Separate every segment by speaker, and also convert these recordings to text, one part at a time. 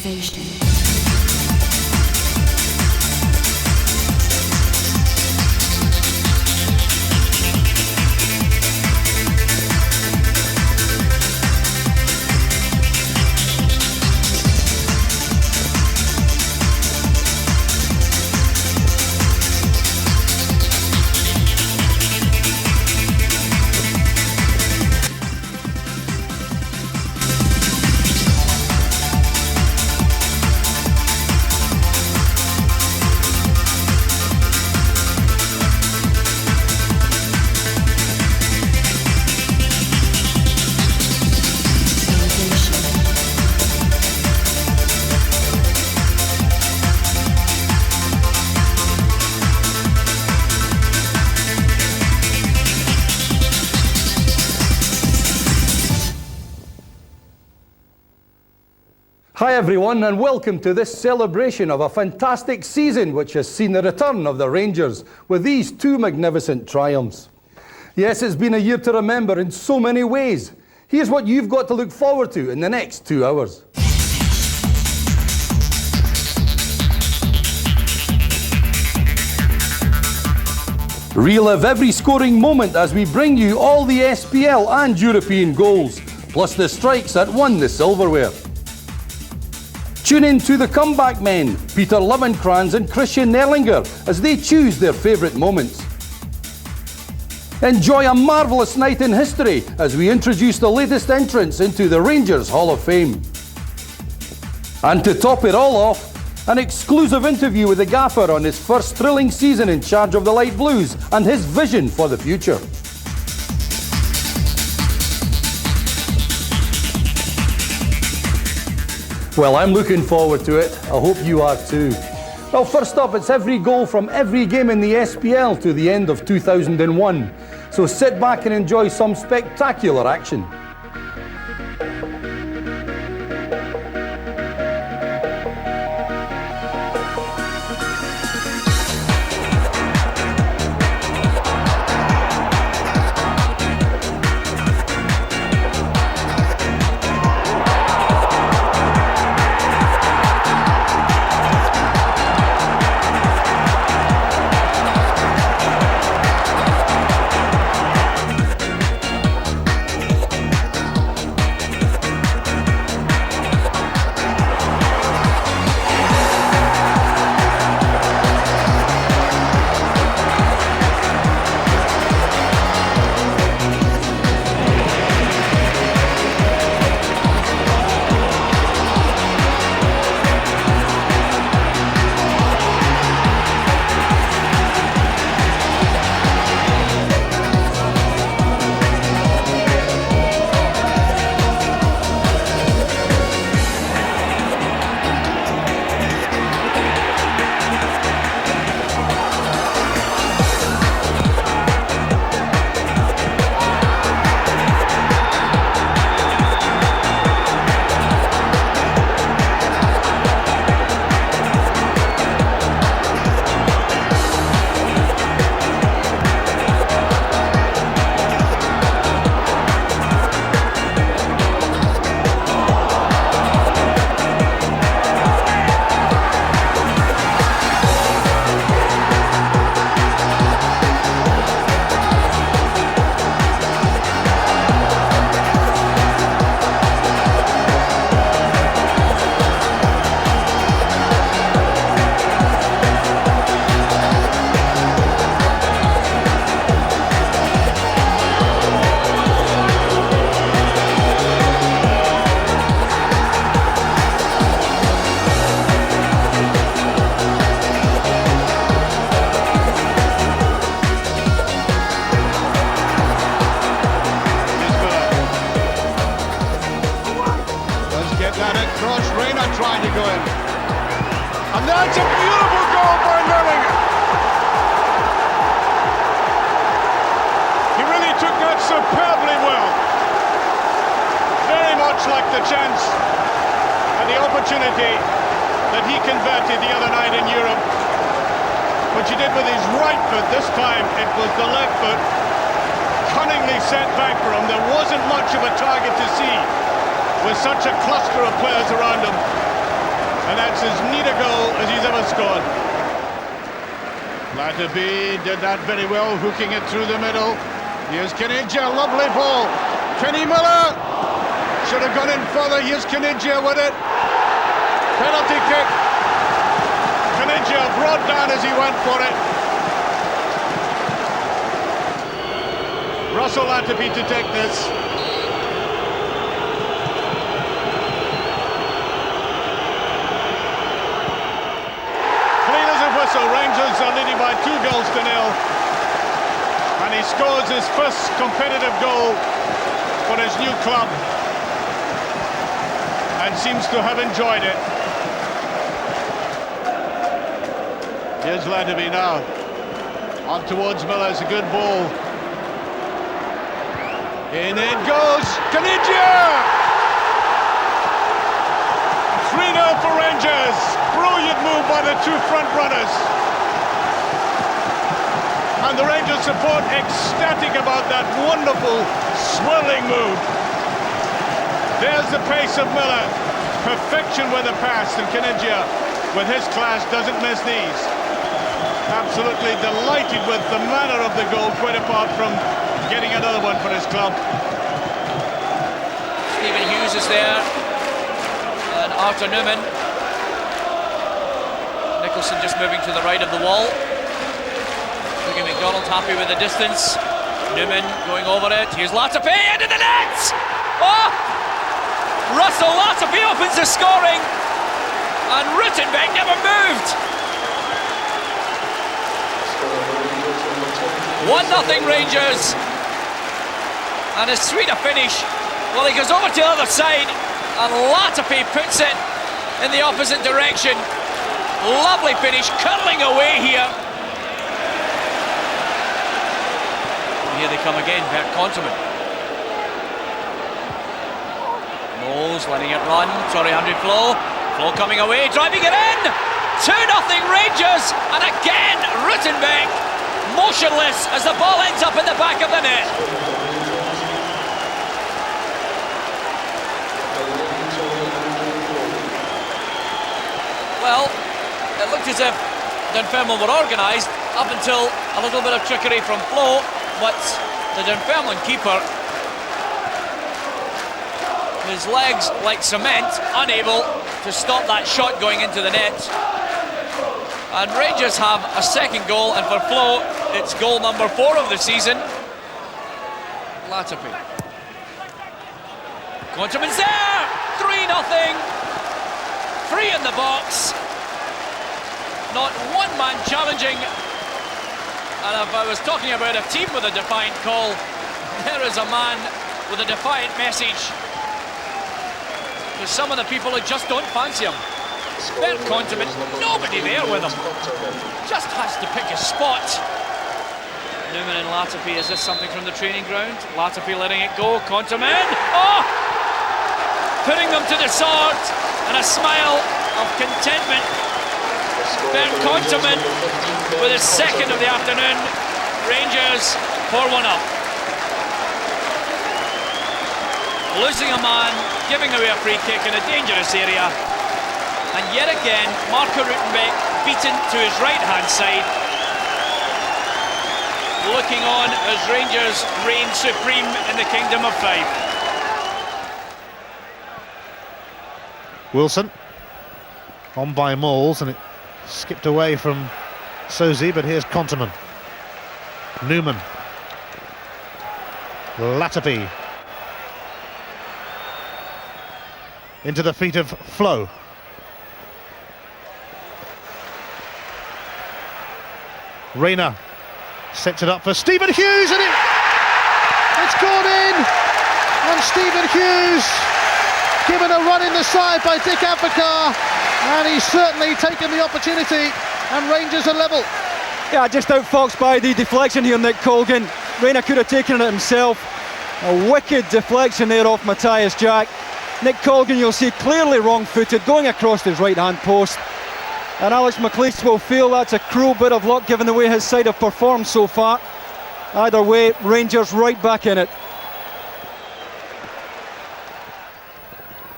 Speaker 1: Activation.
Speaker 2: Hi everyone, and welcome to this celebration of a fantastic season which has seen the return of the Rangers with these two magnificent triumphs. Yes, it's been a year to remember in so many ways. Here's what you've got to look forward to in the next 2 hours. Relive every scoring moment as we bring you all the SPL and European goals, plus the strikes that won the silverware. Tune in to the comeback men, Peter Levenkrans and Christian Erlinger, as they choose their favourite moments. Enjoy a marvellous night in history as we introduce the latest entrants into the Rangers Hall of Fame. And to top it all off, an exclusive interview with the gaffer on his first thrilling season in charge of the Light Blues and his vision for the future. Well, I'm looking forward to it. I hope you are too. Well, first up, it's every goal from every game in the SPL to the end of 2001. So sit back and enjoy some spectacular action.
Speaker 3: That's a beautiful goal by Erlinger. He really took that superbly well. Very much like the chance and the opportunity that he converted the other night in Europe, which he did with his right foot. This time it was the left foot, cunningly set back for him. There wasn't much of a target to see with such a cluster of players around him. And that's as neat a goal as he's ever scored. Laudrup did that very well, hooking it through the middle. Here's Caniggia, lovely ball. Kenny Miller should have gone in further. Here's Caniggia with it. Penalty kick. Caniggia brought down as he went for it. Russell Laudrup to take this. Clean as a whistle. Rangers are leading by 2 goals to 0. And he scores his first competitive goal for his new club. And seems to have enjoyed it. Here's Laudrup now. On towards Miller, it's a good ball. In it goes, Caniggia! 3-0 for Rangers. Brilliant move by the 2 front runners. And the Rangers support ecstatic about that wonderful swirling move. There's the pace of Miller. Perfection with the pass, and Caniggia, with his class, doesn't miss these. Absolutely delighted with the manner of the goal, quite apart from getting another one for his club.
Speaker 1: Stephen Hughes is there, and Arthur Newman. Nicholson just moving to the right of the wall. Looking McDonald happy with the distance. Newman going over it. Here's Laudrup into the net! Oh! Russell Laudrup opens the scoring, and Rittenbeck never moved. 1-0 Rangers, and as sweet a finish. Well, he goes over to the other side, and Laudrup puts it in the opposite direction. Lovely finish, curling away here. And here they come again, Bert Conterman. Knowles letting it run, sorry, Andrew Flo coming away, driving it in. 2-0 Rangers, and again Rittenbeck motionless as the ball ends up in the back of the net. Well, it looked as if Dunfermline were organised up until a little bit of trickery from Flo, but the Dunfermline keeper, his legs like cement, unable to stop that shot going into the net. And Rangers have a second goal, and for Flo, it's goal number 4 of the season. Laudrup. Conterman's there! 3-0. 3 in the box. Not one man challenging. And if I was talking about a team with a defiant call, there is a man with a defiant message. There's some of the people who just don't fancy him. Bert Conterman, nobody there with him. Just has to pick a spot. Newman and Laudrup, is this something from the training ground? Laudrup letting it go, Conterman, oh! Putting them to the sword, and a smile of contentment. Bert Conterman with his second of the afternoon. Rangers 4-1 up. Losing a man, giving away a free kick in a dangerous area. And yet again, Marco Rittenbeck beaten to his right-hand side. Looking on as Rangers reign supreme in the Kingdom of Five.
Speaker 4: Wilson on by Moles, and it skipped away from Sozi, but here's Conterman. Newman. Laudrup. Into the feet of Flo. Rayner sets it up for Stephen Hughes, and it's gone in. And Stephen Hughes given a run in the side by Dick Advocaat, and he's certainly taken the opportunity, and Rangers are level.
Speaker 5: Yeah, just outfoxed by the deflection here, Nick Colgan. Rayner could have taken it himself. A wicked deflection there off Matthias Jack. Nick Colgan, you'll see, clearly wrong-footed, going across his right-hand post. And Alex McLeish will feel that's a cruel bit of luck given the way his side have performed so far. Either way, Rangers right back in it.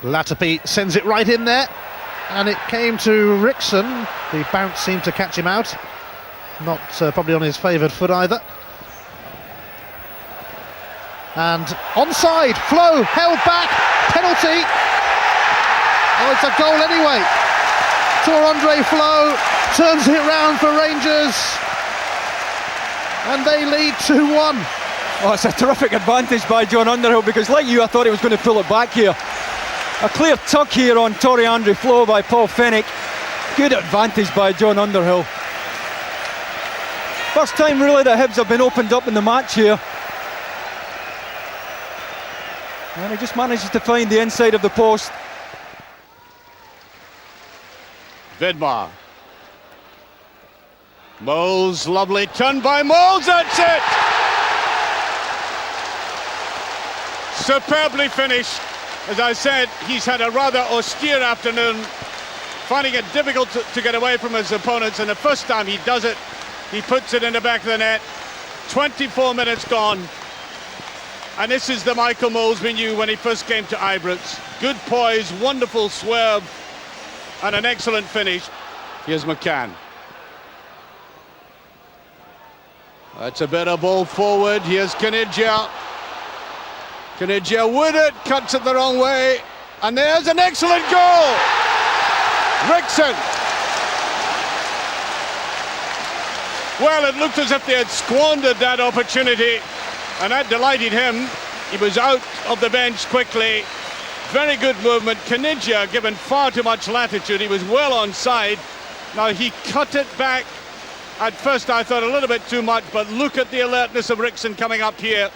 Speaker 4: Laudrup sends it right in there. and it came to Rickson. The bounce seemed to catch him out. Not probably on his favoured foot either. And onside, Flo held back, penalty. Oh, it's a goal anyway. Andre Flo turns it round for Rangers, and they lead 2-1.
Speaker 5: Oh, it's a terrific advantage by John Underhill, because like you, I thought he was going to pull it back here. A clear tuck here on Andre Flo by Paul Fennick. Good advantage by John Underhill. First time really that Hibs have been opened up in the match here. And he just manages to find the inside of the post.
Speaker 3: Vidmar. Moles, lovely turn by Moles, that's it! Superbly finished. As I said, he's had a rather austere afternoon, finding it difficult to get away from his opponents, and the first time he does it, he puts it in the back of the net. 24 minutes gone. And this is the Michael Moles we knew when he first came to Ibrox. Good poise, wonderful swerve, and an excellent finish. Here's McCann. That's a better ball forward. Here's Caniggia. Caniggia with it, cuts it the wrong way. And there's an excellent goal! Rickson. Well, it looked as if they had squandered that opportunity, and that delighted him. He was out of the bench quickly. Very good movement. Caniggia given far too much latitude. He was well onside. Now he cut it back. At first I thought a little bit too much, but look at the alertness of Rickson coming up here.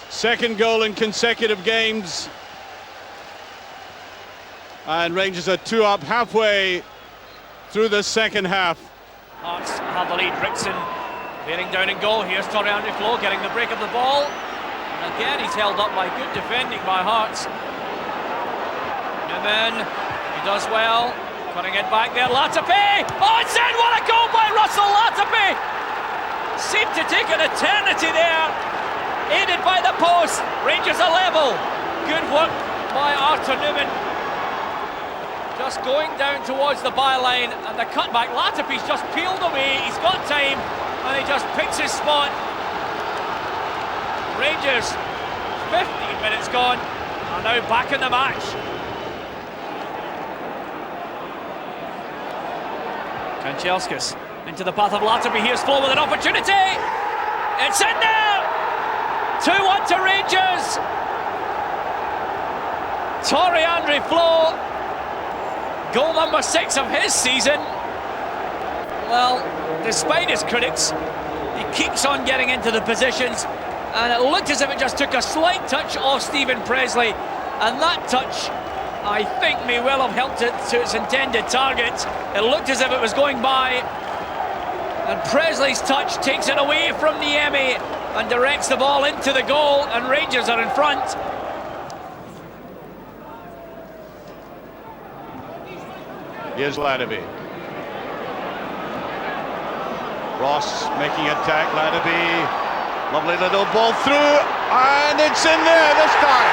Speaker 3: Second goal in consecutive games. And Rangers are 2 up halfway through the second half.
Speaker 1: Hearts have the lead. Rickson bearing down in goal. Here's Andre Flo getting the break of the ball. And again, he's held up by good defending by Hearts. Newman, he does well. Cutting it back there, Laudrup. Oh, it's in! What a goal by Russell Laudrup! Seemed to take an eternity there. Aided by the post. Rangers are level. Good work by Arthur Newman. Just going down towards the byline, and the cutback. Laudrup's just peeled away. He's got time, and he just picks his spot. Rangers, 15 minutes gone, are now back in the match. Kanchelskis into the path of Laudrup. Here's Flo with an opportunity. It's in there. 2-1 to Rangers. Andre Flo, goal number 6 of his season. Well, despite his critics, he keeps on getting into the positions, and it looked as if it just took a slight touch off Stephen Pressley, and that touch, I think, may well have helped it to its intended target. It looked as if it was going by, and Presley's touch takes it away from Niemi and directs the ball into the goal, and Rangers are in front.
Speaker 3: Here's Laudrup. Ross making attack, Laudrup. Lovely little ball through, and it's in there this time.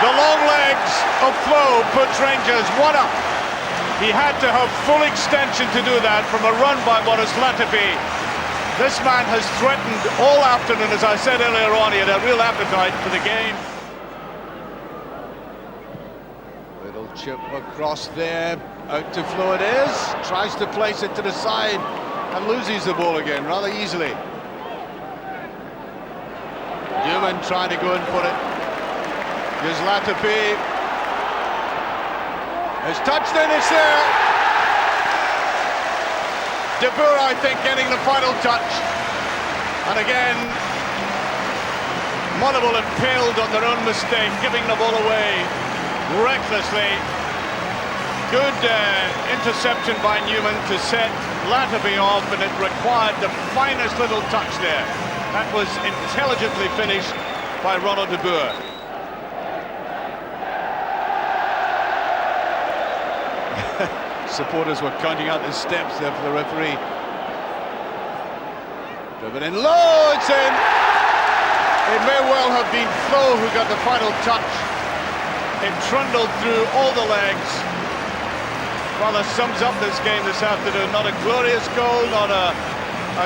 Speaker 3: The long legs of Flo puts Rangers 1 up. He had to have full extension to do that from a run by Boris Laudrup. This man has threatened all afternoon, as I said earlier on. He had a real appetite for the game. Little chip across there, out to Flo it is. Tries to place it to the side and loses the ball again rather easily. Newman trying to go in for it. Here's Laudrup. It's touched in, it's there. De Boer, I think, getting the final touch. And again, Motherwell impaled on their own mistake, giving the ball away recklessly. Good interception by Newman to set Laudrup off, and it required the finest little touch there. That was intelligently finished by Ronald de Boer. Supporters were counting out the steps there for the referee. Driven in low, it's in. It may well have been Flo who got the final touch. It trundled through all the legs. Well, that sums up this game this afternoon. Not a glorious goal, not a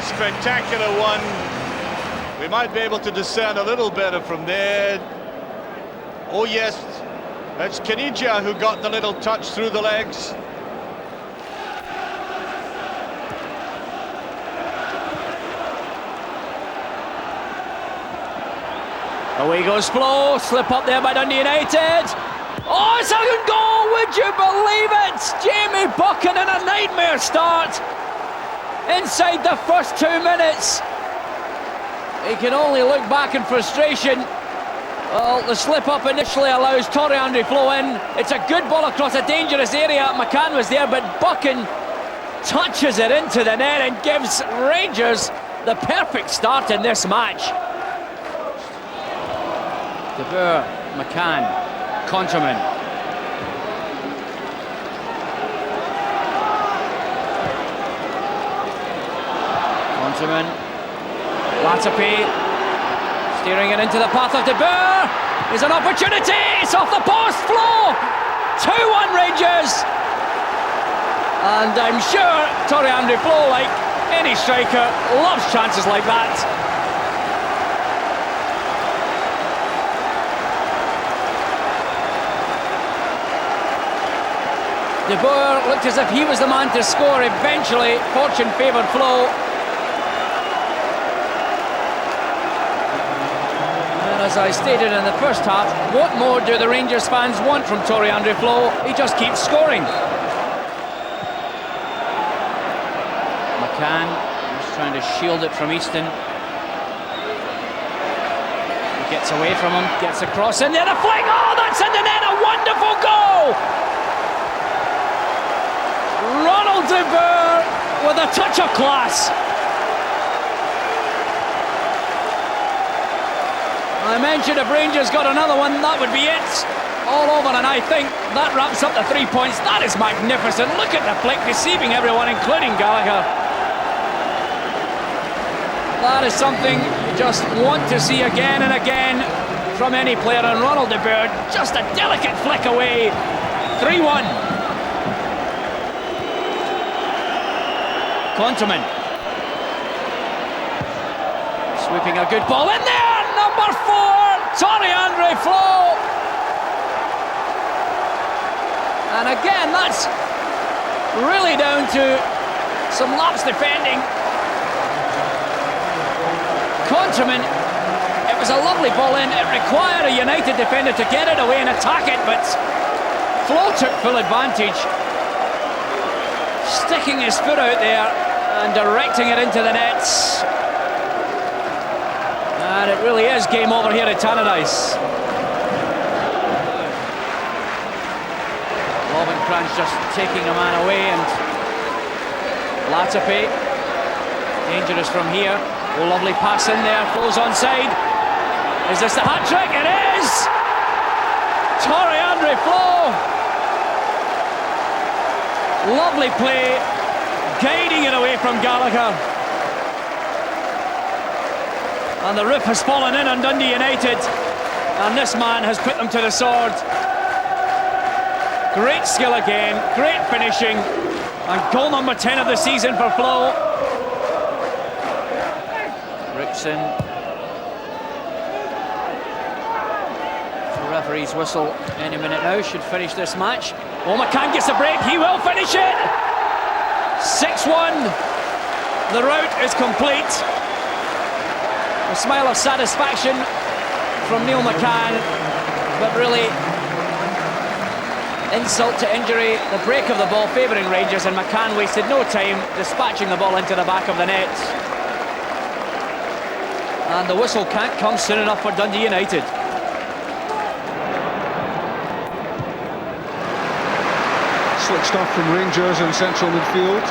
Speaker 3: spectacular one. We might be able to discern a little better from there. Oh yes, that's Kenija who got the little touch through the legs.
Speaker 1: Away goes Flo, slip up there by Dundee United. Oh, it's a good goal, would you believe it? Jamie Buchan in a nightmare start. Inside the first 2 minutes. He can only look back in frustration. Well, the slip up initially allows Torre Flo in. It's a good ball across a dangerous area. McCann was there, but Buchan touches it into the net and gives Rangers the perfect start in this match. De Boer, McCann, Conterman. Conterman, Laudrup, steering it into the path of De Boer. There's an opportunity, it's off the post, Flo! 2-1 Rangers! And I'm sure Torre Flo, like any striker, loves chances like that. De Boer looked as if he was the man to score. Eventually, fortune favoured Flo. And as I stated in the first half, what more do the Rangers fans want from Torre Flo? He just keeps scoring. McCann just trying to shield it from Easton. He gets away from him, gets across in there, the fling! Oh, that's in the net! A wonderful goal! Ronald De Boer with a touch of class. I mentioned if Rangers got another one, that would be it. All over, and I think that wraps up the 3 points. That is magnificent. Look at the flick, deceiving everyone, including Gallagher. That is something you just want to see again and again from any player. And Ronald De Boer, just a delicate flick away. 3-1. Conterman. Sweeping a good ball in there! Number 4, Torre Flo! And again, that's really down to some lapse defending. Conterman, it was a lovely ball in. It required a United defender to get it away and attack it, but Flo took full advantage. Sticking his foot out there and directing it into the nets. And it really is game over here at Tannadice. Lovenkrands just taking a man away, and Laudrup, dangerous from here. Oh, lovely pass in there, Flo's onside. Is this the hat-trick? It is! Torre Flo! Lovely play, guiding it away from Gallagher. And the roof has fallen in on Dundee United, and this man has put them to the sword. Great skill again, great finishing, and goal number 10 of the season for Flo. Rickson. The referee's whistle any minute now should finish this match. Oh, McCann gets the break, he will finish it! 6-1, the route is complete. A smile of satisfaction from Neil McCann, but really, insult to injury, the break of the ball favouring Rangers, and McCann wasted no time dispatching the ball into the back of the net. And the whistle can't come soon enough for Dundee United.
Speaker 4: Slick stuff from Rangers in central midfield.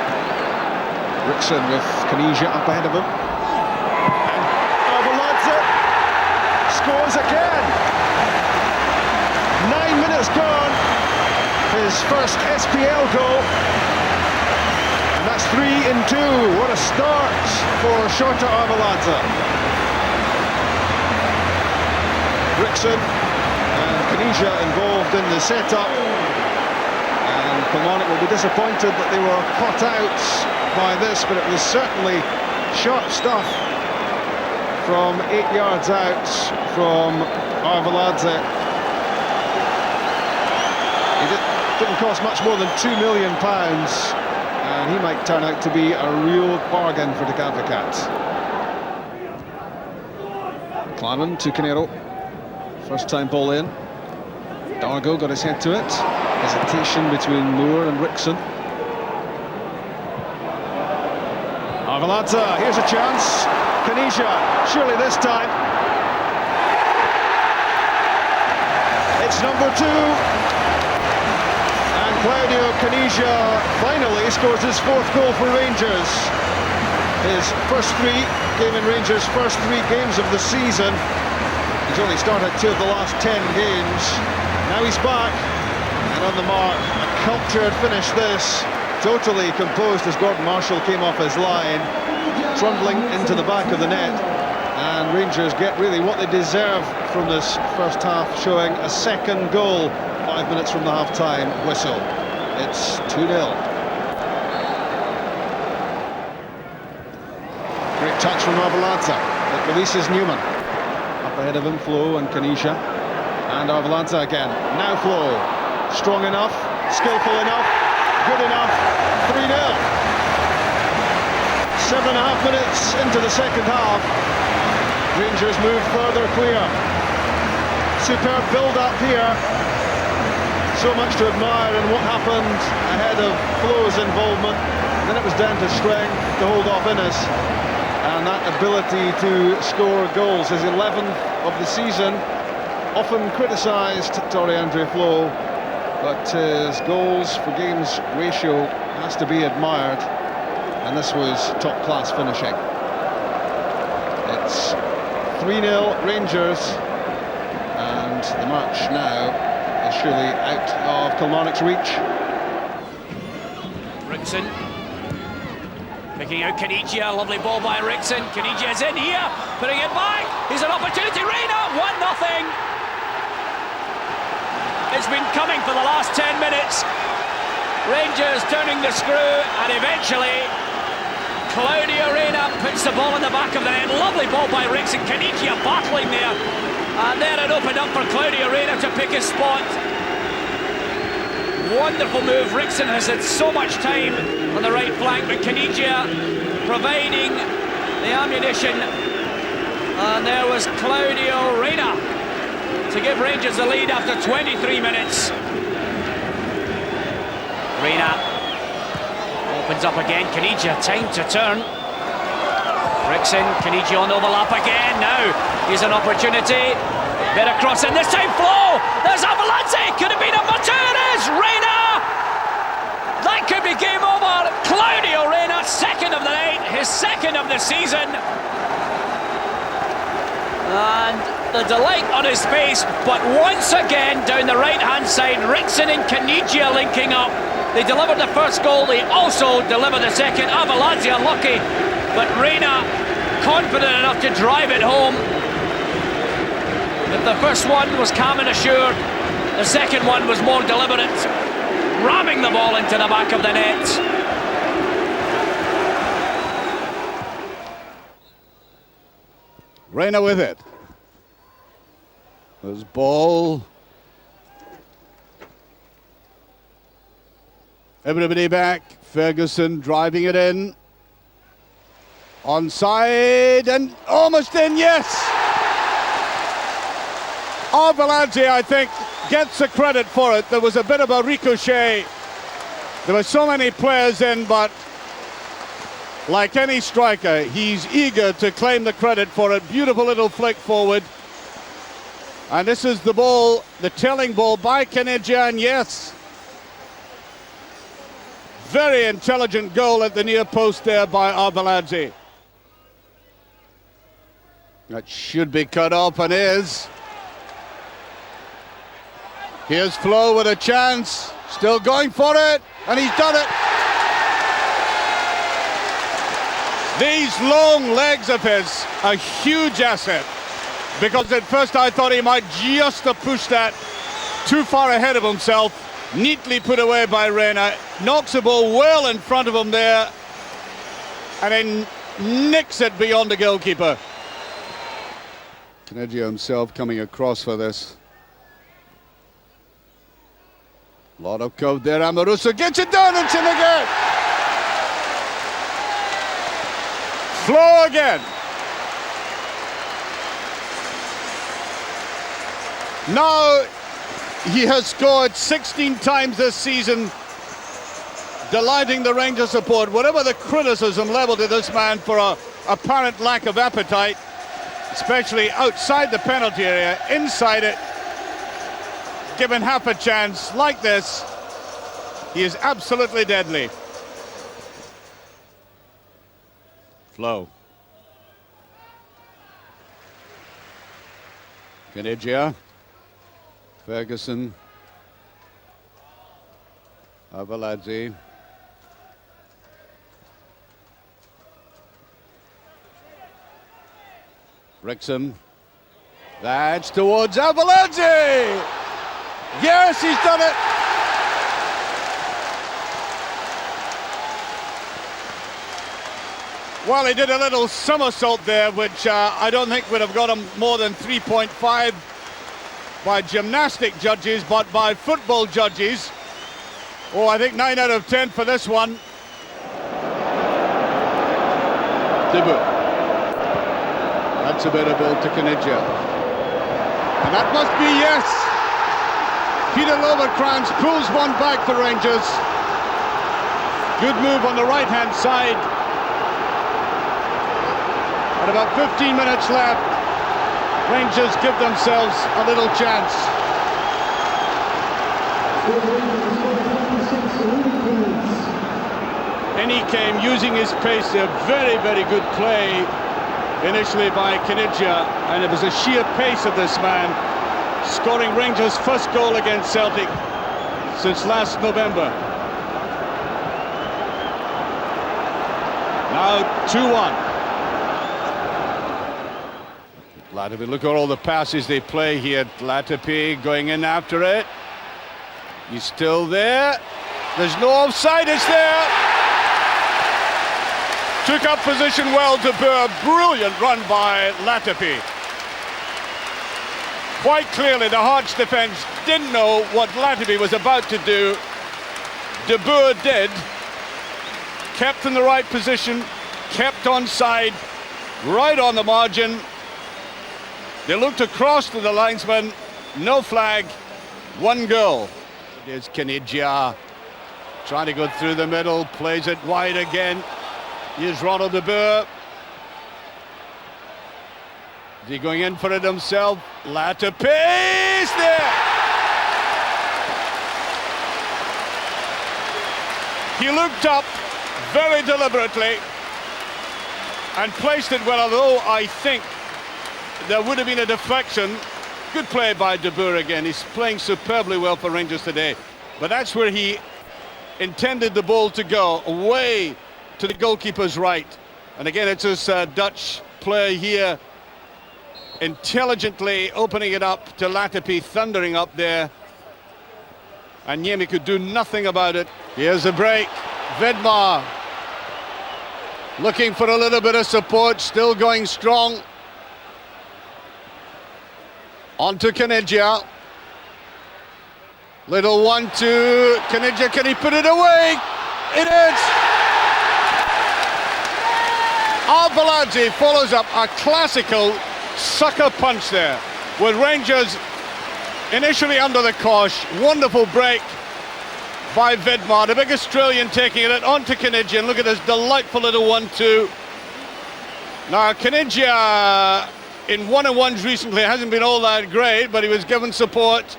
Speaker 4: Rickson with Kenija up ahead of him. And Overlads it. Scores again. 9 minutes gone. His first SPL goal. And that's 3 in 2. What a start for Shota Arveladze. Rickson and Kenija involved in the setup. And Kilmarnock will be disappointed that they were caught out by this, but it was certainly sharp stuff from 8 yards out from Arveladze. Didn't cost much more than £2 million, and he might turn out to be a real bargain for the Advocates. Claren to Canero. First time ball in. Dargo got his head to it. Hesitation between Moore and Rickson. Arveladze, here's a chance. Kanija, surely this time. It's number 2. And Claudio Kanija finally scores his 4th goal for Rangers. His first 3 came in Rangers' first 3 games of the season. He's only started 2 of the last 10 games. Now he's back and on the mark. A cultured finish this. Totally composed as Gordon Marshall came off his line, trundling into the back of the net. And Rangers get really what they deserve from this first half, showing a second goal 5 minutes from the half-time whistle. It's 2-0. Great touch from Arveladze. It releases Newman. Up ahead of him, Flo and Kanija. And Arveladze again. Now Flo. Strong enough, skillful enough, good enough. 3-0. 7.5 minutes into the second half. Rangers move further clear. Superb build-up here. So much to admire in what happened ahead of Flo's involvement. Then it was down to strength to hold off Innes. And that ability to score goals, his 11th of the season. Often criticised, Torre Andre Flo, but his goals for games ratio has to be admired. And this was top-class finishing. It's 3-0 Rangers, and the match now is surely out of Kilmarnock's reach.
Speaker 1: Rickson picking out Kanija, lovely ball by Rickson. Kanija is in here, putting it back. Here's an opportunity, Reina, 1-0. It's been coming for the last 10 minutes. Rangers turning the screw, and eventually Claudio Reina puts the ball in the back of the net. Lovely ball by Rickson. Kanija battling there, and then it opened up for Claudio Reina to pick his spot. Wonderful move. Rickson has had so much time on the right flank, but Kanija providing the ammunition, and there was Claudio Reina to give Rangers the lead after 23 minutes. Reina opens up again. Kanija, time to turn. Rickson, Kanija on overlap again. Now here's an opportunity. Better cross in this time. Flo. There's Arveladze. Could have been number 2. It is Reina. That could be game over. Claudio Reina, second of the night, his second of the season. And the delight on his face, but once again down the right-hand side, Rickson and Kanija linking up. They delivered the first goal, they also delivered the second. Arveladze unlucky, but Reina confident enough to drive it home. If the first one was calm and assured, the second one was more deliberate, ramming the ball into the back of the net.
Speaker 3: Reina with it. There's ball. Everybody back. Ferguson driving it in. Onside and almost in, yes! Arveladze, I think, gets the credit for it. There was a bit of a ricochet. There were so many players in, but like any striker, he's eager to claim the credit for it. Beautiful little flick forward. And this is the ball, the telling ball by Kanija, and yes, very intelligent goal at the near post there by Arveladze. That should be cut off and is. Here's Flo with a chance, still going for it, and he's done it. These long legs of his, a huge asset, because at first I thought he might just have pushed that too far ahead of himself, Neatly put away by Reina. Knocks the ball well in front of him there. And then nicks it beyond the goalkeeper. Caniggia himself coming across for this. Lot of curve there. Amoruso gets it done. It's in again. Flow again. Now he has scored 16 times this season, delighting the Rangers support. Whatever the criticism levelled at this man for a apparent lack of appetite, especially outside the penalty area, inside it, given half a chance like this, he is absolutely deadly. Flow. Caniggia. Ferguson. Avaladze. Wrexham. That's towards Avaladze. Yes, he's done it. Well, he did a little somersault there, which I don't think would have got him more than 3.5 by gymnastic judges, but by football judges, oh, I think 9 out of 10 for this one. Debut. That's a better ball to Caniggia. And that must be yes. Peter Loverkrans pulls one back for Rangers. Good move on the right-hand side. At about 15 minutes left, Rangers give themselves a little chance. And he came using his pace, a very, very good play initially by Caniggia, and it was the sheer pace of this man, scoring Rangers' first goal against Celtic since last November. Now 2-1. Laudrup, look at all the passes they play here. Laudrup going in after it. He's still there. There's no offside, it's there. Took up position well to Burr. Brilliant run by Laudrup. Quite clearly the Hearts defence didn't know what Laudrup was about to do. De Boer did. Kept in the right position, kept onside, right on the margin. They looked across to the linesman, no flag, 1 goal. There's Caniggia trying to go through the middle, plays it wide again. Here's Ronald de Boer. Is he going in for it himself? Laudrup is there! He looked up very deliberately and placed it well, although I think there would have been a deflection. Good play by De Boer again. He's playing superbly well for Rangers today. But that's where he intended the ball to go, away to the goalkeeper's right. And again, it's his Dutch player here, intelligently opening it up to Laudrup, thundering up there. And Niemi could do nothing about it. Here's a break. Vedmar looking for a little bit of support, still going strong. On to Caniggia. Little 1-2. Caniggia, can he put it away? It is! Avaladze follows up a classical sucker punch there, with Rangers initially under the cosh. Wonderful break by Vedmar, the big Australian taking it onto Caniggia, and look at this delightful little 1-2. Now Caniggia in one-on-ones recently hasn't been all that great, but he was given support,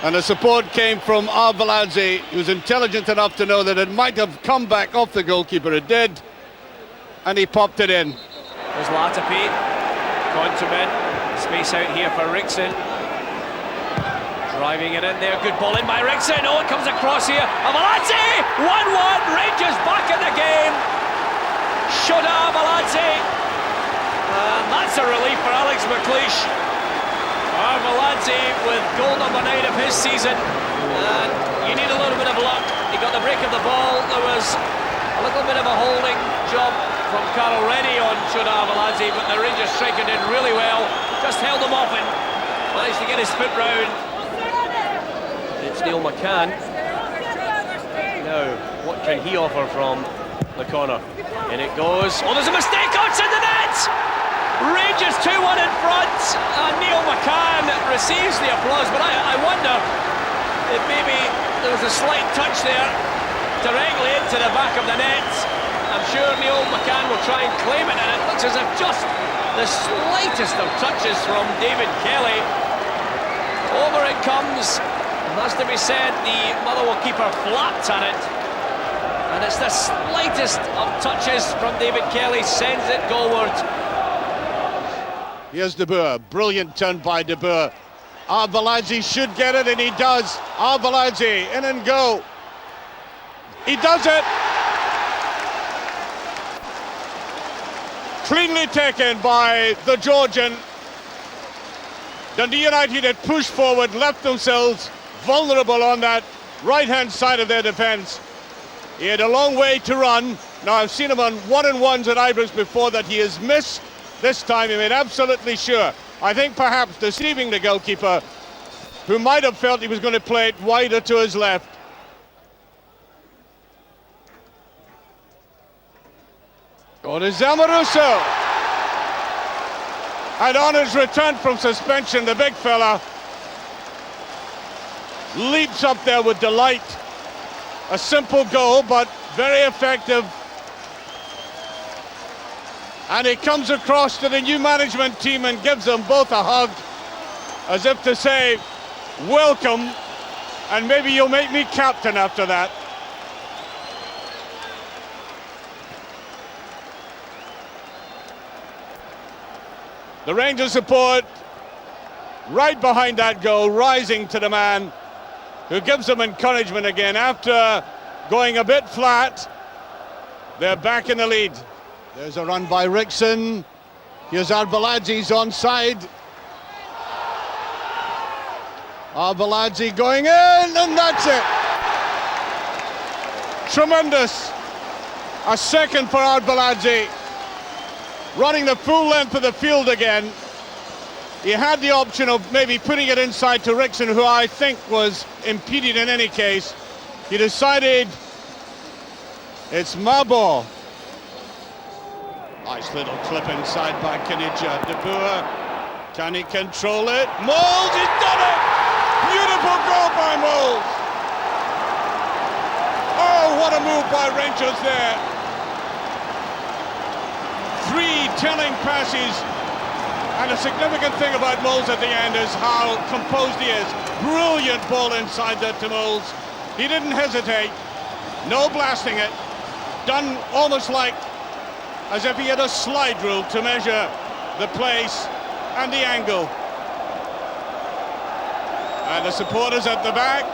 Speaker 3: and the support came from Avaladze. He was intelligent enough to know that it might have come back off the goalkeeper. It did, and he popped it in.
Speaker 1: There's Laudrup, Conterman, space out here for Wrexham. Driving it in there, good ball in by Wrexham. Oh, it comes across here. Avaladze! 1-1, Rangers back in the game. Shoda Avaladze. And that's a relief for Alex McLeish. Avaladze with goal number 9 of his season. And you need a little bit of luck. He got the break of the ball. There was a little bit of a holding job from Carl Rennie on Shona Arveladze, but the Rangers striker did really well. Just held him off and managed to get his foot round. It's Neil McCann. Now, what can he offer from the corner? In it goes. Oh, there's a mistake outside the net! Rangers 2-1 in front, and Neil McCann receives the applause, but I wonder if maybe there was a slight touch there directly into the back of the net. I'm sure Neil McCann will try and claim it, and it looks as if just the slightest of touches from David Kelly. Over it comes. It has to be said, the Motherwell keeper flapped at it, and it's the slightest of touches from David Kelly sends it goalward.
Speaker 3: Here's De Boer, brilliant turn by De Boer. Arveladze should get it, and he does. Arveladze, in and go. He does it. Cleanly taken by the Georgian. Dundee United had pushed forward, left themselves vulnerable on that right-hand side of their defence. He had a long way to run. Now, I've seen him on one-on-ones at Ibrox before that he has missed. This time he made absolutely sure. I think perhaps deceiving the goalkeeper, who might have felt he was going to play it wider to his left. Go to Zamaruso. And on his return from suspension, the big fella leaps up there with delight. A simple goal, but very effective. And he comes across to the new management team and gives them both a hug, as if to say, welcome, and maybe you'll make me captain after that. The Rangers support right behind that goal, rising to the man who gives them encouragement again. After going a bit flat, they're back in the lead. There's a run by Rickson. Here's Arveladze's onside. Arveladze going in, and that's it. Tremendous. A second for Arveladze. Running the full length of the field again. He had the option of maybe putting it inside to Rickson, who I think was impeded in any case. He decided it's my ball. Nice little clip inside by Kanija. De Boer, can he control it? Moles, he's done it! Beautiful goal by Moles. Oh, what a move by Rangers there. 3 telling passes, and a significant thing about Moles at the end is how composed he is. Brilliant ball inside that to Moles. He didn't hesitate, no blasting it, done almost like as if he had a slide rule to measure the place and the angle. And the supporters at the back,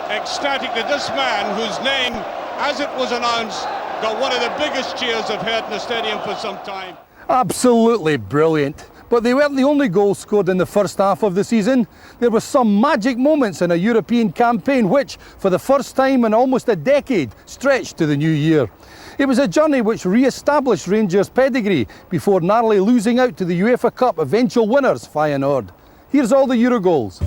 Speaker 3: ecstatic that this man, whose name, as it was announced, got one of the biggest cheers I've heard in the stadium for some time.
Speaker 2: Absolutely brilliant. But they weren't the only goals scored in the first half of the season. There were some magic moments in a European campaign which, for the first time in almost a decade, stretched to the new year. It was a journey which re-established Rangers' pedigree before narrowly losing out to the UEFA Cup eventual winners, Feyenoord. Here's all the Euro goals.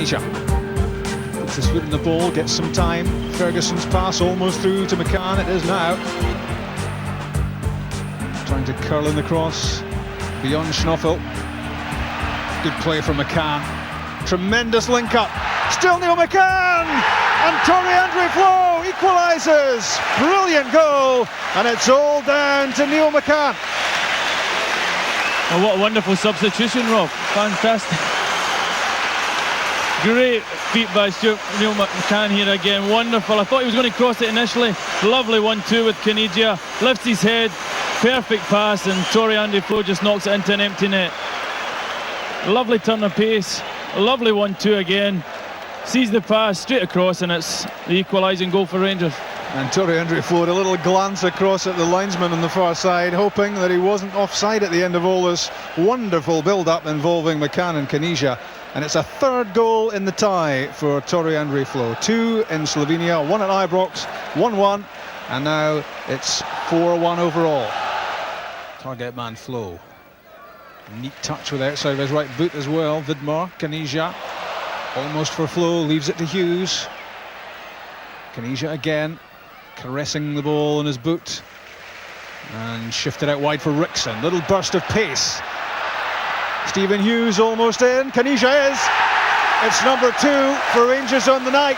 Speaker 4: Caniggia puts his foot in the ball, gets some time. Ferguson's pass almost through to McCann. It is now. Trying to curl in the cross beyond Schnoffel. Good play from McCann. Tremendous link up. Still Neil McCann! And Torre Flo equalises. Brilliant goal. And it's all down to Neil McCann.
Speaker 6: Oh, what a wonderful substitution, Rob. Fantastic. Great feet by Neil McCann here again. Wonderful. I thought he was going to cross it initially. Lovely 1-2 with Caniggia. Lifts his head. Perfect pass, and Torre Flo just knocks it into an empty net. Lovely turn of pace. A lovely 1-2 again. Sees the pass straight across, and it's the equalising goal for Rangers.
Speaker 4: And Torre Flo had a little glance across at the linesman on the far side, hoping that he wasn't offside at the end of all this wonderful build-up involving McCann and Caniggia. And it's a third goal in the tie for Torre Flo. 2 in Slovenia, 1 at Ibrox, 1-1, and now it's 4-1 overall. Target man Flo. Neat touch with the outside of his right boot as well. Vidmar, Caniggia, almost for Flo, leaves it to Hughes. Caniggia again, caressing the ball in his boot. And shifted out wide for Rickson. Little burst of pace. Stephen Hughes almost in. Caniggia is. It's number 2 for Rangers on the night.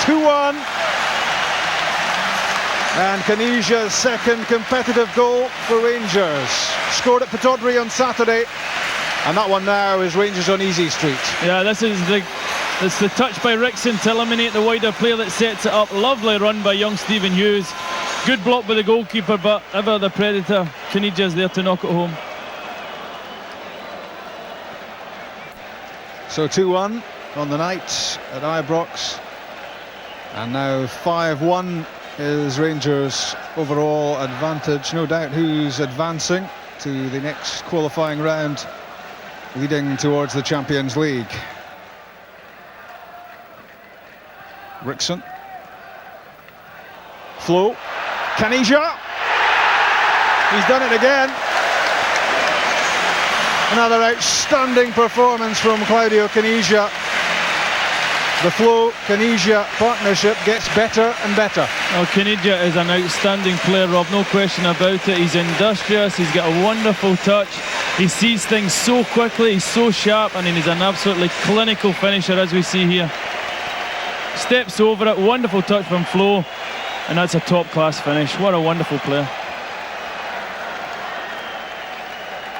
Speaker 4: 2-1. And Caniggia's second competitive goal for Rangers. Scored at Pittodrie on Saturday. And that one now is Rangers on easy street.
Speaker 6: Yeah, this is the touch by Rickson to eliminate the wider player that sets it up. Lovely run by young Stephen Hughes. Good block by the goalkeeper, but ever the predator. Caniggia's there to knock it home.
Speaker 4: So 2-1 on the night at Ibrox. And now 5-1 is Rangers' overall advantage. No doubt who's advancing to the next qualifying round, leading towards the Champions League. Rickson. Flo. Caniggia. He's done it again. Another outstanding performance from Claudio Caniggia. The Flo-Caniggia partnership gets better and better.
Speaker 6: Oh, Caniggia is an outstanding player, Rob, no question about it. He's industrious, he's got a wonderful touch. He sees things so quickly, he's so sharp, and he's an absolutely clinical finisher, as we see here. Steps over it, wonderful touch from Flo, and that's a top-class finish. What a wonderful player.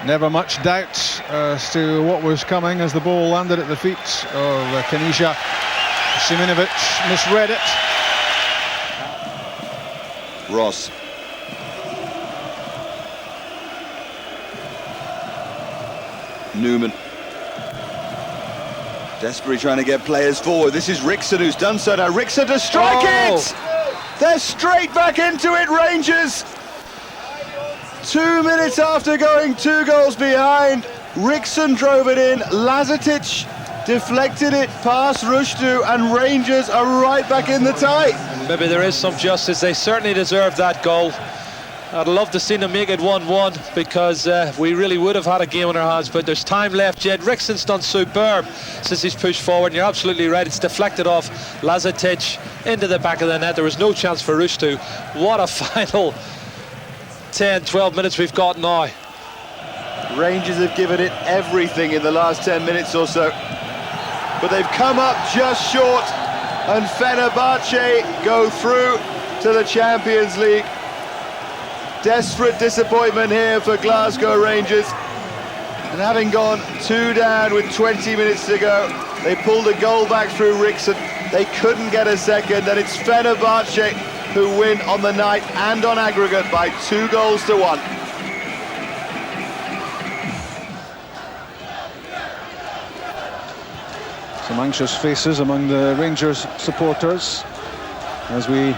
Speaker 4: Never much doubt as to what was coming as the ball landed at the feet of Caniggia. Siminovic misread it.
Speaker 7: Ross. Newman. Desperately trying to get players forward. This is Rickson who's done so now. Rickson to strike it! They're straight back into it, Rangers! 2 minutes after going 2 goals behind, Rickson drove it in, Lazatic deflected it past Rushdu, and Rangers are right back in the tie.
Speaker 8: Maybe there is some justice, they certainly deserve that goal. I'd love to see them make it 1-1 because we really would have had a game in our hands, but there's time left yet. Rickson's done superb since he's pushed forward, and you're absolutely right, it's deflected off Lazatic into the back of the net. There was no chance for Rushdu. What a final 10-12 minutes we've got now.
Speaker 7: Rangers have given it everything in the last 10 minutes or so, but they've come up just short, and Fenerbahce go through to the Champions League. Desperate disappointment here for Glasgow Rangers, and having gone 2 down with 20 minutes to go, they pulled a goal back through Rickson. They couldn't get a second, and it's Fenerbahce who win on the night and on aggregate by 2-1.
Speaker 4: Some anxious faces among the Rangers supporters as we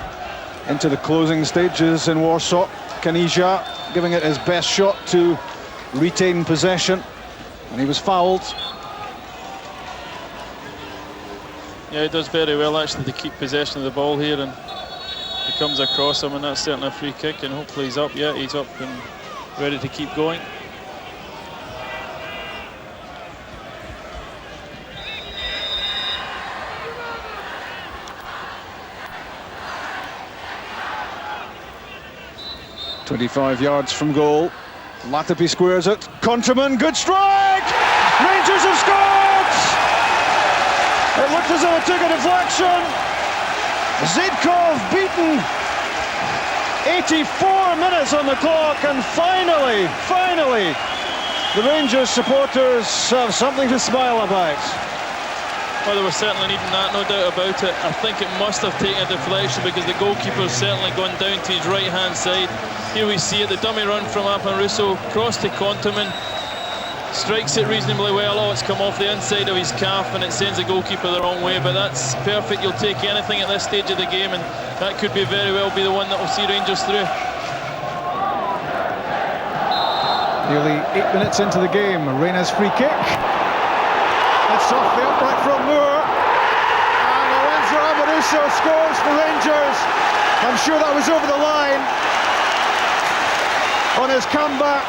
Speaker 4: enter the closing stages in Warsaw. Caniggia giving it his best shot to retain possession, and he was fouled.
Speaker 6: Yeah, he does very well actually to keep possession of the ball here, and he comes across him, and that's certainly a free kick, and hopefully he's up. Yeah, he's up and ready to keep going.
Speaker 9: 25 yards from goal. Laudrup squares it. Countryman, good strike! Rangers have scored! It looked as though it took a deflection. Zidkov beaten. 84 minutes on the clock, and finally, the Rangers supporters have something to smile about.
Speaker 6: Well, they were certainly needing that, no doubt about it. I think it must have taken a deflection because the goalkeeper's certainly gone down to his right-hand side. Here we see it, the dummy run from Russo, cross to Conterman, strikes it reasonably well. Oh, it's come off the inside of his calf and it sends the goalkeeper the wrong way, but that's perfect. You'll take anything at this stage of the game, and that could be very well be the one that will see Rangers through.
Speaker 4: Nearly 8 minutes into the game, Reina's free kick. It's off the upright from Moore, and Lorenzo Amoruso scores for Rangers. I'm sure that was over the line. On his comeback,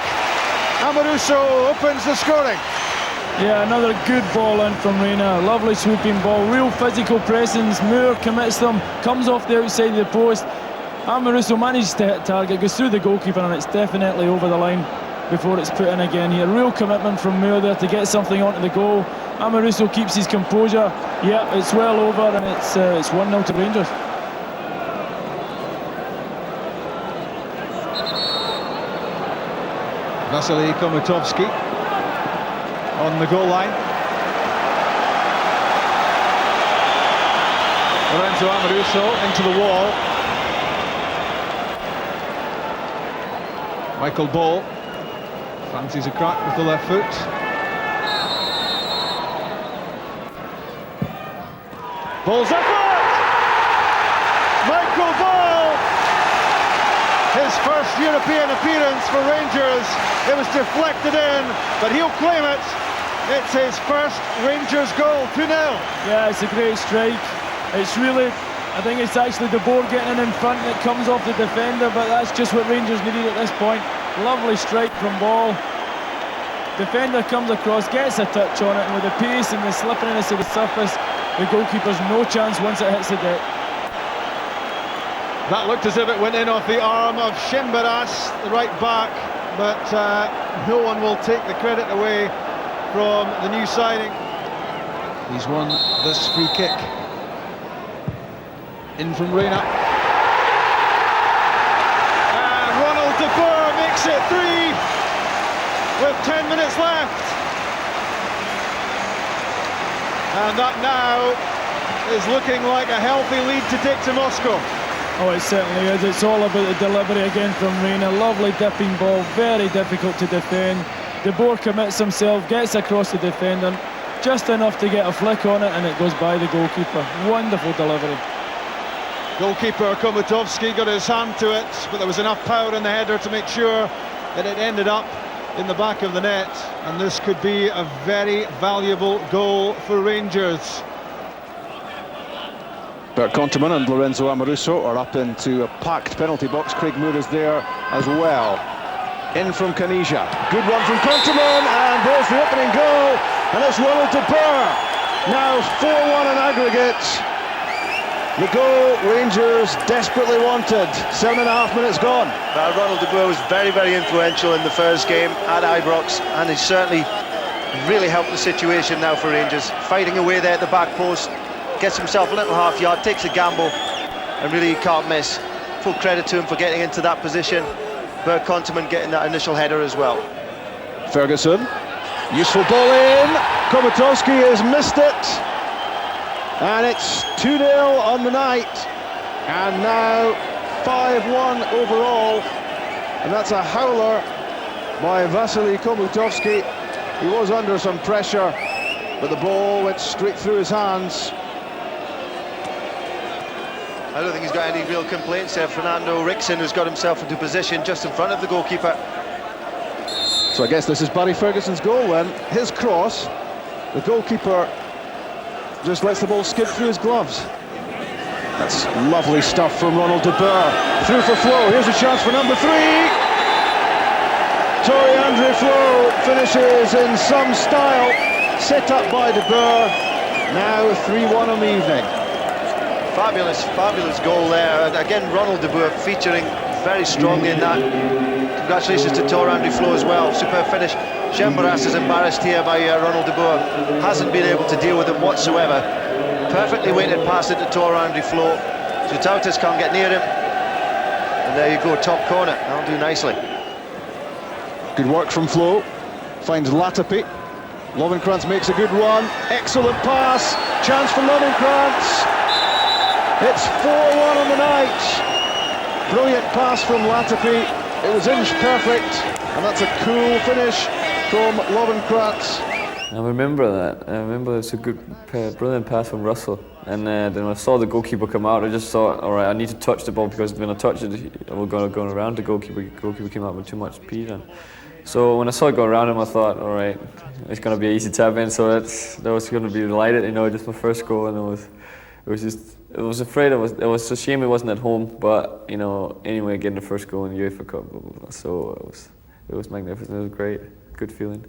Speaker 4: Amoruso opens the scoring.
Speaker 6: Yeah, another good ball in from Reina. Lovely swooping ball, real physical pressings. Moore commits them, comes off the outside of the post. Amoruso manages to hit target, goes through the goalkeeper, and it's definitely over the line before it's put in again here. Real commitment from Moore there to get something onto the goal. Amoruso keeps his composure. Yeah, it's well over, and it's 1-0 to Rangers.
Speaker 4: Vasily Komutovski on the goal line. Lorenzo Amoruso into the wall. Michael Ball fancies a crack with the left foot. Ball's effort! Michael Ball! His first European appearance for Rangers. It was deflected in, but he'll claim it. It's his first Rangers goal, 2-0.
Speaker 6: Yeah, it's a great strike. It's really, I think it's actually the board getting in front that comes off the defender, but that's just what Rangers needed at this point. Lovely strike from Ball. Defender comes across, gets a touch on it, and with the pace and the slipperiness of the surface, the goalkeeper's no chance once it hits the deck.
Speaker 4: That looked as if it went in off the arm of Shimbaras, the right back, but no one will take the credit away from the new signing. He's won this free kick. In from Reina. And Ronald de Boer makes it 3 with 10 minutes left. And that now is looking like a healthy lead to take to Moscow.
Speaker 6: Oh, it certainly is. It's all about the delivery again from Reina. Lovely dipping ball, very difficult to defend. De Boer commits himself, gets across the defender, just enough to get a flick on it, and it goes by the goalkeeper. Wonderful delivery.
Speaker 4: Goalkeeper Komutovski got his hand to it, but there was enough power in the header to make sure that it ended up in the back of the net, and this could be a very valuable goal for Rangers.
Speaker 9: Bert Conterman and Lorenzo Amoruso are up into a packed penalty box. Craig Moore is there as well. In from Caniggia. Good one from Conterman, and there's the opening goal, and it's Ronald de Boer. Now 4-1 in aggregate. The goal Rangers desperately wanted. 7.5 minutes gone.
Speaker 7: Ronald de Boer was very, very influential in the first game at Ibrox, and he's certainly really helped the situation now for Rangers. Fighting away there at the back post, gets himself a little half yard, takes a gamble, and really he can't miss. Full credit to him for getting into that position. Bert Conterman getting that initial header as well.
Speaker 9: Ferguson, useful ball in. Komutovski has missed it. And it's 2-0 on the night, and now 5-1 overall, and that's a howler by Vasily Komutovski. He was under some pressure, but the ball went straight through his hands.
Speaker 7: I don't think he's got any real complaints there. Fernando Rickson has got himself into position just in front of the goalkeeper.
Speaker 9: So I guess this is Barry Ferguson's goal then. His cross, the goalkeeper just lets the ball skid through his gloves. That's lovely stuff from Ronald de Boer. Through for Flo, here's a chance for number 3. Tori-Andre Flo finishes in some style, set up by de Boer. Now 3-1 on the evening.
Speaker 7: Fabulous, fabulous goal there. And again, Ronald de Boer featuring
Speaker 10: very strong in that. Congratulations to Torandri Flo as well. Superb finish. Chambras is embarrassed here by Ronald de Boer. Hasn't been able to deal with him whatsoever. Perfectly weighted pass into Torandri Flo. Zoutautis can't get near him. And there you go, top corner. That'll do nicely.
Speaker 9: Good work from Flo. Finds Laudrup. Lovenkrantz makes a good run. Excellent pass. Chance for Lovenkrantz. It's 4-1 on the night. Brilliant pass from Laudrup. It was inch perfect, and that's a cool finish from Lovenkrantz.
Speaker 11: I remember that. I remember it's a good, brilliant pass from Russell. And then when I saw the goalkeeper come out, I just thought, all right, I need to touch the ball, because when I touch it, we're going to go around the goalkeeper. The goalkeeper came out with too much speed. And so when I saw it go around him, I thought, all right, it's going to be an easy tap in. So that was going to be delighted, you know, just my first goal, and it was afraid. It was a shame it wasn't at home, but you know, anyway, getting the first goal in the UEFA Cup, so it was magnificent. It was great, good feeling.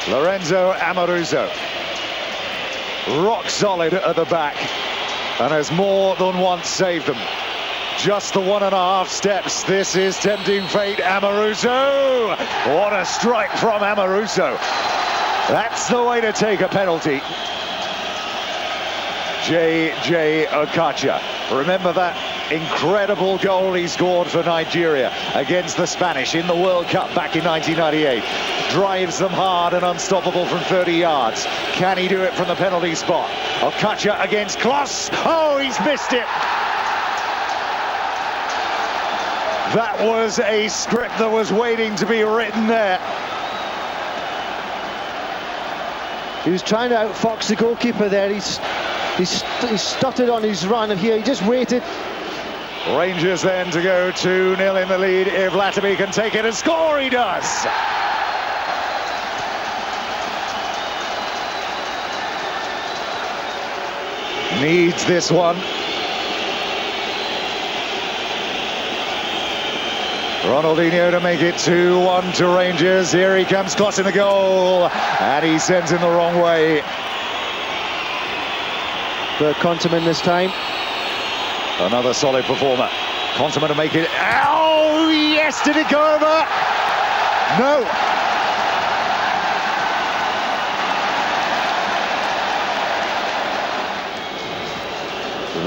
Speaker 9: Lorenzo Amoruso, rock solid at the back, and has more than once saved them. Just the 1.5 steps. This is tempting fate. Amoruso! What a strike from Amoruso. That's the way to take a penalty. J.J. Okocha. Remember that incredible goal he scored for Nigeria against the Spanish in the World Cup back in 1998. Drives them hard and unstoppable from 30 yards. Can he do it from the penalty spot? Okocha against Klos. Oh, he's missed it. That was a script that was waiting to be written there.
Speaker 4: He was trying to outfox the goalkeeper there. He stuttered on his run, and here he just waited.
Speaker 9: Rangers then to go 2-0 in the lead. If Laudrup can take it and score, he does. Needs this one. Ronaldinho to make it 2-1 to Rangers. Here he comes, Klos in the goal, and he sends him the wrong way.
Speaker 4: For Konteman this time.
Speaker 9: Another solid performer. Konteman to make it. Oh, yes, did it go over? No.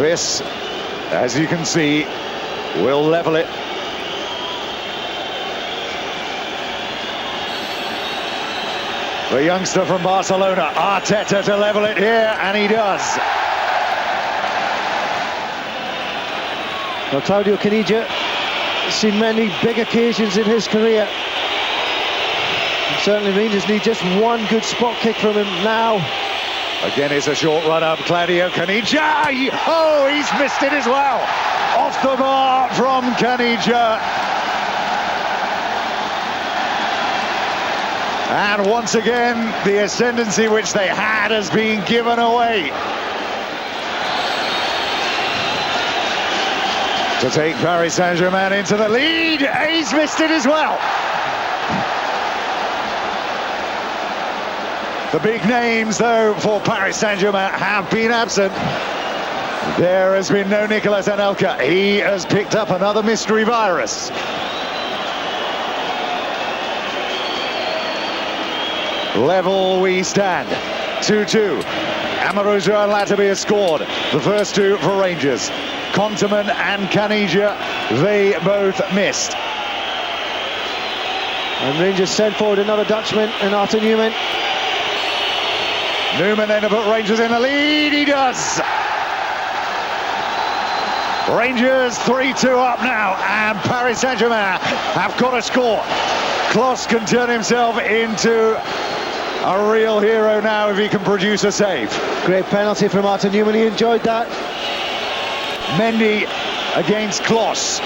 Speaker 9: This, as you can see, will level it. The youngster from Barcelona, Arteta, to level it here, and he does.
Speaker 4: Well, Claudio Caniggia has seen many big occasions in his career. And certainly Rangers need just one good spot kick from him now.
Speaker 9: Again, it's a short run up, Claudio Caniggia. Oh, he's missed it as well. Off the bar from Caniggia. And once again, the ascendancy which they had has been given away. To take Paris Saint-Germain into the lead. He's missed it as well. The big names, though, for Paris Saint-Germain have been absent. There has been no Nicolas Anelka. He has picked up another mystery virus. Level we stand. 2-2. Amoruso and Laudrup has scored. The first two for Rangers. Konteman and Caniggia, they both missed.
Speaker 4: And Rangers sent forward another Dutchman, and Arthur Newman.
Speaker 9: Newman then to put Rangers in the lead. He does. Rangers 3-2 up now, and Paris Saint-Germain have got to score. Klos can turn himself into a real hero now if he can produce a save.
Speaker 4: Great penalty from Arthur Newman, he enjoyed that.
Speaker 9: Mendy against Klos.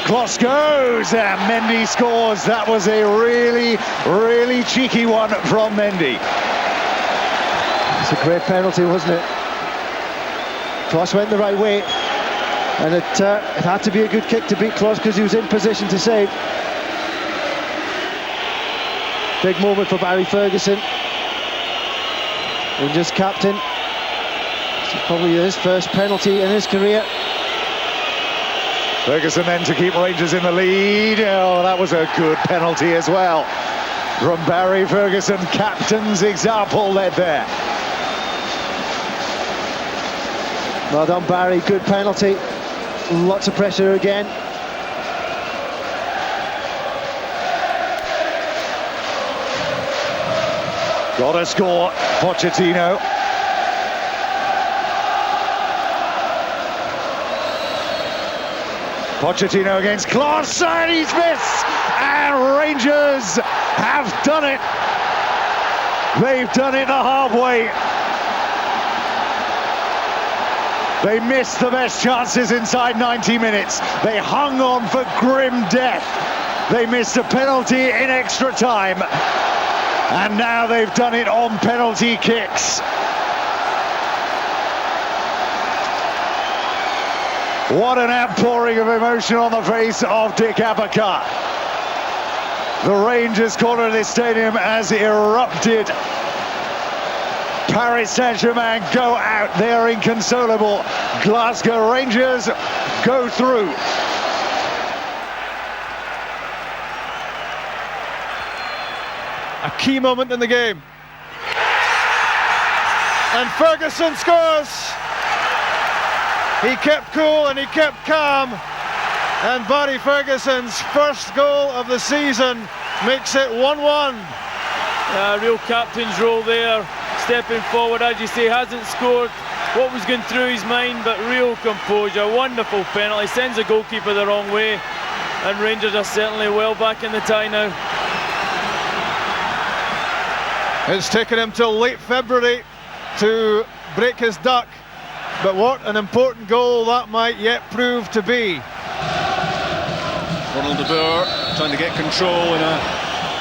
Speaker 9: Klos goes, and Mendy scores. That was a really, really cheeky one from Mendy.
Speaker 4: It's a great penalty, wasn't it? Klos went the right way, and it had to be a good kick to beat Klos because he was in position to save. Big moment for Barry Ferguson.
Speaker 9: Rangers captain. It's probably his first penalty in his career.
Speaker 12: Ferguson then to keep Rangers in the lead. Oh, that was a good penalty as well from Barry Ferguson. Captain's example led there.
Speaker 9: Well done, Barry. Good penalty. Lots of pressure again.
Speaker 12: Got to score, Pochettino. Pochettino against Clausen, he's missed! And Rangers have done it! They've done it the hard way. They missed the best chances inside 90 minutes. They hung on for grim death. They missed a penalty in extra time. And now they've done it on penalty kicks. What an outpouring of emotion on the face of Dick Advocaat. The Rangers corner of this stadium has erupted. Paris Saint-Germain go out, they're inconsolable. Glasgow Rangers go through.
Speaker 4: A key moment in the game. And Ferguson scores. He kept cool and he kept calm. And Barry Ferguson's first goal of the season makes it 1-1.
Speaker 6: Real captain's role there, stepping forward, as you say, hasn't scored what was going through his mind, but real composure. Wonderful penalty, sends the goalkeeper the wrong way, and Rangers are certainly well back in the tie now.
Speaker 4: It's taken him till late February to break his duck, but what an important goal that might yet prove to be.
Speaker 13: Ronald de Boer trying to get control in a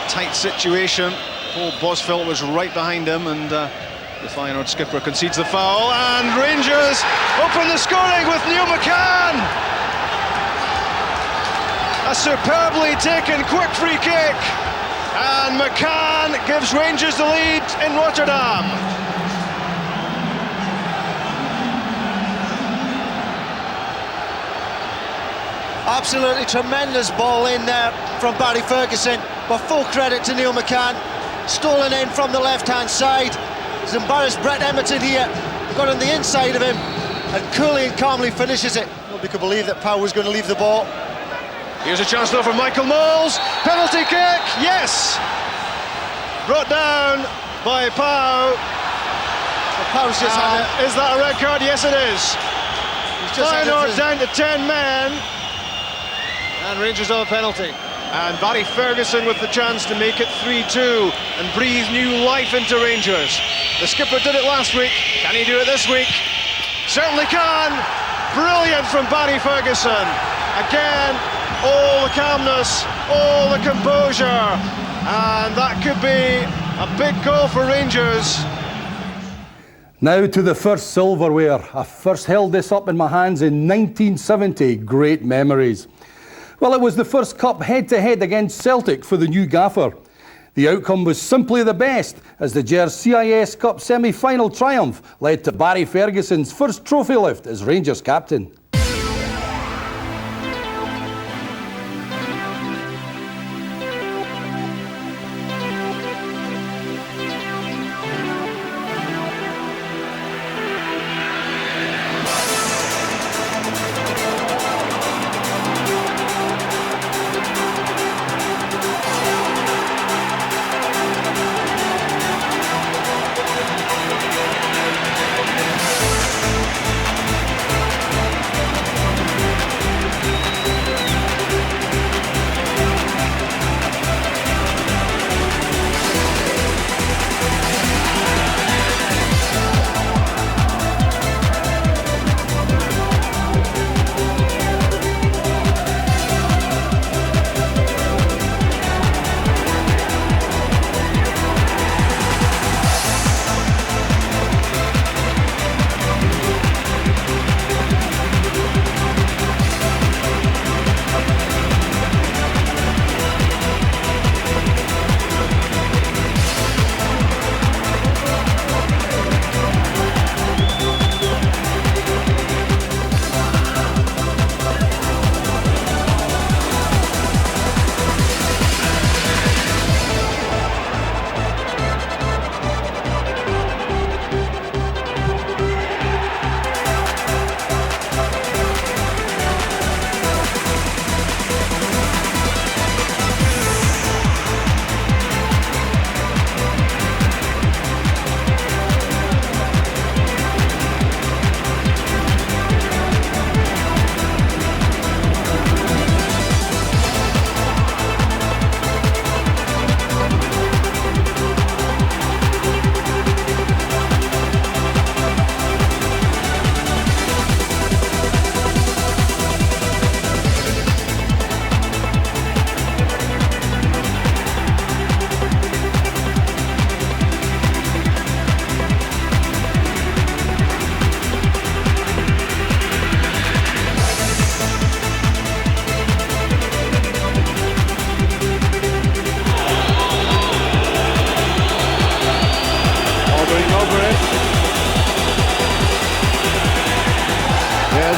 Speaker 13: tight situation. Paul Bosvelt was right behind him, and the Feyenoord skipper concedes the foul, and Rangers open the scoring with Neil McCann. A superbly taken quick free kick, and McCann gives Rangers the lead in Rotterdam.
Speaker 10: Absolutely tremendous ball in there from Barry Ferguson, but full credit to Neil McCann. Stolen in from the left-hand side. He's embarrassed Brett Emerton here, got on the inside of him, and coolly and calmly finishes it. Nobody could believe that Powell was going to leave the ball.
Speaker 13: Here's a chance though for Michael Moles. Penalty kick, yes! Brought down by Pau.
Speaker 10: Pau's just had it.
Speaker 13: Is that a red card? Yes, it is. Feyenoord down to 10 men. And Rangers have a penalty. And Barry Ferguson with the chance to make it 3-2 and breathe new life into Rangers. The skipper did it last week. Can he do it this week? Certainly can. Brilliant from Barry Ferguson. Again, all the calmness, all the composure. And that could be a big goal for Rangers.
Speaker 2: Now to the first silverware. I first held this up in my hands in 1970. Great memories. Well, it was the first cup head-to-head against Celtic for the new gaffer. The outcome was simply the best, as the Gers CIS Cup semi-final triumph led to Barry Ferguson's first trophy lift as Rangers captain.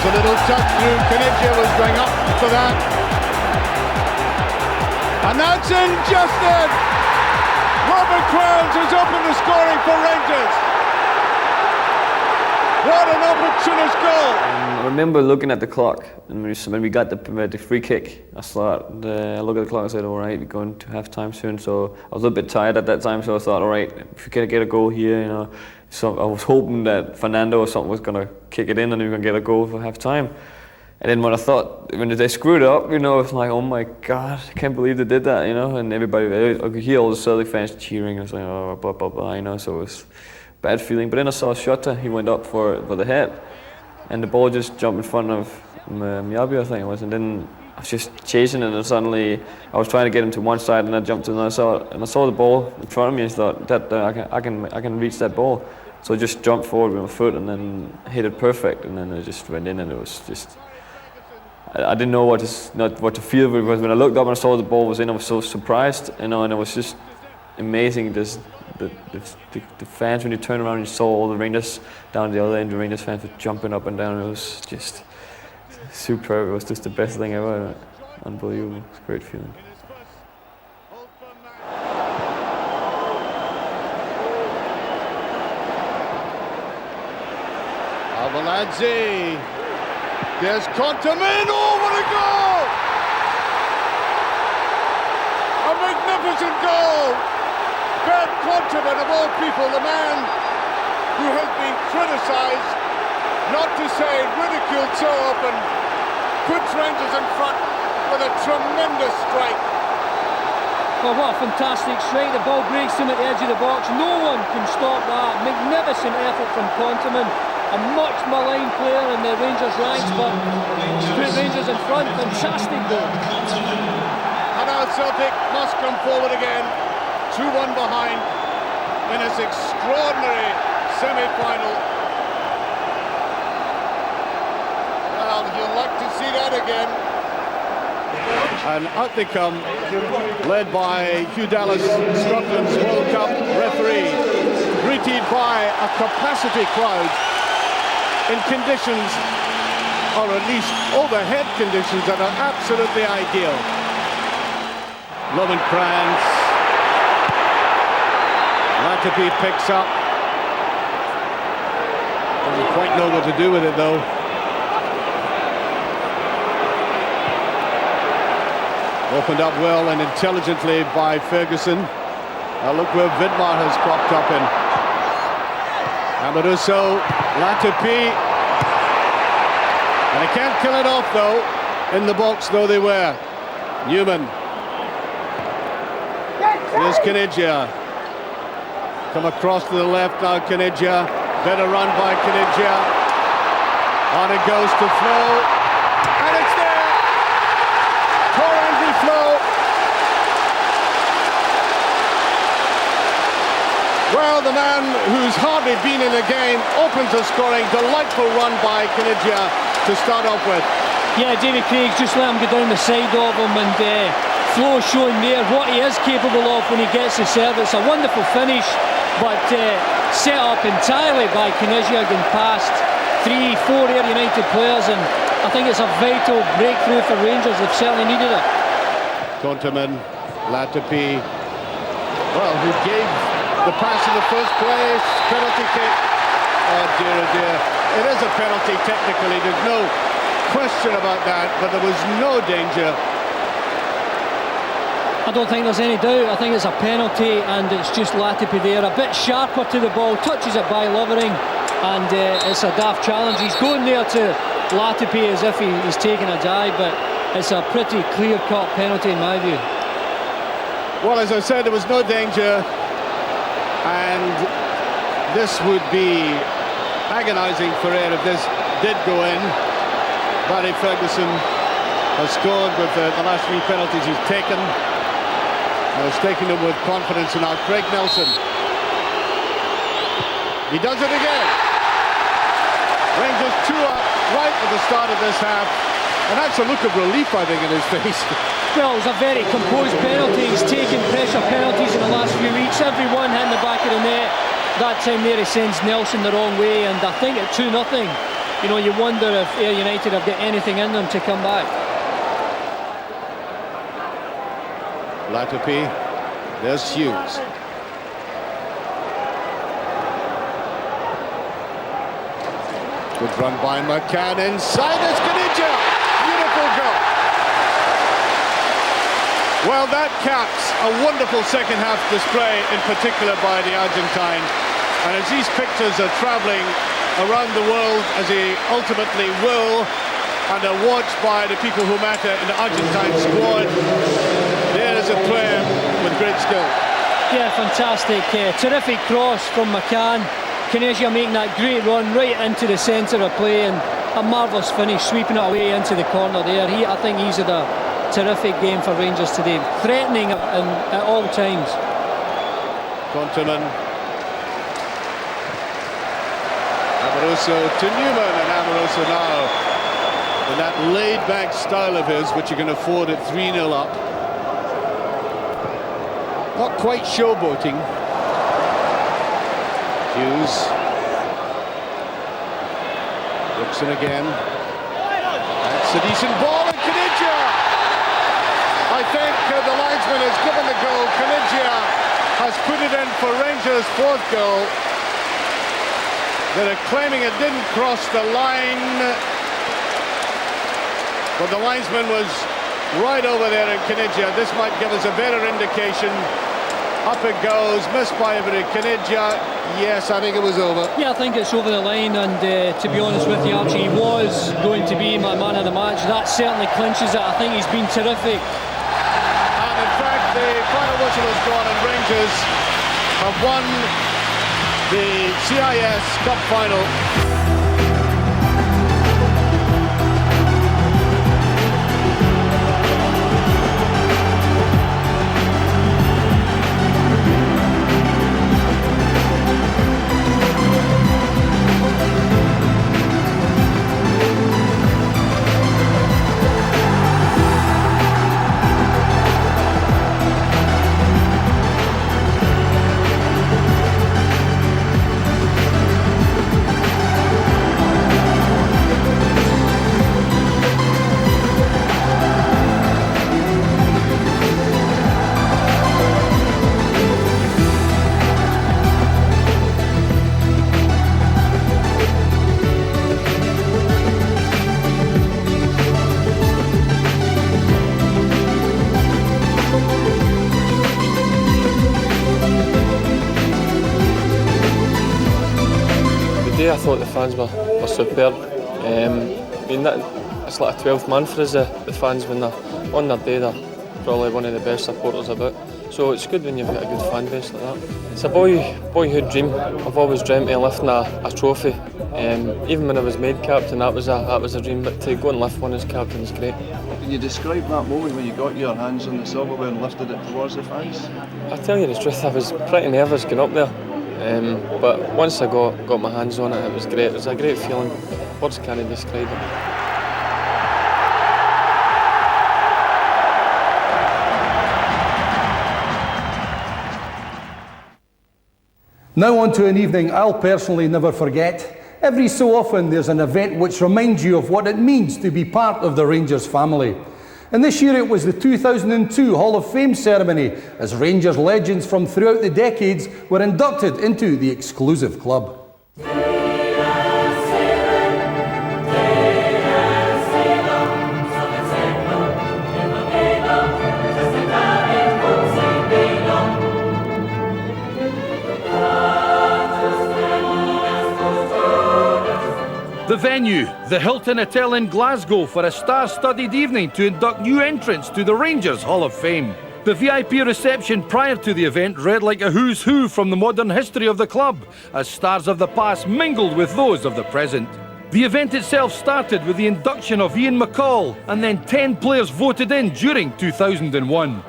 Speaker 3: There's a little touch through. Kenigia was going up for that. And that's in just then. Robert Crowns has opened the scoring for Rangers. What an opportunist goal.
Speaker 11: I remember looking at the clock, and when we got the free kick, I looked at the clock and said, all right, we're going to half time soon. So I was a little bit tired at that time, so I thought, all right, if we can get a goal here, you know. So I was hoping that Fernando or something was going to kick it in and we were going to get a goal for half time. And then when they screwed up, you know, it's like, oh my God, I can't believe they did that, you know. And everybody, I could hear all the Celtic fans cheering. It was like, oh, blah, blah, blah, you know. So it was a bad feeling. But then I saw Shota, he went up for the head. And the ball just jumped in front of Miyabi, I think it was. And then I was just chasing it, and suddenly I was trying to get him to one side, and I jumped to another side. And I saw the ball in front of me and thought, that I can reach that ball. So I just jumped forward with my foot and then hit it perfect. And then it just went in, and it was just... I didn't know what to feel, because when I looked up and I saw the ball was in, I was so surprised, you know, and it was just amazing. The fans, when you turn around, you saw all the Rangers down the other end. The Rangers fans were jumping up and down. It was just superb. It was just the best thing ever. Unbelievable. It was a great feeling.
Speaker 3: Avaladze. There's Contamin. Oh, what a goal! A magnificent goal! Bert Contamin, of all people, the man who has been criticised, not to say ridiculed so often, puts Rangers in front with a tremendous strike.
Speaker 14: Well, what a fantastic strike. The ball breaks him at the edge of the box. No one can stop that. Magnificent effort from Contamin. A much maligned player in the Rangers ranks, but put Rangers in front. Fantastic goal.
Speaker 3: And now Celtic must come forward again. 2-1 behind in this extraordinary semi-final. Well, you'll like to see that again. And out they come, led by Hugh Dallas, Scotland's World Cup referee, greeted by a capacity crowd in conditions, or at least overhead conditions, that are absolutely ideal. Lovenkrands. Laudrup picks up. Doesn't quite know what to do with it though. Opened up well and intelligently by Ferguson. Now look where Vidmar has popped up in. Amoruso, Laudrup. And they can't kill it off though. In the box though they were. Newman. Here's Kenigia. Come across to the left now, Kenigia. Better run by Kenigia. On it goes to Flo. And it's there! Poor Andy Flo. Well, the man who's hardly been in the game opens the scoring. Delightful run by Kenigia to start off with.
Speaker 14: Yeah, David Craig's just let him go down the side of him, and Flo showing there what he is capable of when he gets the serve. It's a wonderful finish, but set up entirely by Kenigia, going past 3-4 Ayr United players, and I think it's a vital breakthrough for Rangers. They've certainly needed it.
Speaker 3: Contamin, Laudrup, well, who gave the pass in the first place, penalty kick. Oh dear, oh dear. It is a penalty technically, there's no question about that, but there was no danger.
Speaker 14: I don't think there's any doubt. I think it's a penalty, and it's just Laudrup there, a bit sharper to the ball, touches it by Lovering, and it's a daft challenge. He's going there to Laudrup as if he's taking a dive, but it's a pretty clear-cut penalty in my view.
Speaker 3: Well, as I said, there was no danger, and this would be agonising for Ayr if this did go in. Barry Ferguson has scored with the last 3 penalties he's taken. He's taken them with confidence, and now Craig Nelson. He does it again. Rangers 2 up right at the start of this half, and that's a look of relief, I think, in his face.
Speaker 14: Well, it was a very composed penalty. He's taken pressure penalties in the last few weeks, every one hitting the back of the net. That time there he sends Nelson the wrong way, and I think at 2-0 you know, you wonder if Ayr United have got anything in them to come back.
Speaker 3: Laudrup, there's Hughes. Good run by McCann, inside is Caniggia. Beautiful goal. Well, that caps a wonderful second half display, in particular by the Argentine. And as these pictures are travelling around the world, as he ultimately will, and are watched by the people who matter in the Argentine squad, there is a player with great skill. Yeah, fantastic. Terrific cross from McCann. Caniggia making that great run right into the centre of play, and a marvellous finish, sweeping it away into the corner there. I think he's had a terrific game for Rangers today, threatening at all times. Conterman. Amoroso to Newman, and Amoroso now in that laid-back style of his, which you can afford at 3-0 up. Not quite showboating. Hughes. Dixon again. That's a decent ball, and Caniggia! I think the linesman has given the goal. Caniggia has put it in for Rangers' fourth goal. They're claiming it didn't cross the line, but the linesman was right over there in Caniggia. This might give us a better indication. Up it goes, missed by Caniggia. Yes, I think it was over.
Speaker 14: Yeah, I think it's over the line, and to be honest with you, Archie, he was going to be my man of the match. That certainly clinches it. I think he's been terrific.
Speaker 3: And in fact, the final whistle has gone, and Rangers have won the CIS Cup final.
Speaker 11: I thought the fans were superb. I mean, it's like a 12th man for us, the fans, when they're on their day. They're probably one of the best supporters about. So it's good when you've got a good fan base like that. It's a boyhood dream. I've always dreamt of lifting a trophy. Even when I was made captain, that was a dream. But to go and lift one as captain is great.
Speaker 15: Can you describe that moment when you got your hands on the silverware and lifted it towards the fans?
Speaker 11: I'll tell you the truth, I was pretty nervous going up there. But once I got my hands on it, it was great. It was a great feeling. Words can't describe it.
Speaker 2: Now on to an evening I'll personally never forget. Every so often there's an event which reminds you of what it means to be part of the Rangers family. And this year it was the 2002 Hall of Fame ceremony, as Rangers legends from throughout the decades were inducted into the exclusive club. The venue, the Hilton Hotel in Glasgow, for a star-studded evening to induct new entrants to the Rangers Hall of Fame. The VIP reception prior to the event read like a who's who from the modern history of the club, as stars of the past mingled with those of the present. The event itself started with the induction of Ian McCoist, and then 10 players voted in during 2001.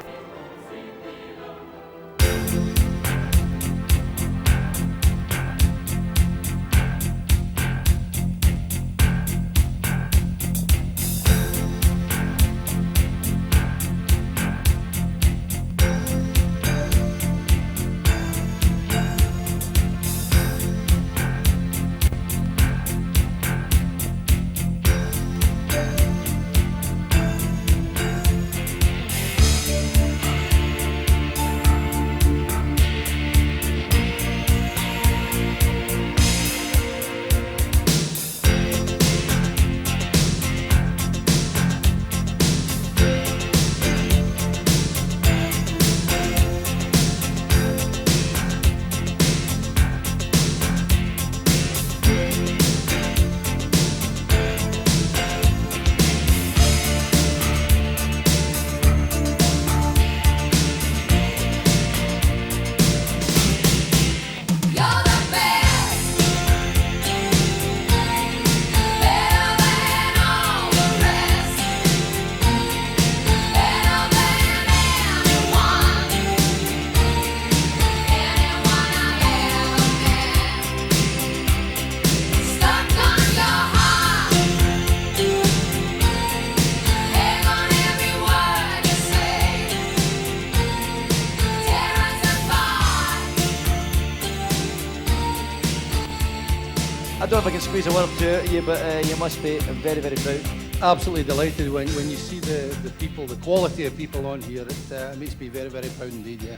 Speaker 10: don't know if I can squeeze a word to out of you, but you must be very, very proud.
Speaker 2: Absolutely delighted when you see the people, the quality of people on here. It makes me very, very proud indeed, yeah.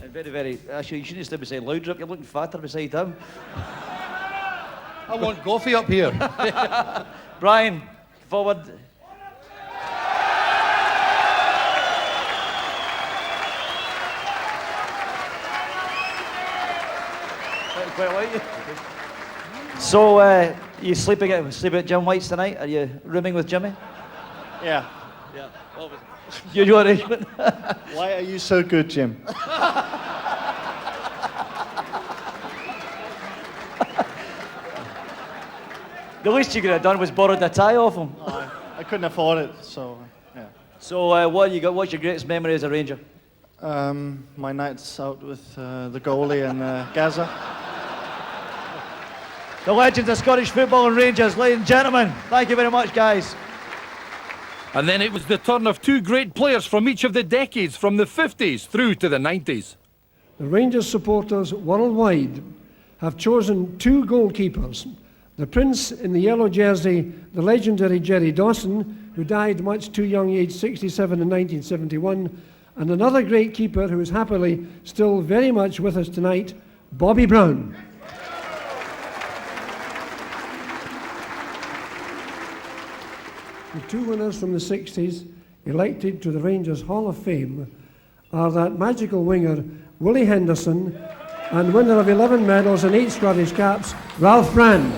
Speaker 10: And very, very... Actually, you shouldn't stand beside Laudrup. You're looking fatter beside him.
Speaker 2: I want coffee up here.
Speaker 10: Brian, forward. Quite like you. So, you sleeping at Jim White's tonight? Are you rooming with Jimmy?
Speaker 16: Yeah.
Speaker 10: Yeah. Your arrangement.
Speaker 16: Why are you so good, Jim?
Speaker 10: The least you could have done was borrowed a tie off him.
Speaker 16: I couldn't afford it, so yeah.
Speaker 10: So, what you got? What's your greatest memory as a Ranger?
Speaker 16: My nights out with the goalie and Gaza.
Speaker 10: The legends of Scottish football and Rangers, ladies and gentlemen. Thank you very much, guys.
Speaker 2: And then it was the turn of two great players from each of the decades, from the 50s through to the 90s.
Speaker 17: The Rangers supporters worldwide have chosen two goalkeepers. The Prince in the yellow jersey, the legendary Jerry Dawson, who died much too young, aged 67 in 1971, and another great keeper who is happily still very much with us tonight, Bobby Brown. The two winners from the 60s, elected to the Rangers Hall of Fame, are that magical winger, Willie Henderson, and winner of 11 medals and 8 Scottish caps, Ralph Brand.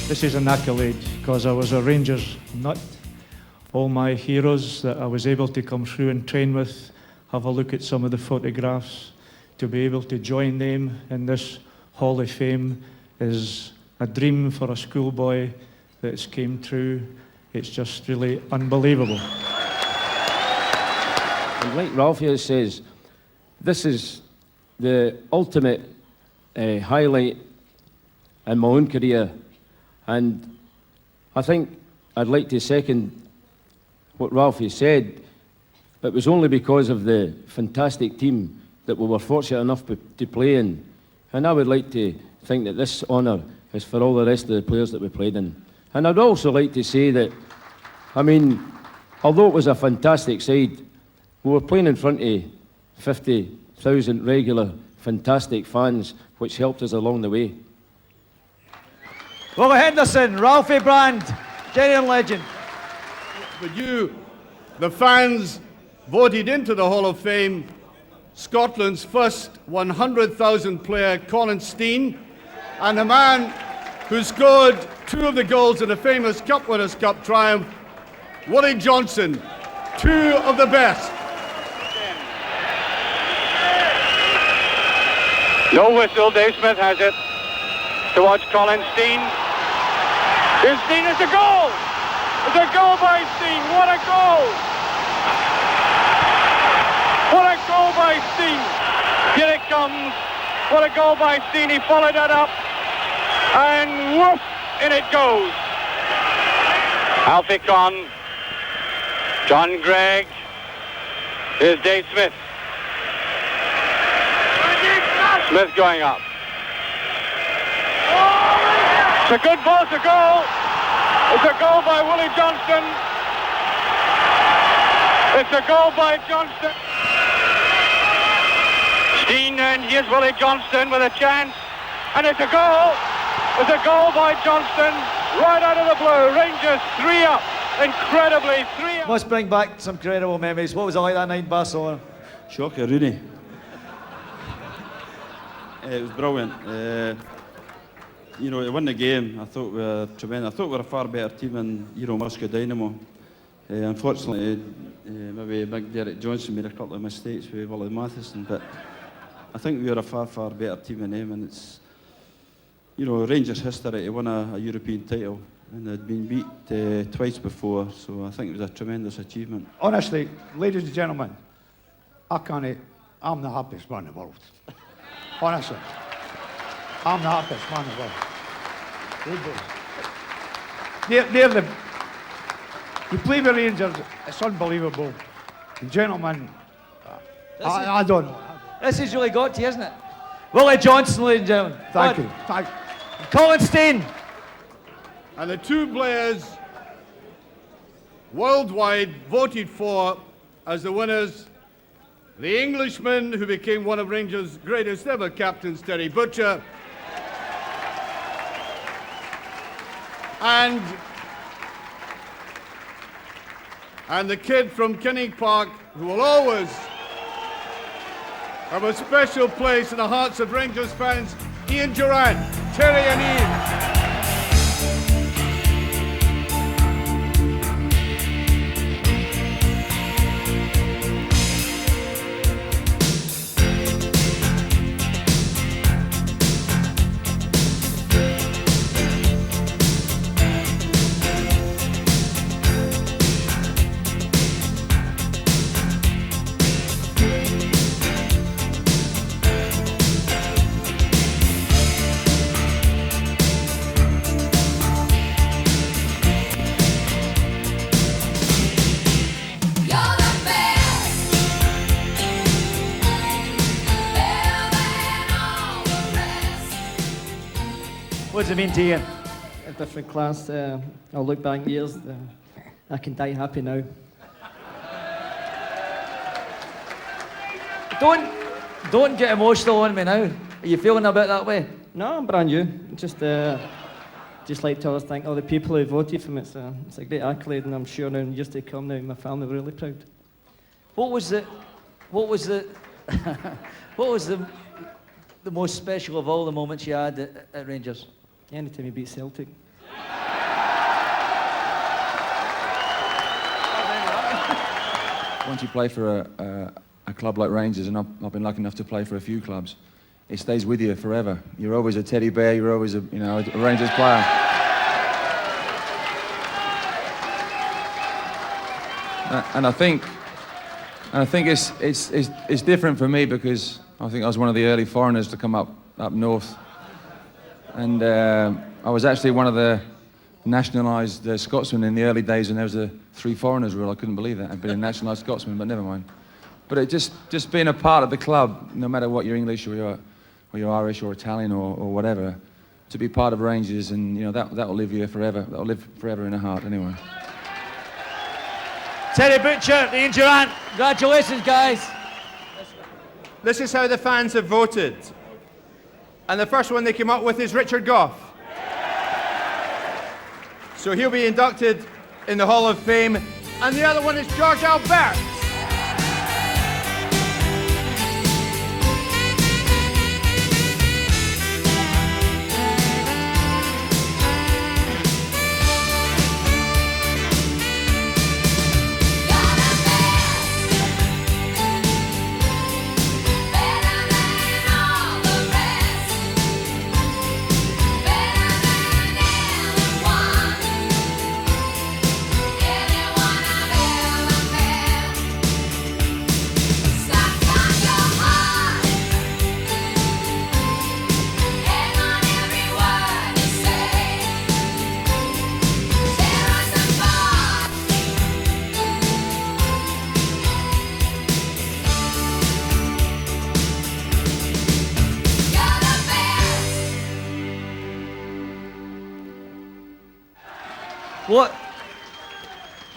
Speaker 18: This is an accolade because I was a Rangers nut. All my heroes that I was able to come through and train with, have a look at some of the photographs. To be able to join them in this Hall of Fame is a dream for a schoolboy that's came true. It's just really unbelievable.
Speaker 19: And like Ralph here says, this is the ultimate highlight in my own career. And I think I'd like to second what Ralphie said. It was only because of the fantastic team that we were fortunate enough to play in. And I would like to think that this honour is for all the rest of the players that we played in. And I'd also like to say that, I mean, although it was a fantastic side, we were playing in front of 50,000 regular, fantastic fans, which helped us along the way.
Speaker 10: Willie Henderson, Ralphie Brand, genuine legend.
Speaker 3: But you, the fans, voted into the Hall of Fame Scotland's first 100,000 player, Colin Steen, and a man who scored 2 of the goals in the famous Cup Winners' Cup triumph, Willie Johnson, 2 of the best.
Speaker 20: No whistle, Dave Smith has it towards Colin Steen. Here's Steen, it's a goal! It's a goal by Steen, what a goal! What a goal by Steen! Here it comes, what a goal by Steen, he followed that up, and whoop, in it goes. Alfie Conn, John Gregg, here's Dave Smith. Smith going up. It's a good ball, it's a goal. It's a goal by Willie Johnston. It's a goal by Johnston. Steen, and here's Willie Johnston with a chance. And it's a goal. It's a goal by Johnston right out of the blue. Rangers 3 up. Incredibly 3 up.
Speaker 10: Must bring back some incredible memories. What was it like that night in Basile?
Speaker 15: Shocker, Rooney. It was brilliant. You know, to win the game, I thought we were tremendous. I thought we were a far better team than Euro Moscow Dynamo. Unfortunately, maybe Big Derek Johnson made a couple of mistakes with Willie Matheson, but I think we are a far, far better team than them, and it's, you know, Rangers' history to win a European title, and they'd been beat twice before, so I think it was a tremendous achievement.
Speaker 21: Honestly, ladies and gentlemen, I'm the happiest man in the world. Honestly, I'm the happiest man in the world. They're the... You play with Rangers, it's unbelievable. And gentlemen, I don't know.
Speaker 22: This has really got to you, isn't it? Willie Johnson, ladies and gentlemen.
Speaker 21: Thank you. Thank you.
Speaker 22: Colin Stein.
Speaker 3: And the two players worldwide voted for as the winners, the Englishman who became one of Rangers' greatest ever captains, Terry Butcher, and the kid from Kinning Park who will always have a special place in the hearts of Rangers fans, Ian Durant. Terry and Ian.
Speaker 22: What does it mean to you?
Speaker 16: A different class. I'll look back years. I can die happy now.
Speaker 22: Don't get emotional on me now. Are you feeling a bit that way?
Speaker 16: No, I'm brand new. Just like to always thank all the people who voted for me. It's a great accolade, and I'm sure now in years to come now, my family were really proud.
Speaker 22: What was the most special of all the moments you had at Rangers?
Speaker 16: Anytime you beat Celtic.
Speaker 23: Once you play for a club like Rangers, and I've been lucky enough to play for a few clubs, it stays with you forever. You're always a teddy bear. You're always a Rangers player. And I think it's different for me because I think I was one of the early foreigners to come up north, and I was actually one of the nationalised Scotsmen in the early days when there was a 3 foreigners rule. I couldn't believe that. I'd been a nationalised Scotsman, but never mind. But it just being a part of the club, no matter what you're English or you're Irish or Italian or whatever, to be part of Rangers, and you know that will live here forever. That will live forever in the heart, anyway.
Speaker 22: Terry Butcher, Ian Durant, congratulations, guys.
Speaker 24: This is how the fans have voted. And the first one they came up with is Richard Gough. So he'll be inducted in the Hall of Fame. And the other one is George Albert.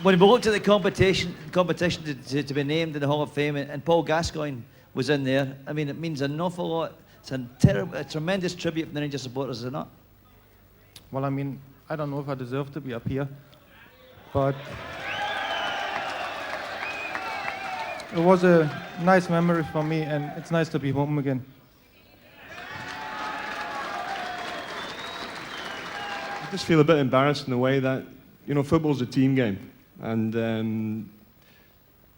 Speaker 22: When we looked at the competition to be named in the Hall of Fame, and Paul Gascoigne was in there, I mean, it means an awful lot. It's a tremendous tribute from the Rangers supporters, is it not?
Speaker 25: Well, I mean, I don't know if I deserve to be up here, but it was a nice memory for me, and it's nice to be home again.
Speaker 26: I just feel a bit embarrassed in the way that, you know, football's a team game. And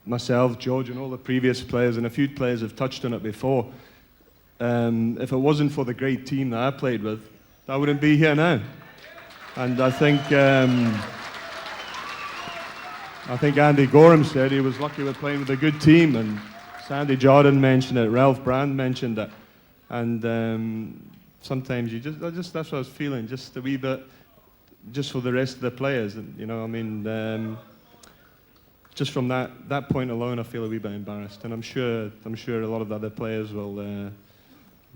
Speaker 26: myself, George, and all the previous players, and a few players have touched on it before. if it wasn't for the great team that I played with, I wouldn't be here now. And I think Andy Gorham said he was lucky with playing with a good team, and Sandy Jordan mentioned it, Ralph Brand mentioned it, and sometimes you that's what I was feeling, just a wee bit, just for the rest of the players, and you know, I mean, just from that point alone, I feel a wee bit embarrassed, and I'm sure a lot of the other players will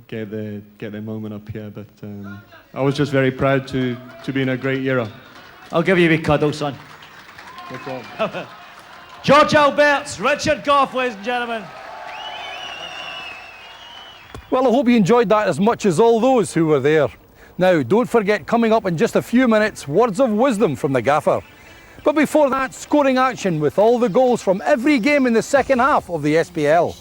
Speaker 26: get their moment up here, but I was just very proud to be in a great era.
Speaker 22: I'll give you a wee cuddle, son.
Speaker 26: No problem.
Speaker 22: George Alberts, Richard Gough, ladies and gentlemen.
Speaker 2: Well, I hope you enjoyed that as much as all those who were there. Now, don't forget, coming up in just a few minutes, words of wisdom from the gaffer. But before that, scoring action with all the goals from every game in the second half of the SPL.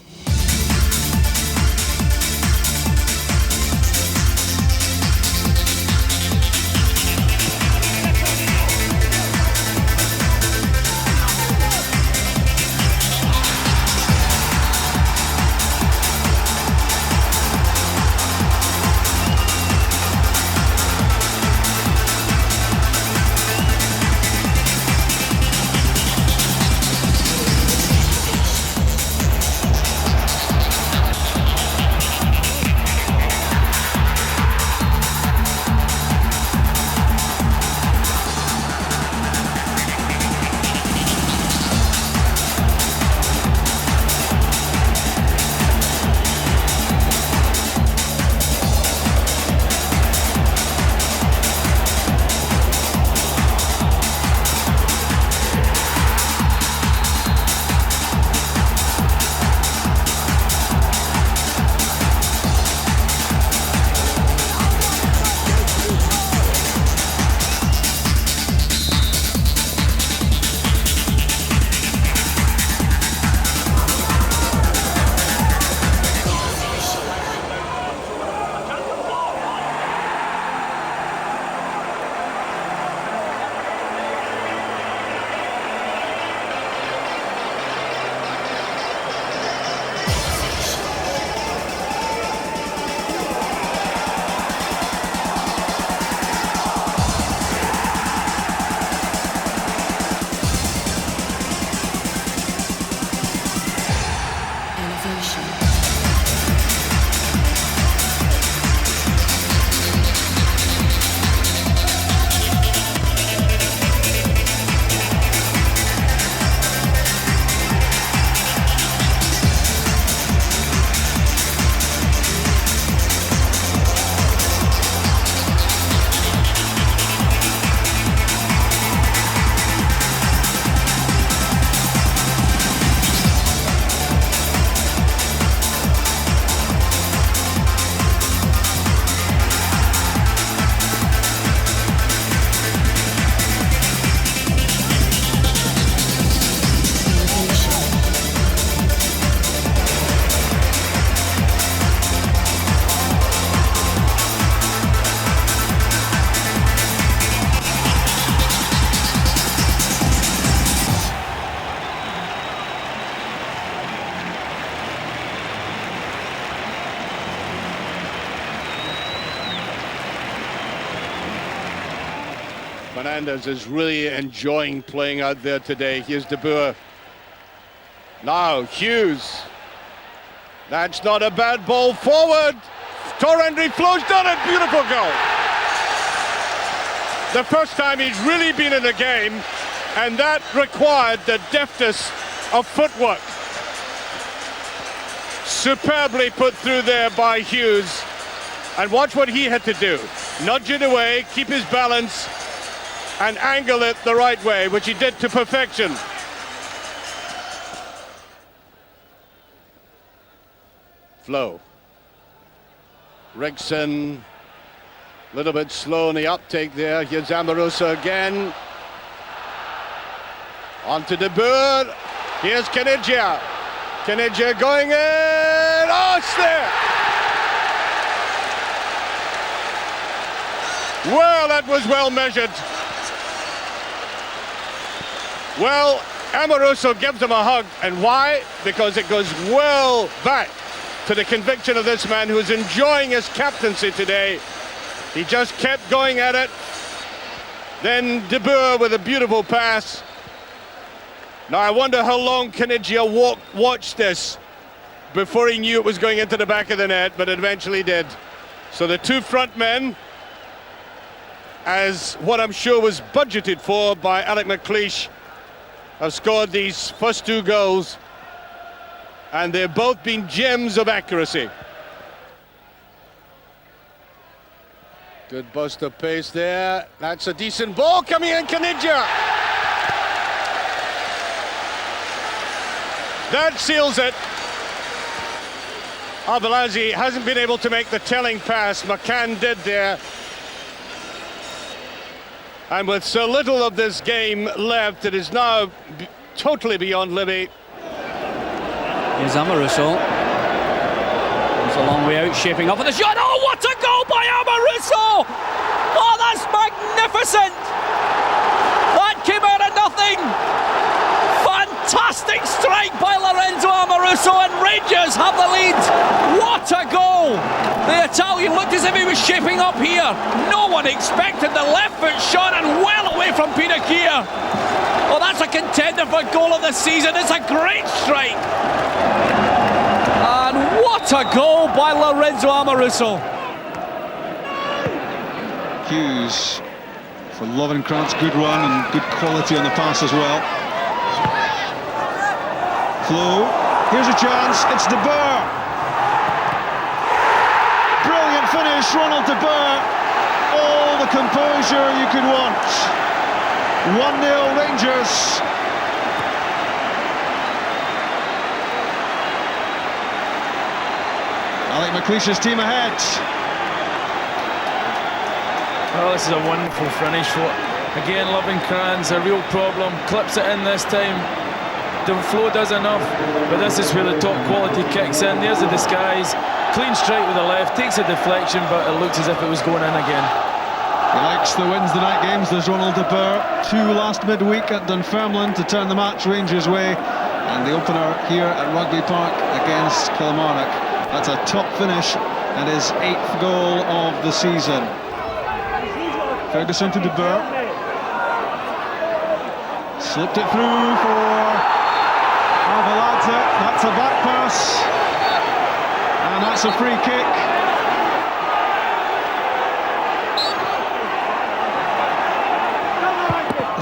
Speaker 3: Fernandez is really enjoying playing out there today. Here's De Boer. Now Hughes. That's not a bad ball forward. Torrendry Flo's done it. Beautiful goal. The first time he's really been in a game, and that required the deftness of footwork. Superbly put through there by Hughes. And watch what he had to do. Nudge it away, keep his balance, and angle it the right way, which he did to perfection. Flo. Rickson, a little bit slow in the uptake there. Here's Amoroso again. On to De Boer. Here's Kanigia. Kanigia going in. Oh, it's there. Well, that was well measured. Well, Amoroso gives him a hug. And why? Because it goes well back to the conviction of this man who is enjoying his captaincy today. He just kept going at it. Then De Boer with a beautiful pass. Now I wonder how long Kanigia watched this before he knew it was going into the back of the net, but it eventually did. So the two front men, as what I'm sure was budgeted for by Ally McCoist, have scored these first two goals, and they've both been gems of accuracy. Good burst of pace there. That's a decent ball coming in, Kanigia. That seals it. Arveladze hasn't been able to make the telling pass. McCann did there. And with so little of this game left, it is now totally beyond Libby.
Speaker 1: Here's Amoruso. He's a long way out, shaping up for the shot. Oh, what a goal by Amoruso! Oh, that's magnificent! That came out of nothing! Fantastic strike by Lorenzo Amoruso, and Rangers have the lead. What a goal! The Italian looked as if he was shaping up here. No one expected the left foot shot, and well away from Pinakia. Oh, that's a contender for goal of the season. It's a great strike. And what a goal by Lorenzo Amoruso.
Speaker 13: Hughes for Lovenkrands, good run and good quality on the pass as well. Flo, here's a chance, it's De Boer. Brilliant finish, Ronald De Boer. All the composure you could want. 1-0 Rangers. Ally McCoist's team ahead.
Speaker 6: Oh, this is a wonderful finish for, again, Lovenkrands, a real problem. Clips it in this time. The Flo does enough, but this is where the top quality kicks in. There's the disguise. Clean strike with the left, takes a deflection, but it looks as if it was going in again.
Speaker 13: He likes the Wednesday night games. There's Ronald De Boer. 2 last midweek at Dunfermline to turn the match Rangers' way. And the opener here at Rugby Park against Kilmarnock. That's a top finish and his 8th goal of the season. Ferguson to De Boer. Slipped it through for Arveladze. That's a back pass. And that's a free kick.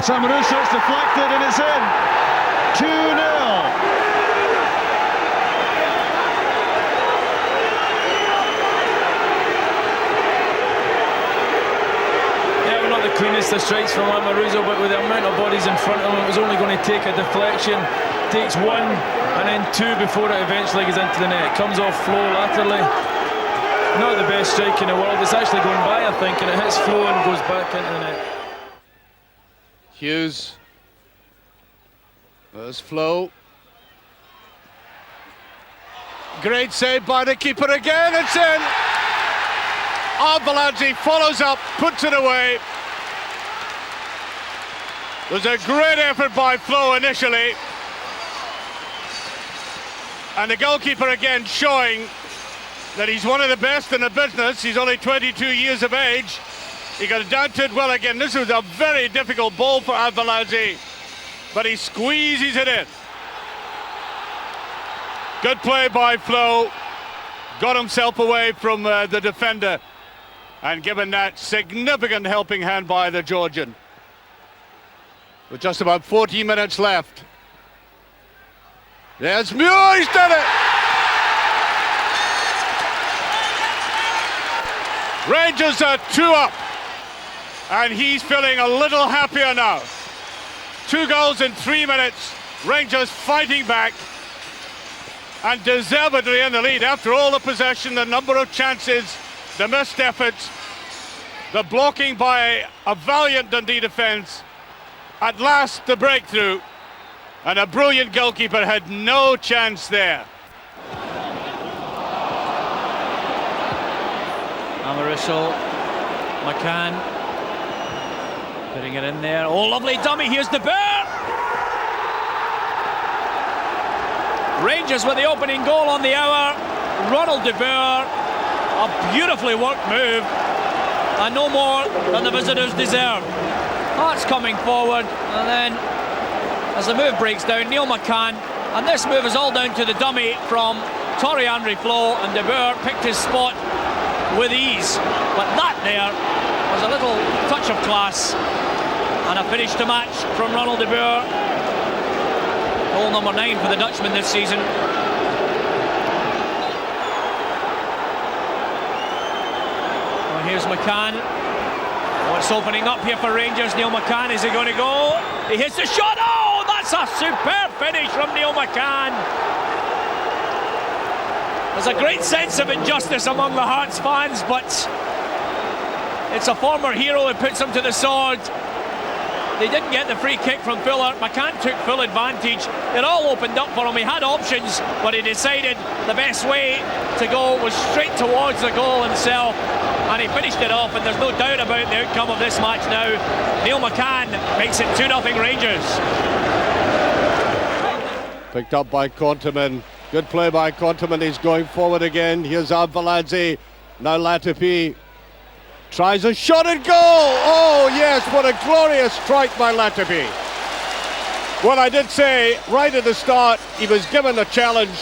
Speaker 13: Amoruso, it's deflected and it's in. 2-0.
Speaker 6: Yeah, we're not the cleanest of strikes from Amoruso, but with the amount of bodies in front of him, it was only going to take a deflection. Takes 1 and then 2 before it eventually goes into the net. Comes off Flo laterally. Not the best strike in the world. It's actually going by, I think, and it hits Flo and goes back into the net.
Speaker 3: Hughes. There's Flo. Great save by the keeper again. It's in. Arveladze follows up, puts it away. There's a great effort by Flo initially. And the goalkeeper again showing that he's one of the best in the business. He's only 22 years of age. He got it down to it well again. This was a very difficult ball for Arveladze, but he squeezes it in. Good play by Flo. Got himself away from the defender and given that significant helping hand by the Georgian. With just about 40 minutes left. There's Muir, he's done it! Rangers are 2 up. And he's feeling a little happier now. 2 goals in 3 minutes. Rangers fighting back. And deservedly in the lead. After all the possession, the number of chances, the missed efforts, the blocking by a valiant Dundee defence. At last, the breakthrough. And a brilliant goalkeeper had no chance there.
Speaker 1: Amoruso, McCann. Putting it in there. Oh, lovely dummy. Here's De Boer. Rangers with the opening goal on the hour. Ronald de Boer, a beautifully worked move, and no more than the visitors deserve. Hearts coming forward, and then as the move breaks down, Neil McCann, and this move is all down to the dummy from Henry Flo, and de Boer picked his spot with ease. But that there was a little touch of class, and a finish to match from Ronald de Boer. Goal number 9 for the Dutchman this season. Well, here's McCann. Oh, it's opening up here for Rangers. Neil McCann, is he going to go? He hits the shot. Oh, that's a superb finish from Neil McCann. There's a great sense of injustice among the Hearts fans, but it's a former hero who puts him to the sword. They didn't get the free kick from Fuller. McCann took full advantage. It all opened up for him. He had options, but he decided the best way to go was straight towards the goal himself, and he finished it off, and there's no doubt about the outcome of this match now. Neil McCann makes it 2-0 Rangers.
Speaker 3: Picked up by Konterman. Good play by Konterman. He's going forward again. Here's Arveladze. Now Latupi tries a shot and goal. Oh yes, what a glorious strike by Latupi. Well, I did say right at the start he was given a challenge,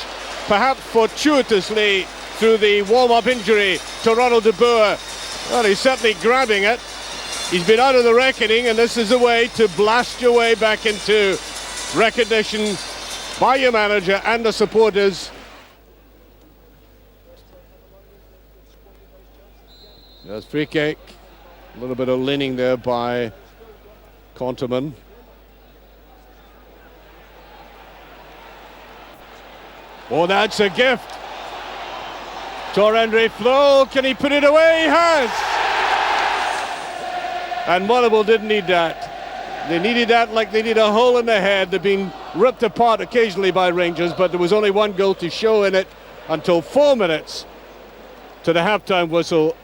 Speaker 3: perhaps fortuitously through the warm-up injury to Ronald de Boer. Well, he's certainly grabbing it. He's been out of the reckoning, and this is a way to blast your way back into recognition by your manager and the supporters. There's free kick. A little bit of leaning there by Konterman. Oh, that's a gift. Henry Flo, can he put it away? He has. And Motherwell didn't need that. They needed that like they need a hole in the head. They've been ripped apart occasionally by Rangers, but there was only one goal to show in it until 4 minutes to the halftime whistle.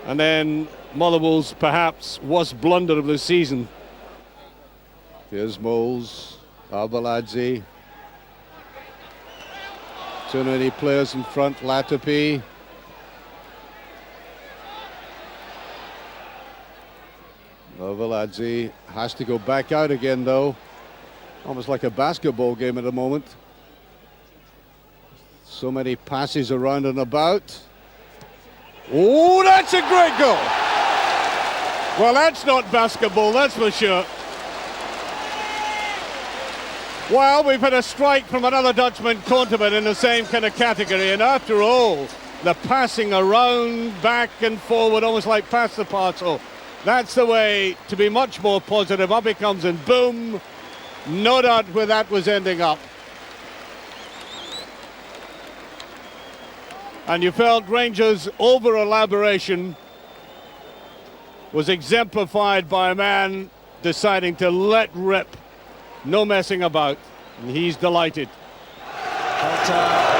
Speaker 3: And then Motherwell's perhaps worst blunder of the season. Here's Moles, Arveladze. Too many players in front, Latupi. Arveladze has to go back out again though. Almost like a basketball game at the moment. So many passes around and about. Oh, that's a great goal. Well, that's not basketball, that's for sure. Well, we've had a strike from another Dutchman, Konterman, in the same kind of category. And after all, the passing around, back and forward, almost like pass the parcel. That's the way to be much more positive. Up it comes and boom. No doubt where that was ending up. And you felt Rangers' over-elaboration was exemplified by a man deciding to let rip. No messing about. And he's delighted.
Speaker 13: But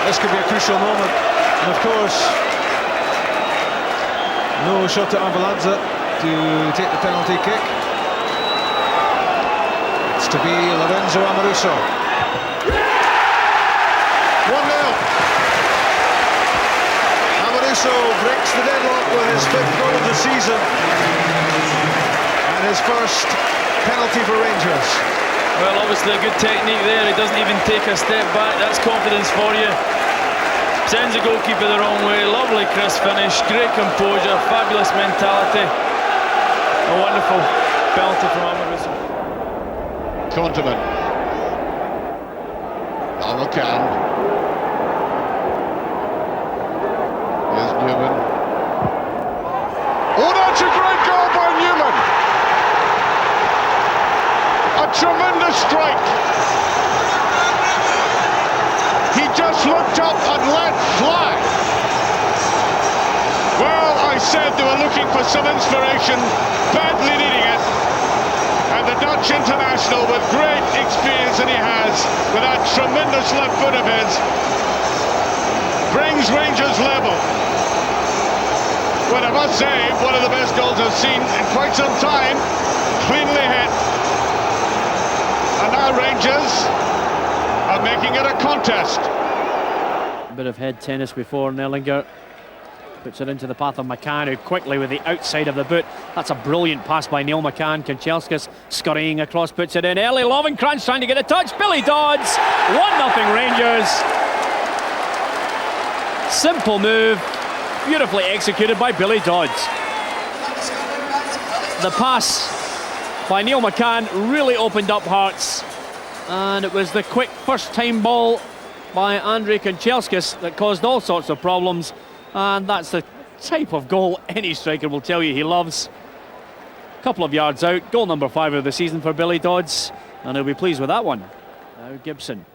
Speaker 13: this could be a crucial moment. And of course, no shot at Arveladze to take the penalty kick. It's to be Lorenzo Amoruso. 1-0. Amoruso breaks the deadlock with his 5th goal of the season and his first penalty for Rangers.
Speaker 6: Well, obviously a good technique there. He doesn't even take a step back. That's confidence for you. Sends the goalkeeper the wrong way. Lovely crisp finish. Great composure. Fabulous mentality. A wonderful penalty from Amoruso.
Speaker 3: Konterman. Now McCann. Here's Newman. Oh, that's a great goal by Newman. A tremendous strike. He just looked up and let fly. Well, I said they were looking for some inspiration, badly needing it. And the Dutch international, with great experience that he has, with that tremendous left foot of his, brings Rangers level. Well, I must say, one of the best goals I've seen in quite some time. Cleanly hit. And now Rangers are making it a contest.
Speaker 4: bit of head tennis before. Nellinger puts it into the path of McCann, who quickly with the outside of the boot. That's a brilliant pass by Neil McCann. Kanchelskis scurrying across, puts it in early. Lovenkrands trying to get a touch. Billy Dodds, 1-0 Rangers. Simple move, beautifully executed by Billy Dodds. The pass by Neil McCann really opened up Hearts, and it was the quick first time ball by Andrei Kanchelskis that caused all sorts of problems, and that's the type of goal any striker will tell you he loves. A couple of yards out, goal number 5 of the season for Billy Dodds, and he'll be pleased with that one. Now Gibson.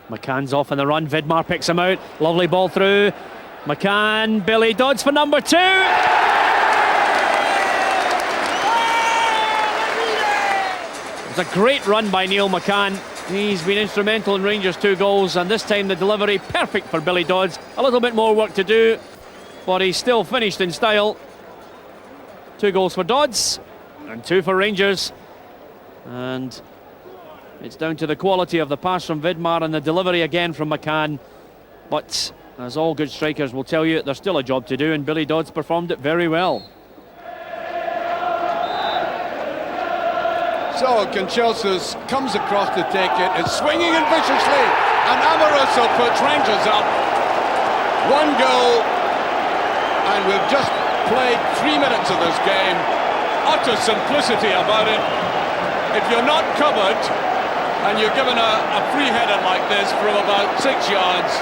Speaker 4: McCann's off on the run, Vidmar picks him out, lovely ball through. McCann, Billy Dodds for number 2. It's a great run by Neil McCann. He's been instrumental in Rangers' 2 goals, and this time the delivery perfect for Billy Dodds. A little bit more work to do, but he's still finished in style. 2 goals for Dodds and 2 for Rangers, and it's down to the quality of the pass from Vidmar and the delivery again from McCann. But as all good strikers will tell you, there's still a job to do, and Billy Dodds performed it very well.
Speaker 3: So Kanchelskis comes across to take it, it's swinging in viciously, and Amoroso puts Rangers up. 1 goal, and we've just played 3 minutes of this game. Utter simplicity about it. If you're not covered, and you're given a free header like this from about 6 yards,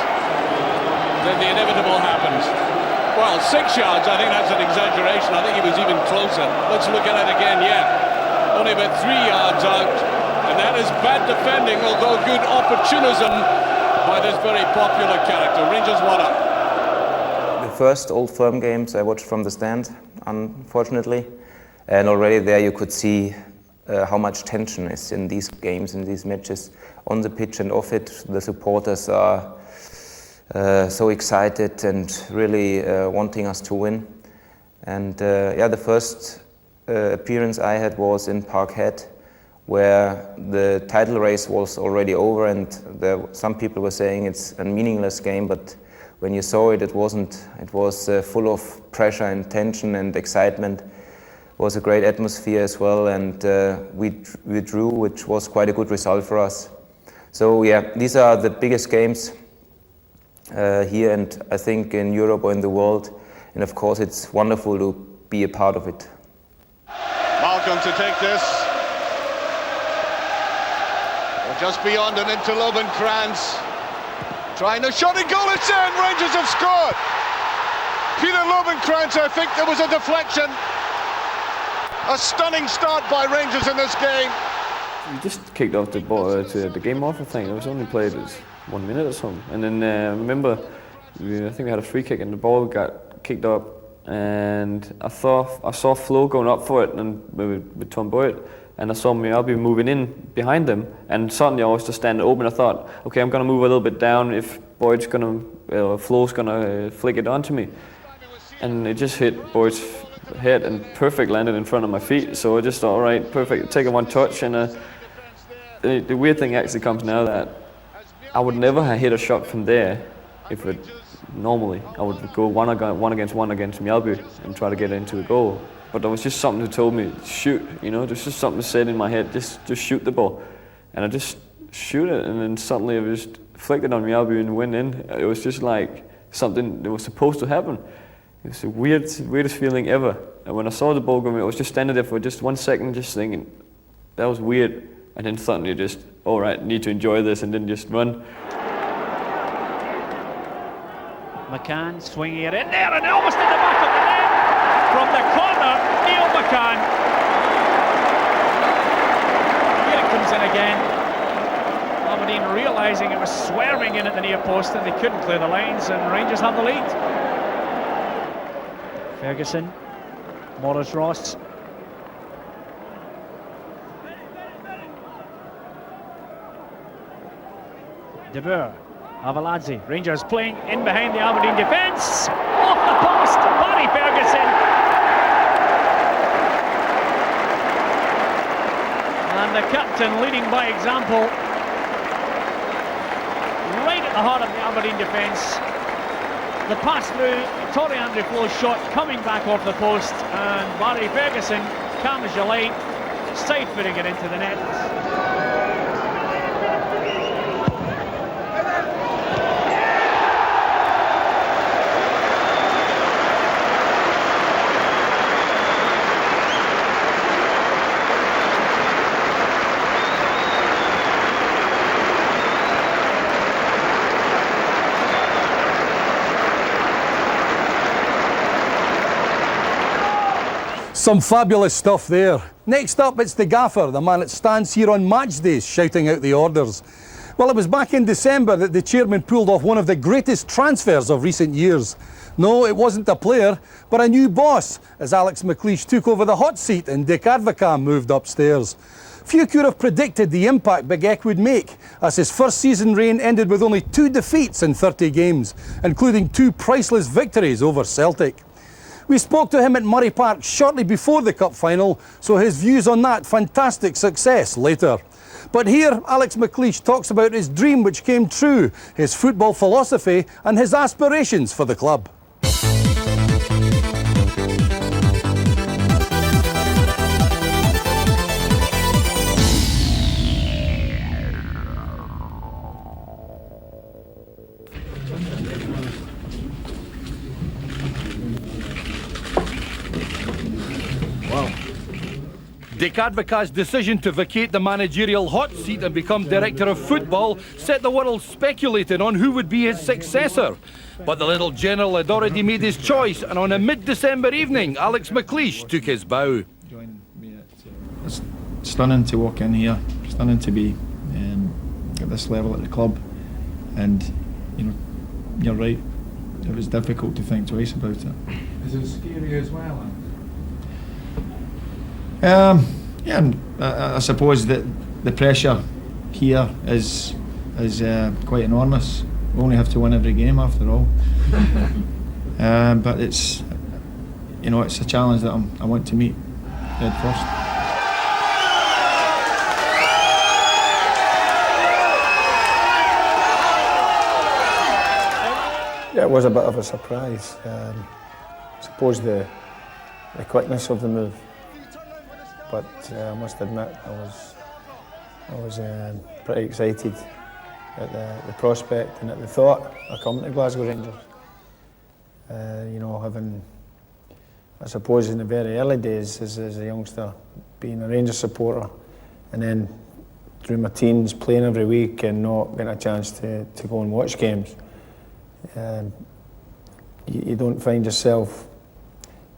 Speaker 3: then the inevitable happens. Well, 6 yards, I think that's an exaggeration. I think he was even closer. Let's look at it again, yeah. Only about 3 yards out. And that is bad defending, although good opportunism by this very popular character. Rangers 1-up.
Speaker 5: The first Old Firm games I watched from the stand, unfortunately. And already there you could see how much tension is in these games, in these matches, on the pitch and off it. The supporters are so excited and really wanting us to win. And yeah, the first appearance I had was in Parkhead, where the title race was already over, and some people were saying it's a meaningless game, but when you saw it, it wasn't. It was full of pressure and tension and excitement. Was a great atmosphere as well, and we drew, which was quite a good result for us. So yeah, these are the biggest games here, and I think in Europe or in the world, and of course it's wonderful to be a part of it.
Speaker 3: Malcolm to take this. Just beyond and into Lovenkrands. Trying a shot and goal, it's in! Rangers have scored! Peter Lovenkrands, I think there was a deflection. A stunning start by Rangers in this game.
Speaker 11: We just kicked off the ball to the game off, I think. It was only played 1 minute or something. And then I remember, I think we had a free kick and the ball got kicked up. And I saw Flo going up for it and with Tom Boyd. And I saw Mjällby moving in behind them. And suddenly I was just standing open. I thought, okay, I'm going to move a little bit down if Boyd's going to, Flo's going to flick it onto me. And it just hit Boyd's head and perfect landed in front of my feet, so I just thought, all right, perfect, take it 1 touch. And the weird thing actually comes now that I would never have hit a shot from there if it normally I would go one against Mjällby and try to get into the goal, but there was just something that told me shoot, you know, there's just something said in my head, just shoot the ball, and I just shoot it, and then suddenly it was flicked it on Mjällby and went in. It was just like something that was supposed to happen. It was the weirdest feeling ever. And when I saw the ball go, I was just standing there for just 1 second, just thinking, that was weird. And then suddenly just, all right, need to enjoy this, and then just run.
Speaker 4: McCann swinging it in there, and almost in the back of the net. From the corner, Neil McCann. Here it comes in again. Aberdeen realising it was swerving in at the near post, and they couldn't clear the lines, and Rangers have the lead. Ferguson, Morris Ross. De Boer, Avaladze, Rangers playing in behind the Aberdeen defence. Off the post, Barry Ferguson. And the captain leading by example the heart of the Aberdeen defence. The pass through, Torrey Andrew Flo's shot coming back off the post, and Barry Ferguson, calm as you like, side footing it into the net.
Speaker 2: Some fabulous stuff there. Next up, it's the gaffer, the man that stands here on match days shouting out the orders. Well, it was back in December that the chairman pulled off one of the greatest transfers of recent years. No, it wasn't a player, but a new boss, as Alex McLeish took over the hot seat and Dick Advocaat moved upstairs. Few could have predicted the impact Big Ek would make, as his first season reign ended with only 2 defeats in 30 games, including 2 priceless victories over Celtic. We spoke to him at Murray Park shortly before the Cup final, so his views on that fantastic success later. But here, Alex McLeish talks about his dream which came true, his football philosophy and his aspirations for the club. Dick Advocaat's decision to vacate the managerial hot seat and become director of football set the world speculating on who would be his successor. But the little general had already made his choice, and on a mid-December evening, Alex McLeish took his bow.
Speaker 7: It's stunning to walk in here, stunning to be at this level at the club, and you know, you're right, it was difficult to think twice about it.
Speaker 18: Is it scary as well?
Speaker 7: Yeah, I suppose that the pressure here is quite enormous. We only have to win every game after all. But it's, you know, it's a challenge that I want to meet head first.
Speaker 8: Yeah, it was a bit of a surprise. I suppose the quickness of the move. But I must admit, I was pretty excited at the prospect and at the thought of coming to Glasgow Rangers. You know, having, I suppose, in the very early days as a youngster, being a Rangers supporter, and then through my teens playing every week and not getting a chance to go and watch games, you don't find yourself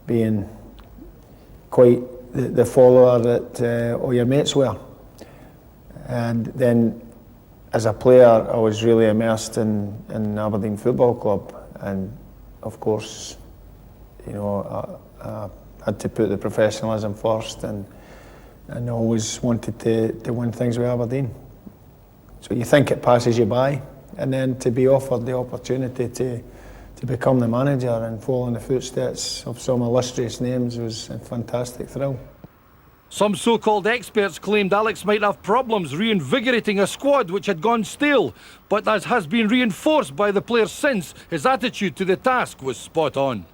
Speaker 8: being quite the follower that all your mates were. And then as a player, I was really immersed in Aberdeen Football Club, and of course, you know, I had to put the professionalism first, and always wanted to win things with Aberdeen. So you think it passes you by, and then to be offered the opportunity to become the manager and follow in the footsteps of some illustrious names was a fantastic thrill.
Speaker 2: Some so-called experts claimed Alex might have problems reinvigorating a squad which had gone stale, but as has been reinforced by the players since, his attitude to the task was spot on.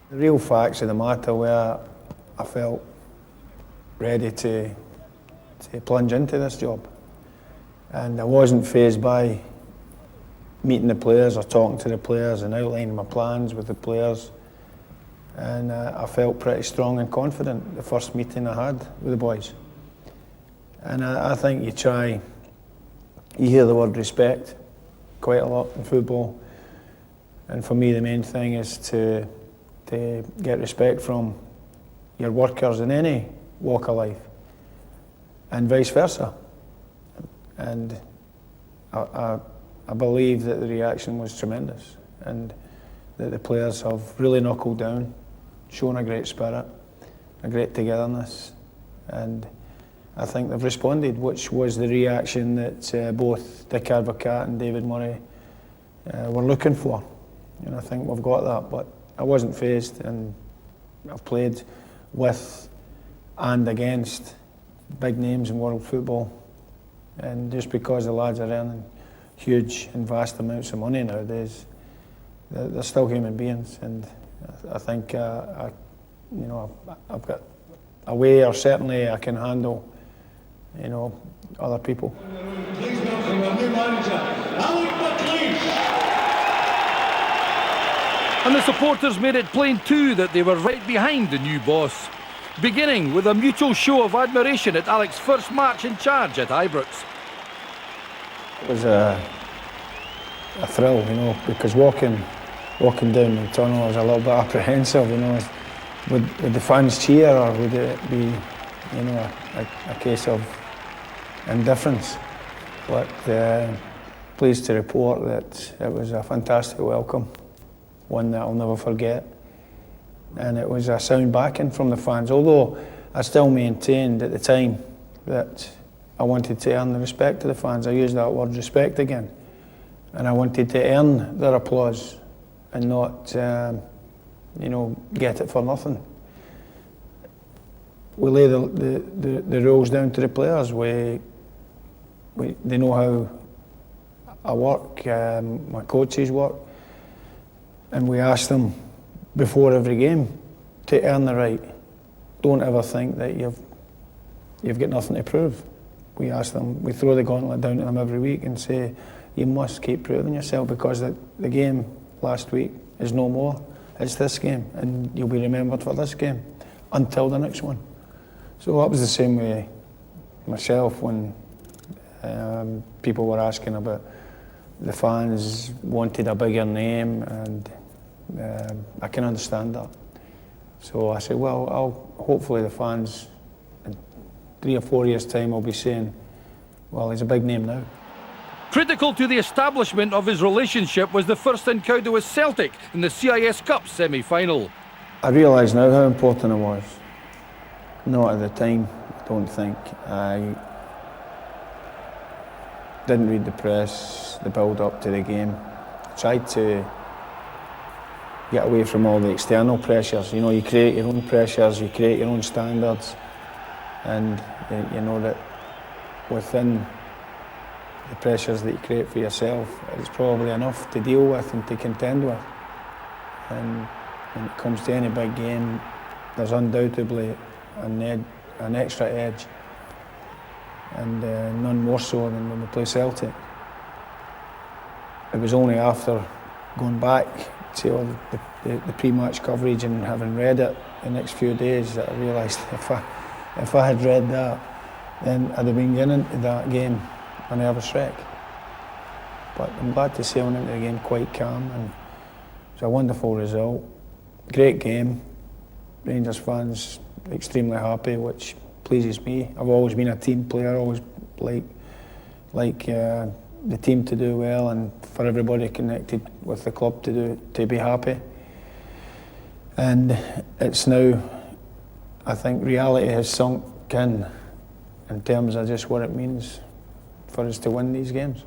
Speaker 8: The real facts of the matter were I felt ready to plunge into this job, and I wasn't fazed by meeting the players or talking to the players and outlining my plans with the players. And I felt pretty strong and confident the first meeting I had with the boys. And I think you hear the word respect quite a lot in football. And for me, the main thing is to get respect from your workers in any walk of life, and vice versa. And I believe that the reaction was tremendous, and that the players have really knuckled down, shown a great spirit, a great togetherness, and I think they've responded, which was the reaction that both Dick Advocaat and David Murray were looking for. And I think we've got that, but I wasn't fazed, and I've played with and against big names in world football, and just because the lads are earning huge and vast amounts of money nowadays, they're still human beings, and I think I've got a way, or certainly I can handle, other people.
Speaker 9: Please welcome our new manager, Ally McCoist.
Speaker 2: And the supporters made it plain too that they were right behind the new boss, beginning with a mutual show of admiration at Alex's first match in charge at Ibrox.
Speaker 8: It was a thrill, because walking down the tunnel, I was a little bit apprehensive, would the fans cheer, or would it be, a case of indifference? But pleased to report that it was a fantastic welcome, one that I'll never forget. And it was a sound backing from the fans, although I still maintained at the time that I wanted to earn the respect of the fans. I used that word respect again. And I wanted to earn their applause and not, get it for nothing. We lay the rules down to the players. They know how I work, my coaches work, and we ask them before every game to earn the right. Don't ever think that you've got nothing to prove. We ask them, we throw the gauntlet down to them every week and say, you must keep proving yourself, because the game last week is no more. It's this game, and you'll be remembered for this game until the next one. So that was the same way myself when people were asking about the fans wanted a bigger name, and I can understand that. So I said, well, hopefully the fans in 3 or 4 years' time will be saying, well, he's a big name now.
Speaker 2: Critical to the establishment of his relationship was the first encounter with Celtic in the CIS Cup semi-final.
Speaker 8: I realise now how important it was. Not at the time, I don't think. I didn't read the press, the build-up to the game. I tried to get away from all the external pressures. You create your own pressures, you create your own standards, and you know that within the pressures that you create for yourself, it's probably enough to deal with and to contend with. And when it comes to any big game, there's undoubtedly an extra edge, and none more so than when we play Celtic. It was only after going back to all the pre-match coverage and having read it the next few days that I realised if I had read that, then I'd have been getting into that game a nervous wreck. But I'm glad to say I went into the game quite calm, and it was a wonderful result. Great game. Rangers fans extremely happy, which pleases me. I've always been a team player, always like the team to do well, and for everybody connected with the club to be happy. And it's now, I think reality has sunk in terms of just what it means for us to win these games.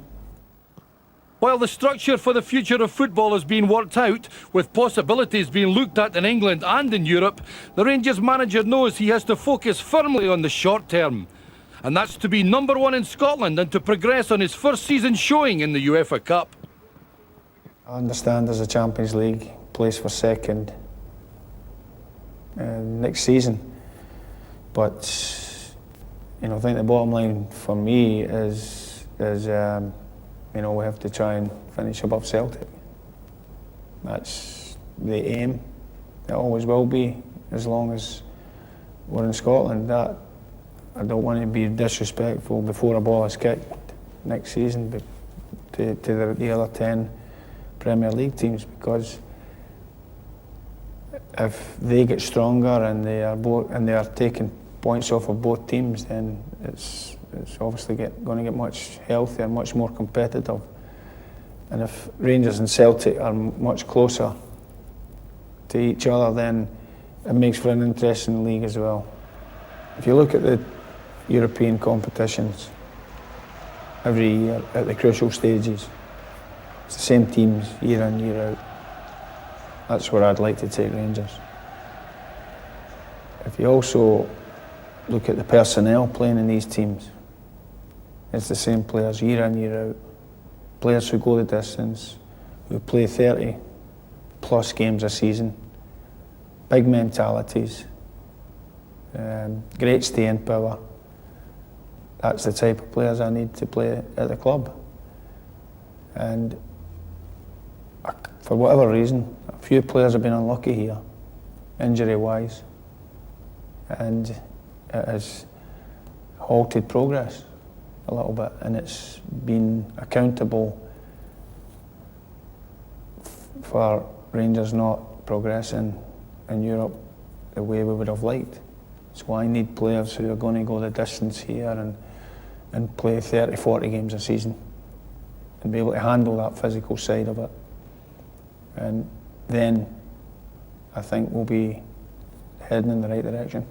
Speaker 2: While the structure for the future of football has been worked out, with possibilities being looked at in England and in Europe, the Rangers manager knows he has to focus firmly on the short term. And that's to be #1 in Scotland and to progress on his first season showing in the UEFA Cup.
Speaker 8: I understand there's a Champions League place for second next season, but I think the bottom line for me is we have to try and finish above Celtic. That's the aim. It always will be, as long as we're in Scotland. That I don't want to be disrespectful before a ball is kicked next season to the other 10 Premier League teams, because if they get stronger and they are taking points off of both teams, then it's obviously going to get much healthier, much more competitive. And if Rangers and Celtic are much closer to each other, then it makes for an interesting league as well. If you look at the European competitions every year at the crucial stages, it's the same teams year in, year out. That's where I'd like to take Rangers. If you also look at the personnel playing in these teams, it's the same players year in, year out. players who go the distance, who play 30 plus games a season, big mentalities, great staying power. That's the type of players I need to play at the club. And for whatever reason, a few players have been unlucky here, injury-wise, and it has halted progress a little bit, and it's been accountable for Rangers not progressing in Europe the way we would have liked. So I need players who are going to go the distance here and play 30, 40 games a season and be able to handle that physical side of it. And then I think we'll be heading in the right direction.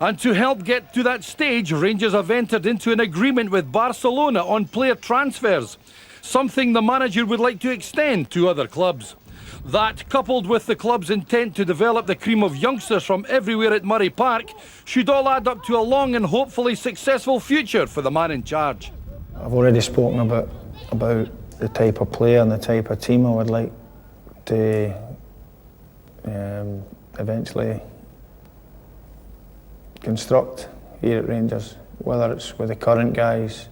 Speaker 2: And to help get to that stage, Rangers have entered into an agreement with Barcelona on player transfers, something the manager would like to extend to other clubs. That, coupled with the club's intent to develop the cream of youngsters from everywhere at Murray Park, should all add up to a long and hopefully successful future for the man in charge.
Speaker 8: I've already spoken about the type of player and the type of team I would like to eventually construct here at Rangers, whether it's with the current guys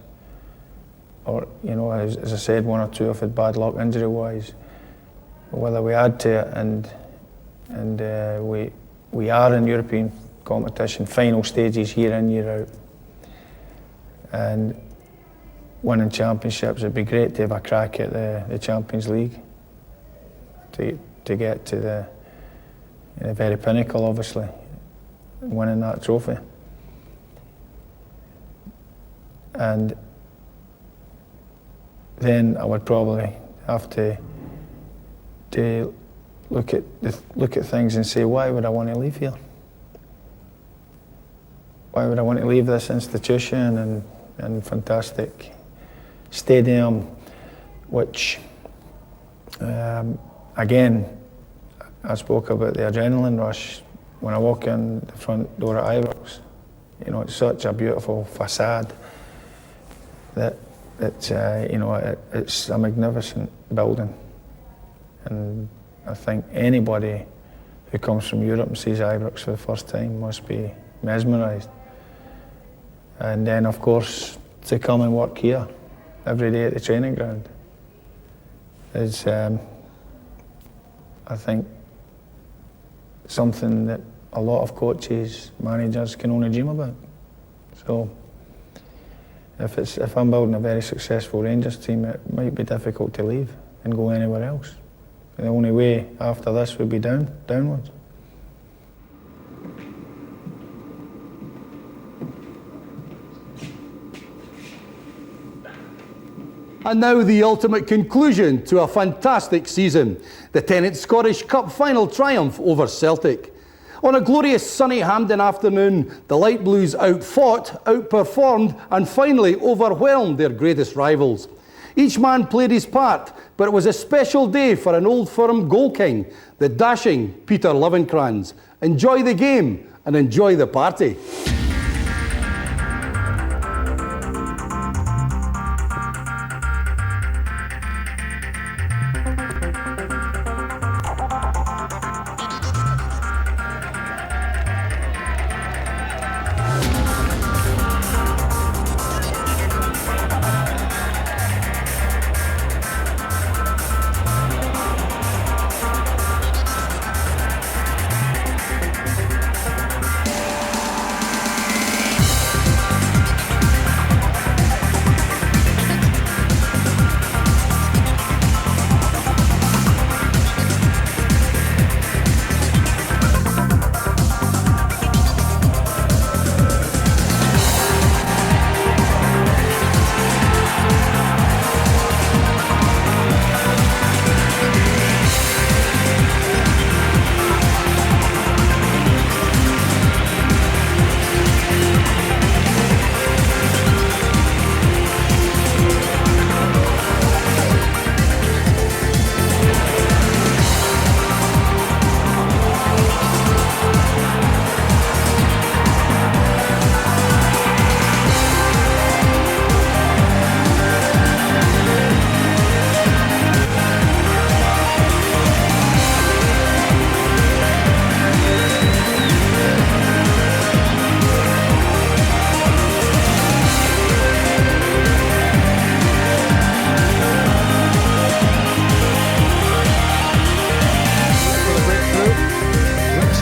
Speaker 8: or, you know, as I said, one or two have had bad luck injury-wise, whether we add to it and we are in European competition, final stages year in, year out. And winning championships, it'd be great to have a crack at the Champions League, to get to the very pinnacle, obviously, winning that trophy. And then I would probably have to look at things and say, why would I want to leave here? Why would I want to leave this institution and fantastic stadium, which again, I spoke about the adrenaline rush when I walk in the front door at Ibrox. You know, it's such a beautiful facade that it's a magnificent building. And I think anybody who comes from Europe and sees Ibrox for the first time must be mesmerised. And then, of course, to come and work here every day at the training ground is, I think, something that a lot of coaches, managers can only dream about. So, if I'm building a very successful Rangers team, it might be difficult to leave and go anywhere else. The only way after this would be downwards.
Speaker 2: And now the ultimate conclusion to a fantastic season. The 10th Scottish Cup final triumph over Celtic. On a glorious sunny Hampden afternoon, the Light Blues outfought, outperformed and finally overwhelmed their greatest rivals. Each man played his part, but it was a special day for an Old Firm goal king, the dashing Peter Lovenkrands. Enjoy the game and enjoy the party.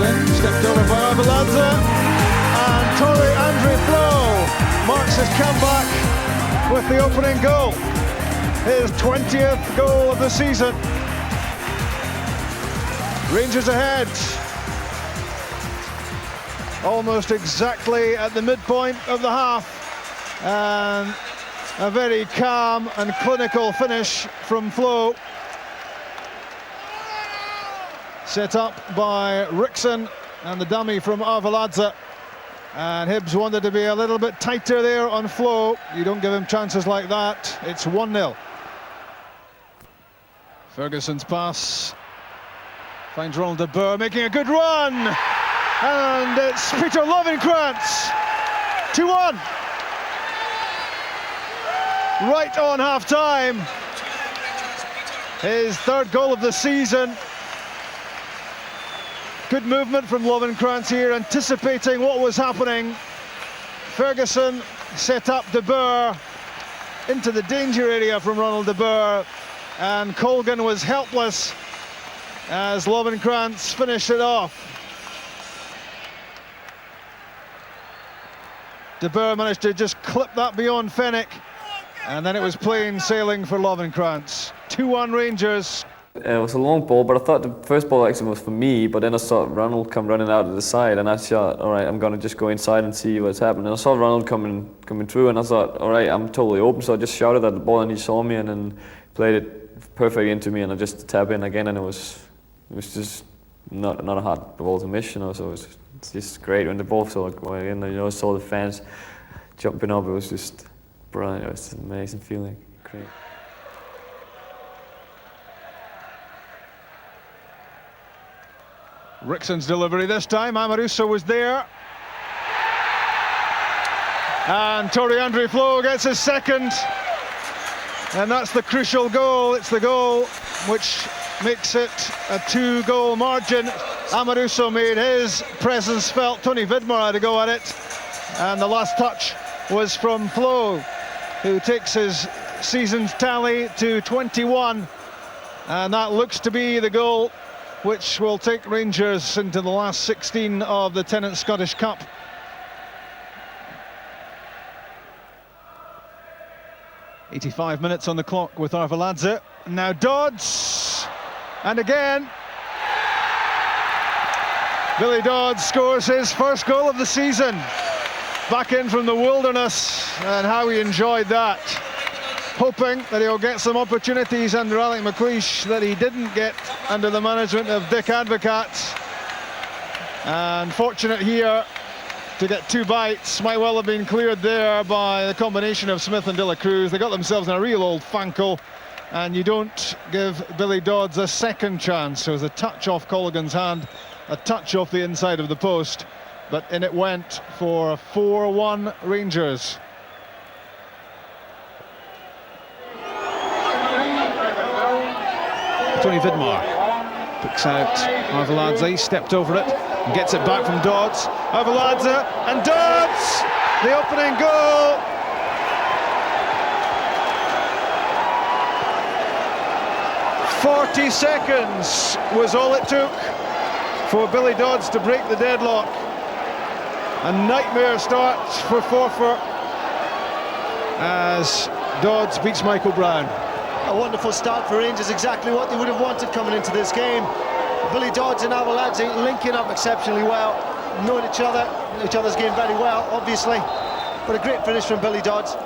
Speaker 13: Ferguson, stepped over by Arveladze, and Torrey Andre Flo marks his comeback with the opening goal. His 20th goal of the season. Rangers ahead. Almost exactly at the midpoint of the half. And a very calm and clinical finish from Flo. Set up by Rickson and the dummy from Arveladze. And Hibs wanted to be a little bit tighter there on Flo. You don't give him chances like that. It's 1-0. Ferguson's pass finds Ronald de Boer making a good run. And it's Peter Lovenkrantz. 2-1. Right on half-time. His third goal of the season. Good movement from Lovenkrantz here, anticipating what was happening. Ferguson set up de Boer into the danger area from Ronald de Boer, and Colgan was helpless as Lovenkrantz finished it off. De Boer managed to just clip that beyond Fenwick, and then it was plain sailing for Lovenkrantz. 2-1 Rangers.
Speaker 11: It was a long ball, but I thought the first ball actually was for me, but then I saw Ronald come running out of the side, and I thought, all right, I'm going to just go inside and see what's happening. And I saw Ronald coming through, and I thought, all right, I'm totally open, so I just shouted at the ball, and he saw me, and then played it perfect into me, and I just tap in again, and it was just not a hard ball to miss, you know, so it's just great when the ball saw going in, you know, saw the fans jumping up. It was just brilliant. It was an amazing feeling. Great.
Speaker 13: Rickson's delivery this time. Amoruso was there. And Torrey Andre Flo gets his second. And that's the crucial goal. It's the goal which makes it a 2-goal margin. Amoruso made his presence felt. Tony Vidmar had to go at it. And the last touch was from Flo, who takes his season's tally to 21. And that looks to be the goal which will take Rangers into the last 16 of the Tennant Scottish Cup. "85 minutes on the clock with Arveladze. Now Dodds, and again Billy Dodds scores his first goal of the season. Back in from the wilderness, and how he enjoyed that. Hoping that he'll get some opportunities under Ally McCoist that he didn't get under the management of Dick Advocat. And fortunate here to get 2 bites. Might well have been cleared there by the combination of Smith and De La Cruz. They got themselves in a real old fancle, and you don't give Billy Dodds a second chance. So it was a touch off Colligan's hand, a touch off the inside of the post, but in it went for 4-1 Rangers. Tony Vidmar picks out Arveladze, stepped over it and gets it back from Dodds. Arveladze and Dodds, the opening goal. "40 seconds was all it took for Billy Dodds to break the deadlock. A nightmare start for Forfar as Dodds beats Michael Brown.
Speaker 10: A wonderful start for Rangers, exactly what they would have wanted coming into this game. Billy Dodds and Arveladze linking up exceptionally well, knowing each other's game very well, obviously. But a great finish from Billy Dodds.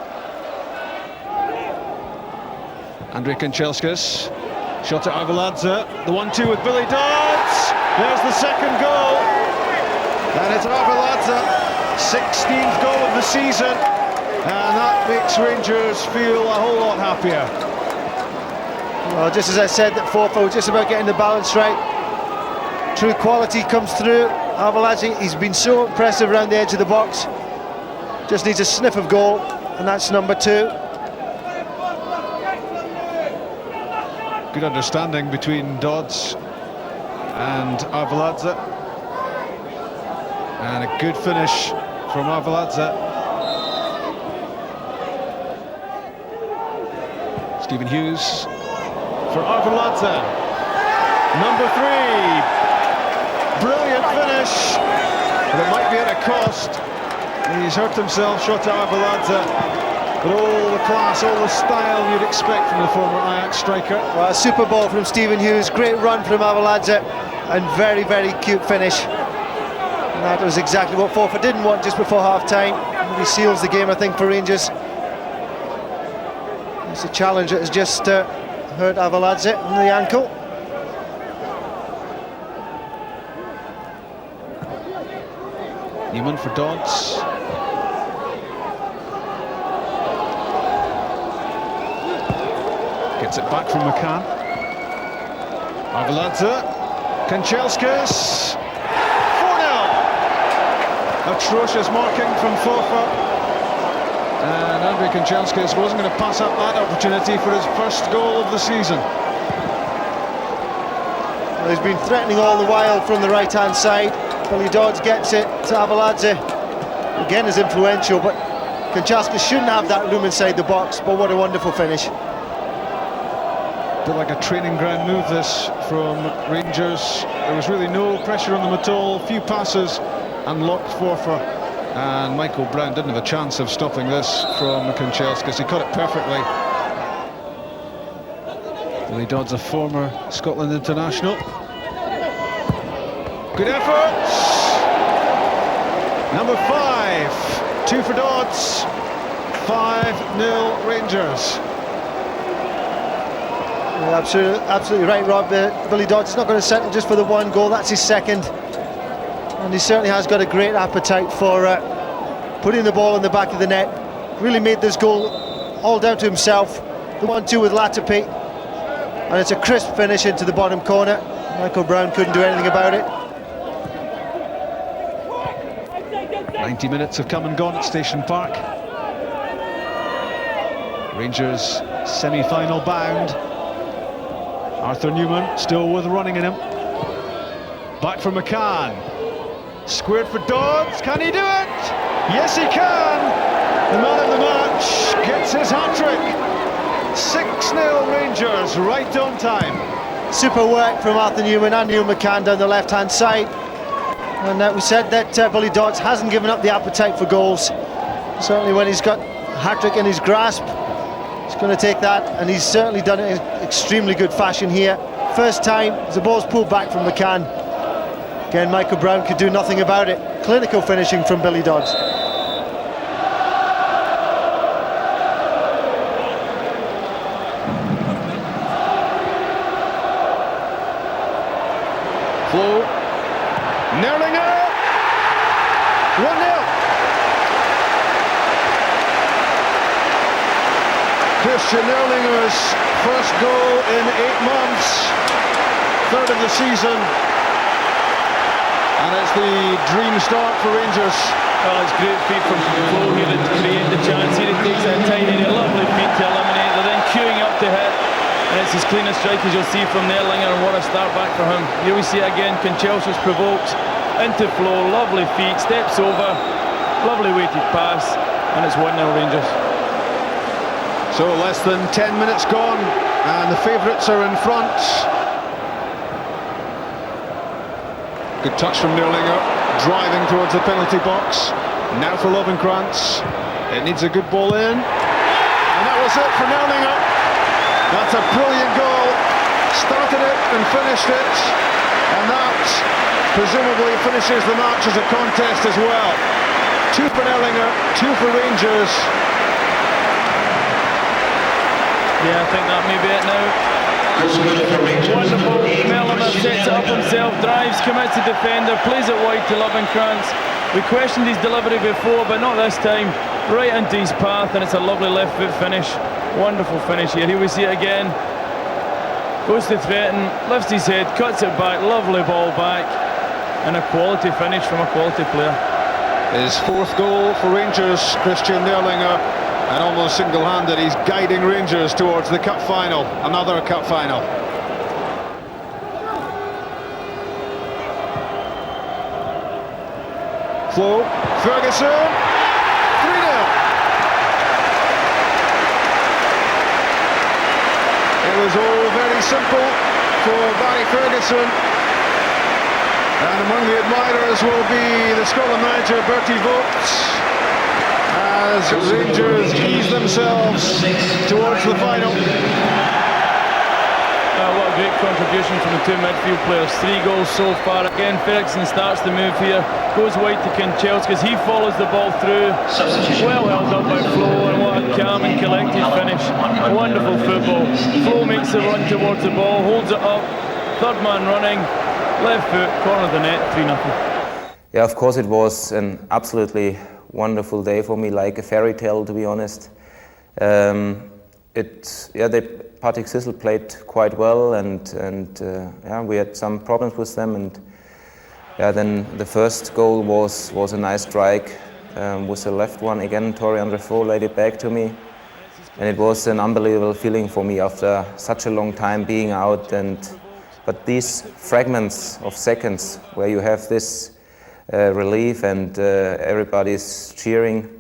Speaker 13: Andrei Kanchelskis, shot at Arveladze, the 1-2 with Billy Dodds. There's the second goal. And it's Arveladze, 16th goal of the season. And that makes Rangers feel a whole lot happier.
Speaker 10: Well, just as I said, that Forfar just about getting the balance right. True quality comes through. Arveladze, he's been so impressive around the edge of the box. Just needs a sniff of goal, and that's number 2.
Speaker 13: Good understanding between Dodds and Arveladze. And a good finish from Arveladze. Stephen Hughes for Arveladze. Number 3. Brilliant finish, but it might be at a cost. He's hurt himself, shot at Avaladze. But all the class, all the style you'd expect from the former Ajax striker.
Speaker 10: Well, a super ball from Stephen Hughes, great run from Avaladze, and very, very cute finish. And that was exactly what Forfar didn't want just before half-time. He seals the game, I think, for Rangers. It's a challenge that has just hurt Avaladze on the ankle.
Speaker 13: Newman for Dodds. Gets it back from McCann. Avaladze. Kanchelskis. 4-0. Atrocious marking from Forfar. And Andrei Kanchelskis wasn't going to pass up that opportunity for his first goal of the season.
Speaker 10: Well, he's been threatening all the while from the right-hand side. Billy Dodds gets it to Avaladze. Again, is influential, but Kanchelskis shouldn't have that room inside the box, but what a wonderful finish.
Speaker 13: A bit like a training ground move this from Rangers. There was really no pressure on them at all. Few passes and locked Forfar. And Michael Brown didn't have a chance of stopping this from Kanchelskis. He caught it perfectly. Billy Dodds, a former Scotland international. Good effort. Number 5. 2 for Dodds. 5-0 Rangers.
Speaker 10: Yeah, absolutely right, Rob. Billy Dodds is not going to settle just for the one goal. That's his second. And he certainly has got a great appetite for putting the ball in the back of the net. Really made this goal all down to himself. The 1-2 with Laudrup. And it's a crisp finish into the bottom corner. Michael Brown couldn't do anything about it.
Speaker 13: 90 minutes have come and gone at Station Park. Rangers semi-final bound. Arthur Newman still with running in him. Back for McCann. Squared for Dodds. Can he do it? Yes, he can. The man of the match gets his hat-trick. 6-0 Rangers, right on time.
Speaker 10: Super work from Arthur Newman and Neil McCann down the left-hand side. And we said that Billy Dodds hasn't given up the appetite for goals. Certainly when he's got hat-trick in his grasp, he's going to take that, and he's certainly done it in extremely good fashion here. First time, the ball's pulled back from McCann. Again, Michael Brown could do nothing about it. Clinical finishing from Billy Dodds.
Speaker 13: Flow. Nerlinger. 1-0. Christian Nerlinger's first goal in 8 months, third of the season, and it's the dream start for Rangers.
Speaker 6: Well, it's great feet from Flo here to create the chance. Here he takes that tiny, lovely feet to eliminate. They're then queuing up to hit, and it's his cleanest strike as you'll see from Nerlinger, and what a start back for him. Here we see it again. Kanchelskis provoked into Flo, lovely feet, steps over, lovely weighted pass, and it's 1-0 Rangers.
Speaker 13: So less than 10 minutes gone, and the favourites are in front. Good touch from Nerlinger, driving towards the penalty box. Now for Lovenkrantz. It needs a good ball in. And that was it for Nerlinger. That's a brilliant goal. Started it and finished it. And that presumably finishes the match as a contest as well. 2 for Nerlinger, 2 for Rangers.
Speaker 6: Yeah, I think that may be it now. Wonderful. Mellor sets it up himself, drives, commits the defender, plays it wide to Lovenkrantz. We questioned his delivery before, but not this time. Right into his path, and it's a lovely left foot finish. Wonderful finish here. Here we see it again. Goes to threaten, lifts his head, cuts it back, lovely ball back, and a quality finish from a quality player.
Speaker 13: His 4th goal for Rangers, Christian Nerlinger. And almost single-handed, he's guiding Rangers towards the cup final, another cup final. Flo, Ferguson, 3-0. It was all very simple for Barry Ferguson. And among the admirers will be the Scotland manager Bertie Vogts as Rangers ease themselves towards the final.
Speaker 6: What a great contribution from the two midfield players. 3 goals so far. Again, Ferguson starts the move here, goes wide to Kinchelski as he follows the ball through. Well held up by Flo, and what a calm and collected finish. Wonderful football. Flo makes the run towards the ball, holds it up. Third man running, left foot, corner of the net, 3-0.
Speaker 5: Yeah, of course it was an absolutely wonderful day for me, like a fairy tale, to be honest. Partick Thistle played quite well, and we had some problems with them, and then the first goal was a nice strike with the left one again. Torian Defoe laid it back to me, and it was an unbelievable feeling for me after such a long time being out. But these fragments of seconds where you have this relief and everybody's cheering,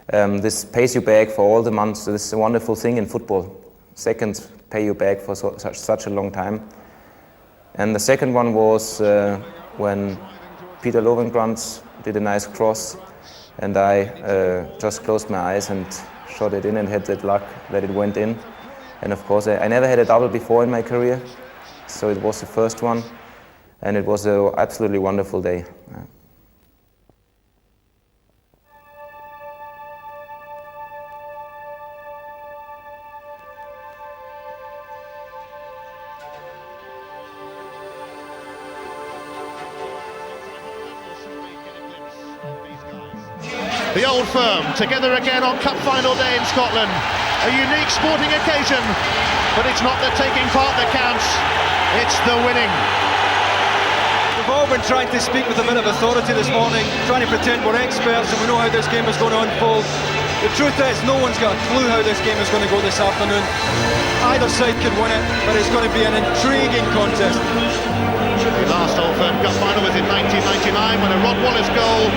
Speaker 5: this pays you back for all the months. This is a wonderful thing in football. Seconds pay you back for such a long time. And the second one was when Peter Lovengrantz did a nice cross, and I just closed my eyes and shot it in and had that luck that it went in. And of course, I never had a double before in my career, so it was the first one, and it was an absolutely wonderful day.
Speaker 13: The Old Firm together again on Cup Final Day in Scotland. A unique sporting occasion, but it's not the taking part that counts, it's the winning.
Speaker 12: We've all been trying to speak with a bit of authority this morning, trying to pretend we're experts and we know how this game is going to unfold. The truth is, no one's got a clue how this game is going to go this afternoon. Either side could win it, but it's going to be an intriguing contest.
Speaker 13: The last Old Firm Cup final was in 1999 when a Rod Wallace goal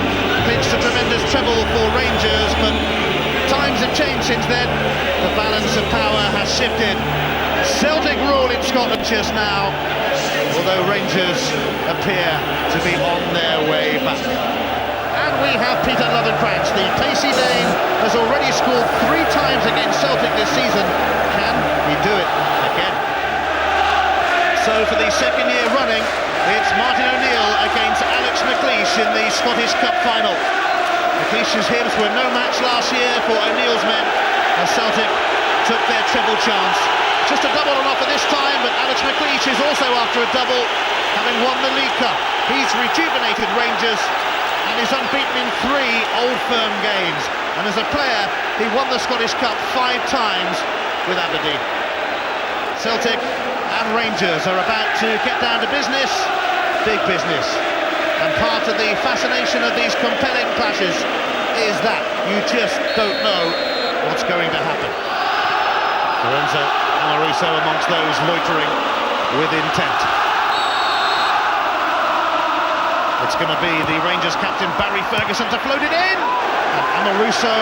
Speaker 13: clinched a tremendous treble for Rangers, but times have changed since then. The balance of power has shifted. Celtic rule in Scotland just now, although Rangers appear to be on their way back. And we have Peter Lovenkrantz, the pacey Dane, has already scored 3 times against Celtic this season. Can he do it again? So for the second year running, it's Martin O'Neill against Alex McLeish in the Scottish Cup final. McLeish's Hibs were no match last year for O'Neill's men as Celtic took their treble chance. Just a double on offer this time, but Alex McLeish is also after a double, having won the League Cup. He's rejuvenated Rangers and is unbeaten in 3 Old Firm games. And as a player, he won the Scottish Cup 5 times with Aberdeen. Celtic and Rangers are about to get down to business, big business. And part of the fascination of these compelling clashes is that you just don't know what's going to happen. Lorenzo Amoruso amongst those loitering with intent. It's going to be the Rangers captain Barry Ferguson to float it in. And Amoruso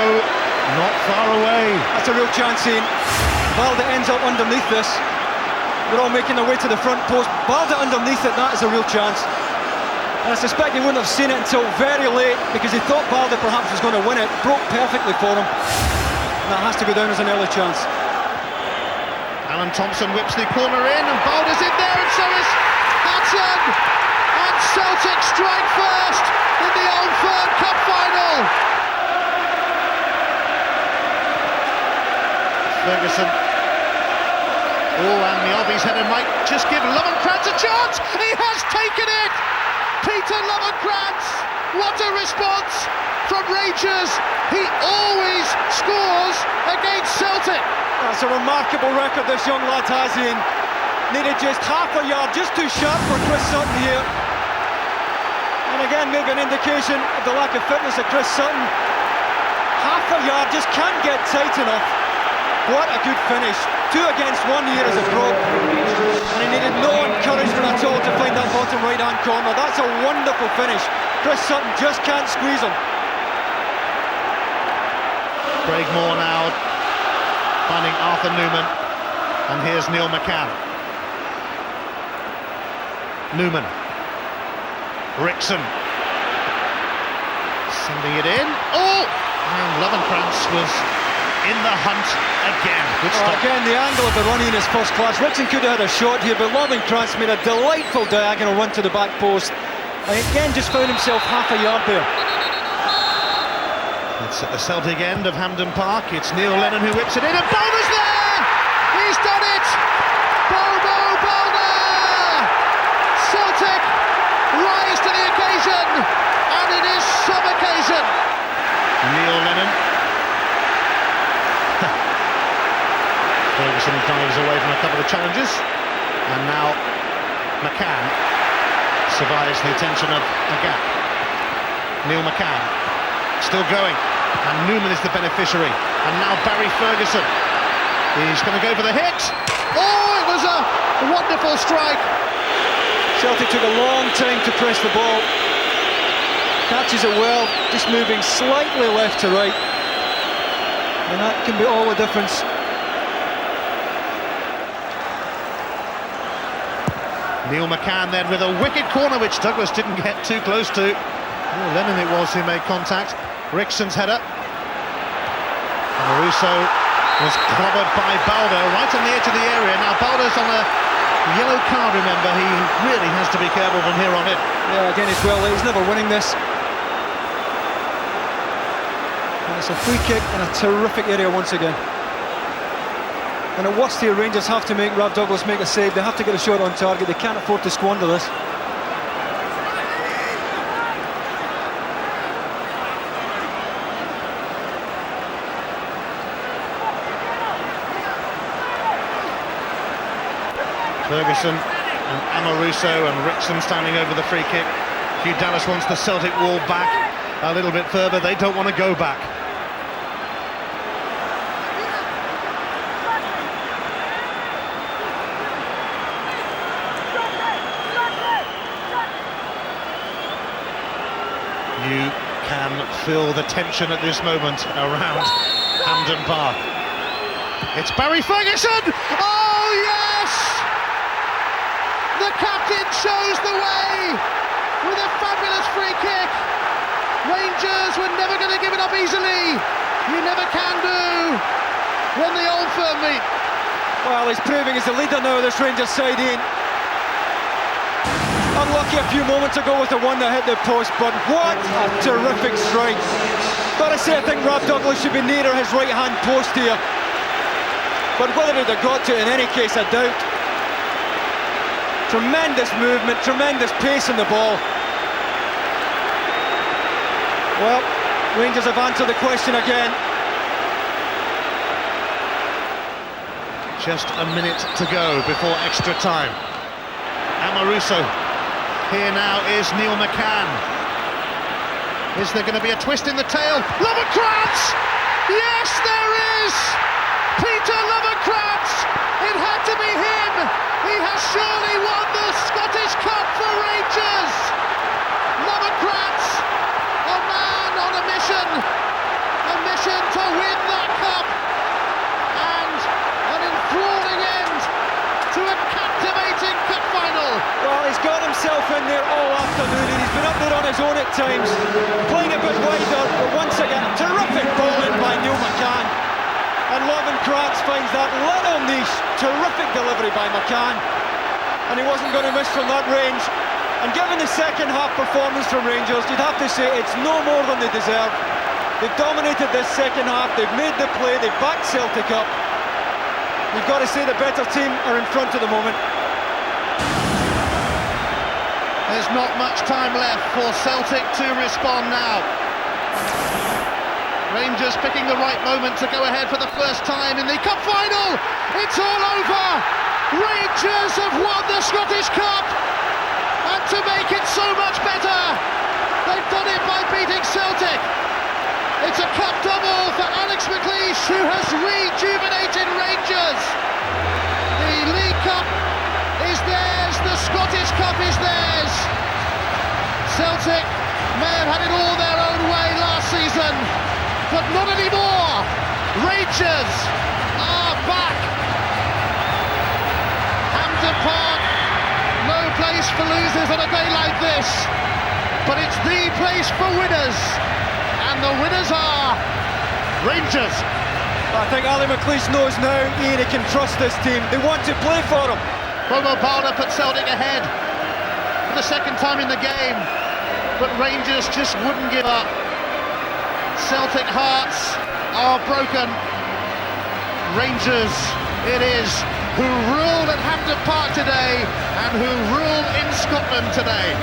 Speaker 13: not far away.
Speaker 12: That's a real chance, Ian. Balda ends up underneath this. They're all making their way to the front post. Balda underneath it, that is a real chance. And I suspect he wouldn't have seen it until very late because he thought Balda perhaps was going to win it. Broke perfectly for him. And that has to go down as an early chance.
Speaker 13: Alan Thompson whips the corner in and Balda's in there and so is Hudson. And Celtic strike first in the Old Firm Cup final. Ferguson. Oh, and the Obbies header might just give Lovenkrantz a chance. He has taken it. Peter Lovenkrantz. What a response from Rangers. He always scores against Celtic.
Speaker 12: That's a remarkable record this young lad has, Ian. Needed just half a yard, just too sharp for Chris Sutton here. And again, maybe an indication of the lack of fitness of Chris Sutton. Half a yard, just can't get tight enough. What a good finish. 2 against 1 here as a pro. And he needed no encouragement at all to find that bottom right-hand corner. That's a wonderful finish. Chris Sutton just can't squeeze him.
Speaker 13: Craig Moore now finding Arthur Newman, and here's Neil McCann. Newman Rickson sending it in. Oh! And Lovenkrantz was in the hunt again. Good stop.
Speaker 12: Again, the angle of the running is first class. Rickson could have had a shot here, but Lovenkrantz made a delightful diagonal run to the back post. And again, just found himself half a yard there.
Speaker 13: It's at the Celtic end of Hampden Park. It's Neil Lennon who whips it in, and Bowler's there! He's done it! Bowler! Celtic rise to the occasion, and it is some occasion. Neil Lennon. Ferguson dives away from a couple of challenges, and now McCann survives the attention of a gap. Neil McCann still going, and Newman is the beneficiary, and now Barry Ferguson. He's going to go for the hit. Oh, it was a wonderful strike.
Speaker 12: Celtic took a long time to press the ball. Catches it well, just moving slightly left to right, and that can be all the difference.
Speaker 13: Neil McCann then with a wicked corner which Douglas didn't get too close to. Oh, Lennon it was who made contact. Rickson's header. Amoruso was clobbered by Baldo right on the edge of the area. Now Baldo's on a yellow card, remember. He really has to be careful from here on in.
Speaker 12: Yeah, again, it's well late. He's never winning this. And it's a free kick in a terrific area once again. And at worst here, Rangers have to make Rob Douglas make a save. They have to get a shot on target. They can't afford to squander this.
Speaker 13: Ferguson and Amoruso and Rickson standing over the free kick. Hugh Dallas wants the Celtic wall back a little bit further. They don't want to go back. You can feel the tension at this moment around Hampden Park. It's Barry Ferguson! Oh yes! The captain shows the way with a fabulous free kick. Rangers were never going to give it up easily. You never can do when the old firm meet.
Speaker 12: Well, he's proving he's the leader now of this Rangers side, Ian. Unlucky a few moments ago was the one that hit the post, but what a terrific strike. Gotta say, I think Rob Douglas should be nearer his right-hand post here. But whether he'd have got to it, in any case, I doubt. Tremendous movement, tremendous pace in the ball. Well, Rangers have answered the question again.
Speaker 13: Just a minute to go before extra time. Amoruso. Here now is Neil McCann. Is there going to be a twist in the tail? Lovenkrantz! Yes, there is! Peter Lovenkrantz! It had to be him! He has surely won the Scottish Cup for Rangers! Lovenkrantz, a man on a mission to win that cup, and an enthralling end to a captivating cup final.
Speaker 12: Well, he's got himself in there all afternoon, and he's been up there on his own at times, playing a bit wider, but once again, a terrific ball in by Neil McCann. And Lovenkrantz finds that little niche, terrific delivery by McCann, and he wasn't going to miss from that range. And given the second half performance from Rangers, you'd have to say it's no more than they deserve. They've dominated this second half, they've made the play, they've backed Celtic up. You've got to say the better team are in front at the moment.
Speaker 13: There's not much time left for Celtic to respond now. Rangers picking the right moment to go ahead for the first time in the cup final. It's all over. Rangers have won the Scottish Cup, and to make it so much better, they've done it by beating Celtic. It's a cup double for Alex McLeish, who has rejuvenated Rangers. The League Cup is theirs, the Scottish Cup is theirs. Celtic may have had it all their own way last season, but not anymore. Rangers are back. Hampden Park, no place for losers on a day like this, but it's the place for winners, and the winners are Rangers.
Speaker 12: I think Ally McCoist knows now, Ian, he can trust this team. They want to play for him.
Speaker 13: Boli put Celtic ahead for the second time in the game, but Rangers just wouldn't give up. Celtic hearts are broken. Rangers it is who ruled at Hampden Park today and who rule in Scotland today.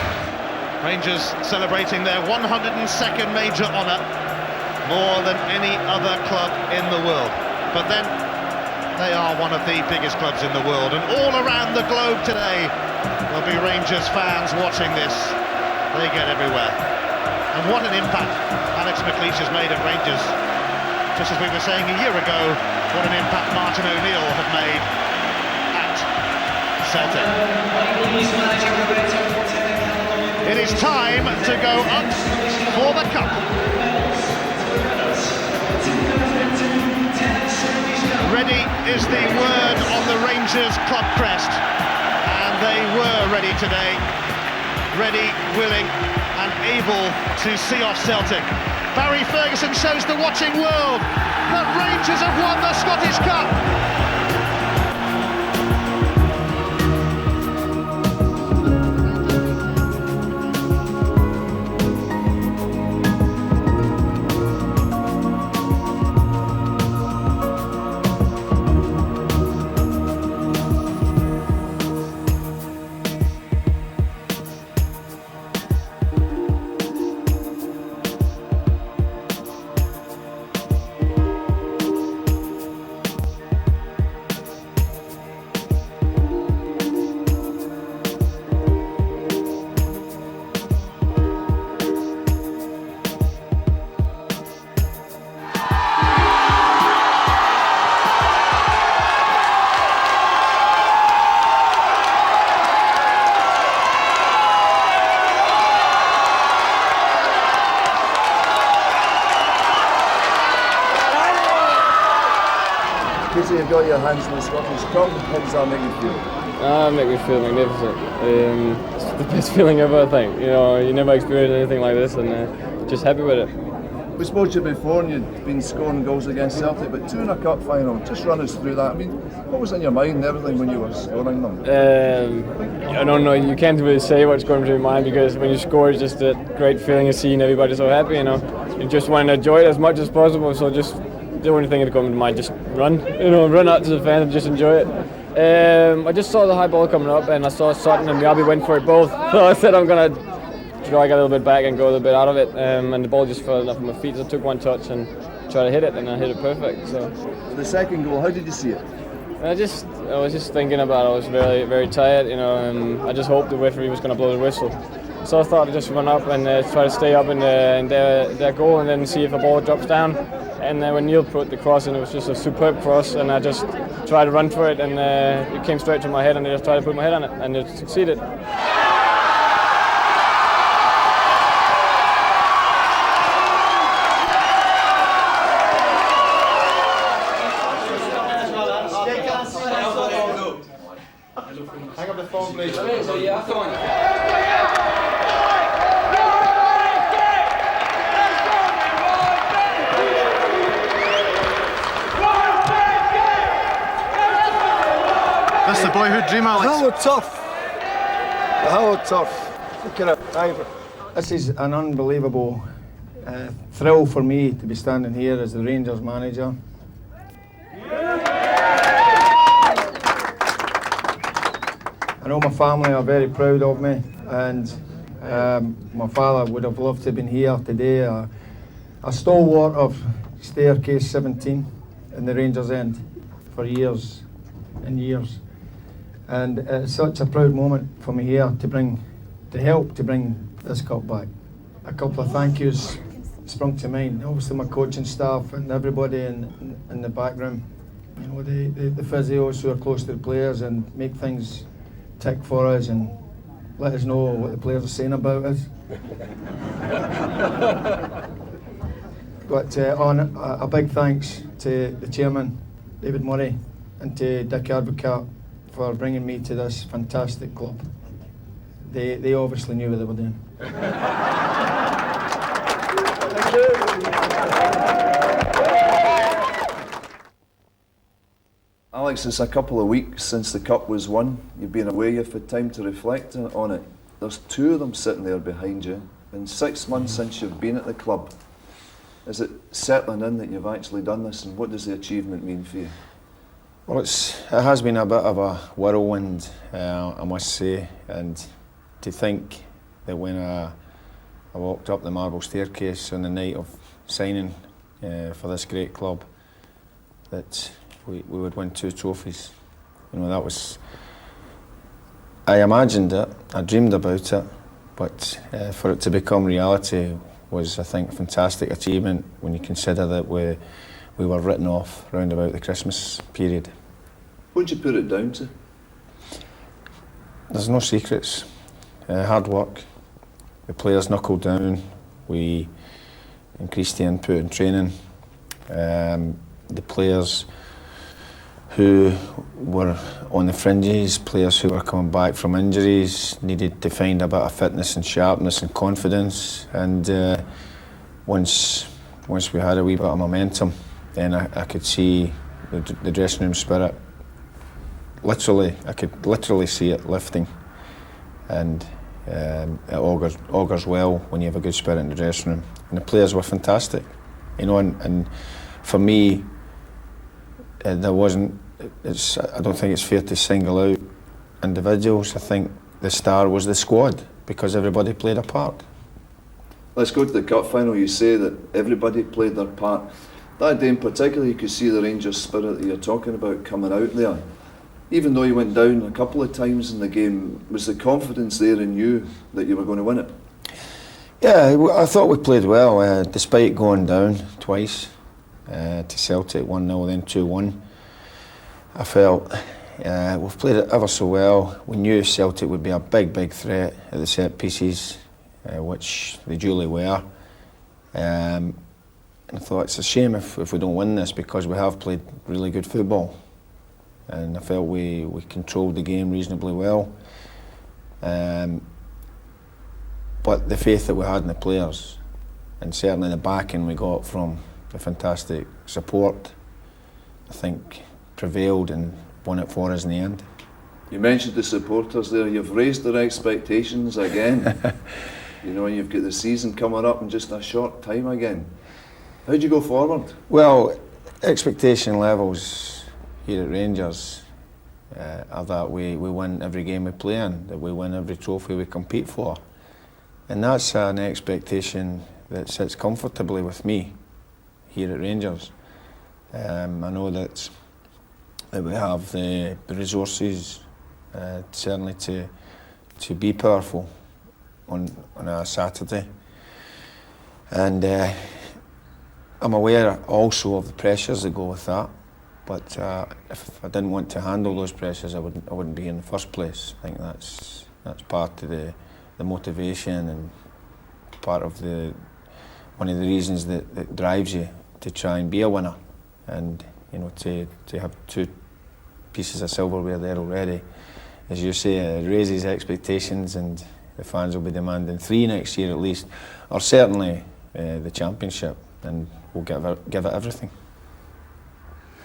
Speaker 13: Rangers celebrating their 102nd major honour, more than any other club in the world. But then they are one of the biggest clubs in the world, and all around the globe today there'll be Rangers fans watching this. They get everywhere. And what an impact Alex McLeish has made at Rangers. Just as we were saying a year ago, what an impact Martin O'Neill had made at Celtic. It is time to go up for the cup. Ready is the word on the Rangers club crest, and they were ready today. Ready, willing and able to see off Celtic. Barry Ferguson shows the watching world that Rangers have won the Scottish Cup.
Speaker 14: You've got your hands in the Scottish Cup. How does that make you feel?
Speaker 11: Make me feel magnificent. It's the best feeling ever, I think. You know, you never experienced anything like this, and just happy with it.
Speaker 14: We spoke to you before, and you'd been scoring goals against Celtic, but two in a cup final. Just run us through that. I mean, what was in your mind and everything when you were scoring them?
Speaker 11: I don't know. You can't really say what's going through your mind, because when you score, it's just a great feeling of seeing everybody so happy. You know, you just want to enjoy it as much as possible. So just the only thing that comes to mind, just run. You know, run out to the fans and just enjoy it. I just saw the high ball coming up, and I saw Sutton and Miyabi went for it both. So I said I'm gonna drag a little bit back and go a little bit out of it, and the ball just fell off my feet. So I took one touch and tried to hit it, and I hit it perfect. So
Speaker 14: the second goal, how did you see it?
Speaker 11: I was just thinking about it. I was very, very tired, you know, and I just hoped the referee was going to blow the whistle. So I thought I'd just run up and try to stay up in their goal, and then see if the ball drops down. And when Neil put the cross in, it was just a superb cross, and I just tried to run for it, and it came straight to my head, and I just tried to put my head on it, and it succeeded.
Speaker 24: Hang up the phone, please. That's the boyhood dream, Alex.
Speaker 8: Hello, tough. Hello, tough. Look at it. This is an unbelievable thrill for me to be standing here as the Rangers manager. I know my family are very proud of me, and my father would have loved to have been here today. A stalwart of staircase 17 in the Rangers end for years and years. And it's such a proud moment for me here to help to bring this cup back. A couple of thank yous sprung to mind. Obviously my coaching staff and everybody in the back room. You know, the physios who are close to the players and make things tick for us and let us know what the players are saying about us. But on a big thanks to the chairman, David Murray, and to Dick Advocat for bringing me to this fantastic club. They obviously knew what they were doing.
Speaker 14: Alex, it's a couple of weeks since the cup was won. You've been away, you've had time to reflect on it. There's two of them sitting there behind you. Been 6 months since you've been at the club. Is it settling in that you've actually done this, and what does the achievement mean for you?
Speaker 8: Well, it has been a bit of a whirlwind, I must say, and to think that when I walked up the marble staircase on the night of signing for this great club, that we would win 2 trophies. You know, that was, I imagined it, I dreamed about it, but for it to become reality was, I think, a fantastic achievement when you consider that we were written off round about the Christmas period.
Speaker 14: What would you put it down to?
Speaker 8: There's no secrets. Hard work. The players knuckled down. We increased the input in training. The players who were on the fringes, players who were coming back from injuries, needed to find a bit of fitness and sharpness and confidence. And once we had a wee bit of momentum, then I could see the dressing room spirit. Literally, I could literally see it lifting. And it augurs well when you have a good spirit in the dressing room. And the players were fantastic, you know. And for me, there wasn't. I don't think it's fair to single out individuals. I think the star was the squad because everybody played a part.
Speaker 14: Let's go to the cup final. You say that everybody played their part. That day in particular, you could see the Rangers spirit that you're talking about coming out there. Even though you went down a couple of times in the game, was the confidence there in you that you were going to win it?
Speaker 8: Yeah, I thought we played well, despite going down twice to Celtic, 1-0, then 2-1. I felt we've played it ever so well. We knew Celtic would be a big threat at the set pieces, which they duly were. And I thought it's a shame if we don't win this, because we have played really good football. And I felt we controlled the game reasonably well. But the faith that we had in the players, and certainly the backing we got from the fantastic support, I think prevailed and won it for us in the end.
Speaker 14: You mentioned the supporters there. You've raised their expectations again. You know, you've got the season coming up in just a short time again. How do you go forward?
Speaker 8: Well, expectation levels here at Rangers are that we win every game we play in, that we win every trophy we compete for. And that's an expectation that sits comfortably with me here at Rangers. I know that we have the resources certainly to be powerful on a Saturday. And I'm aware also of the pressures that go with that. But if I didn't want to handle those pressures, I wouldn't be in the first place. I think that's part of the motivation and part of one of the reasons that drives you to try and be a winner. And you know, to have 2 pieces of silverware there already, as you say, it raises expectations, and the fans will be demanding 3 next year at least, or certainly the championship, and we'll give it everything.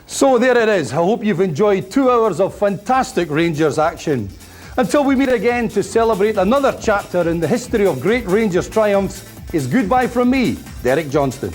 Speaker 2: So there it is. I hope you've enjoyed 2 hours of fantastic Rangers action. Until we meet again to celebrate another chapter in the history of great Rangers triumphs, is goodbye from me, Derek Johnston.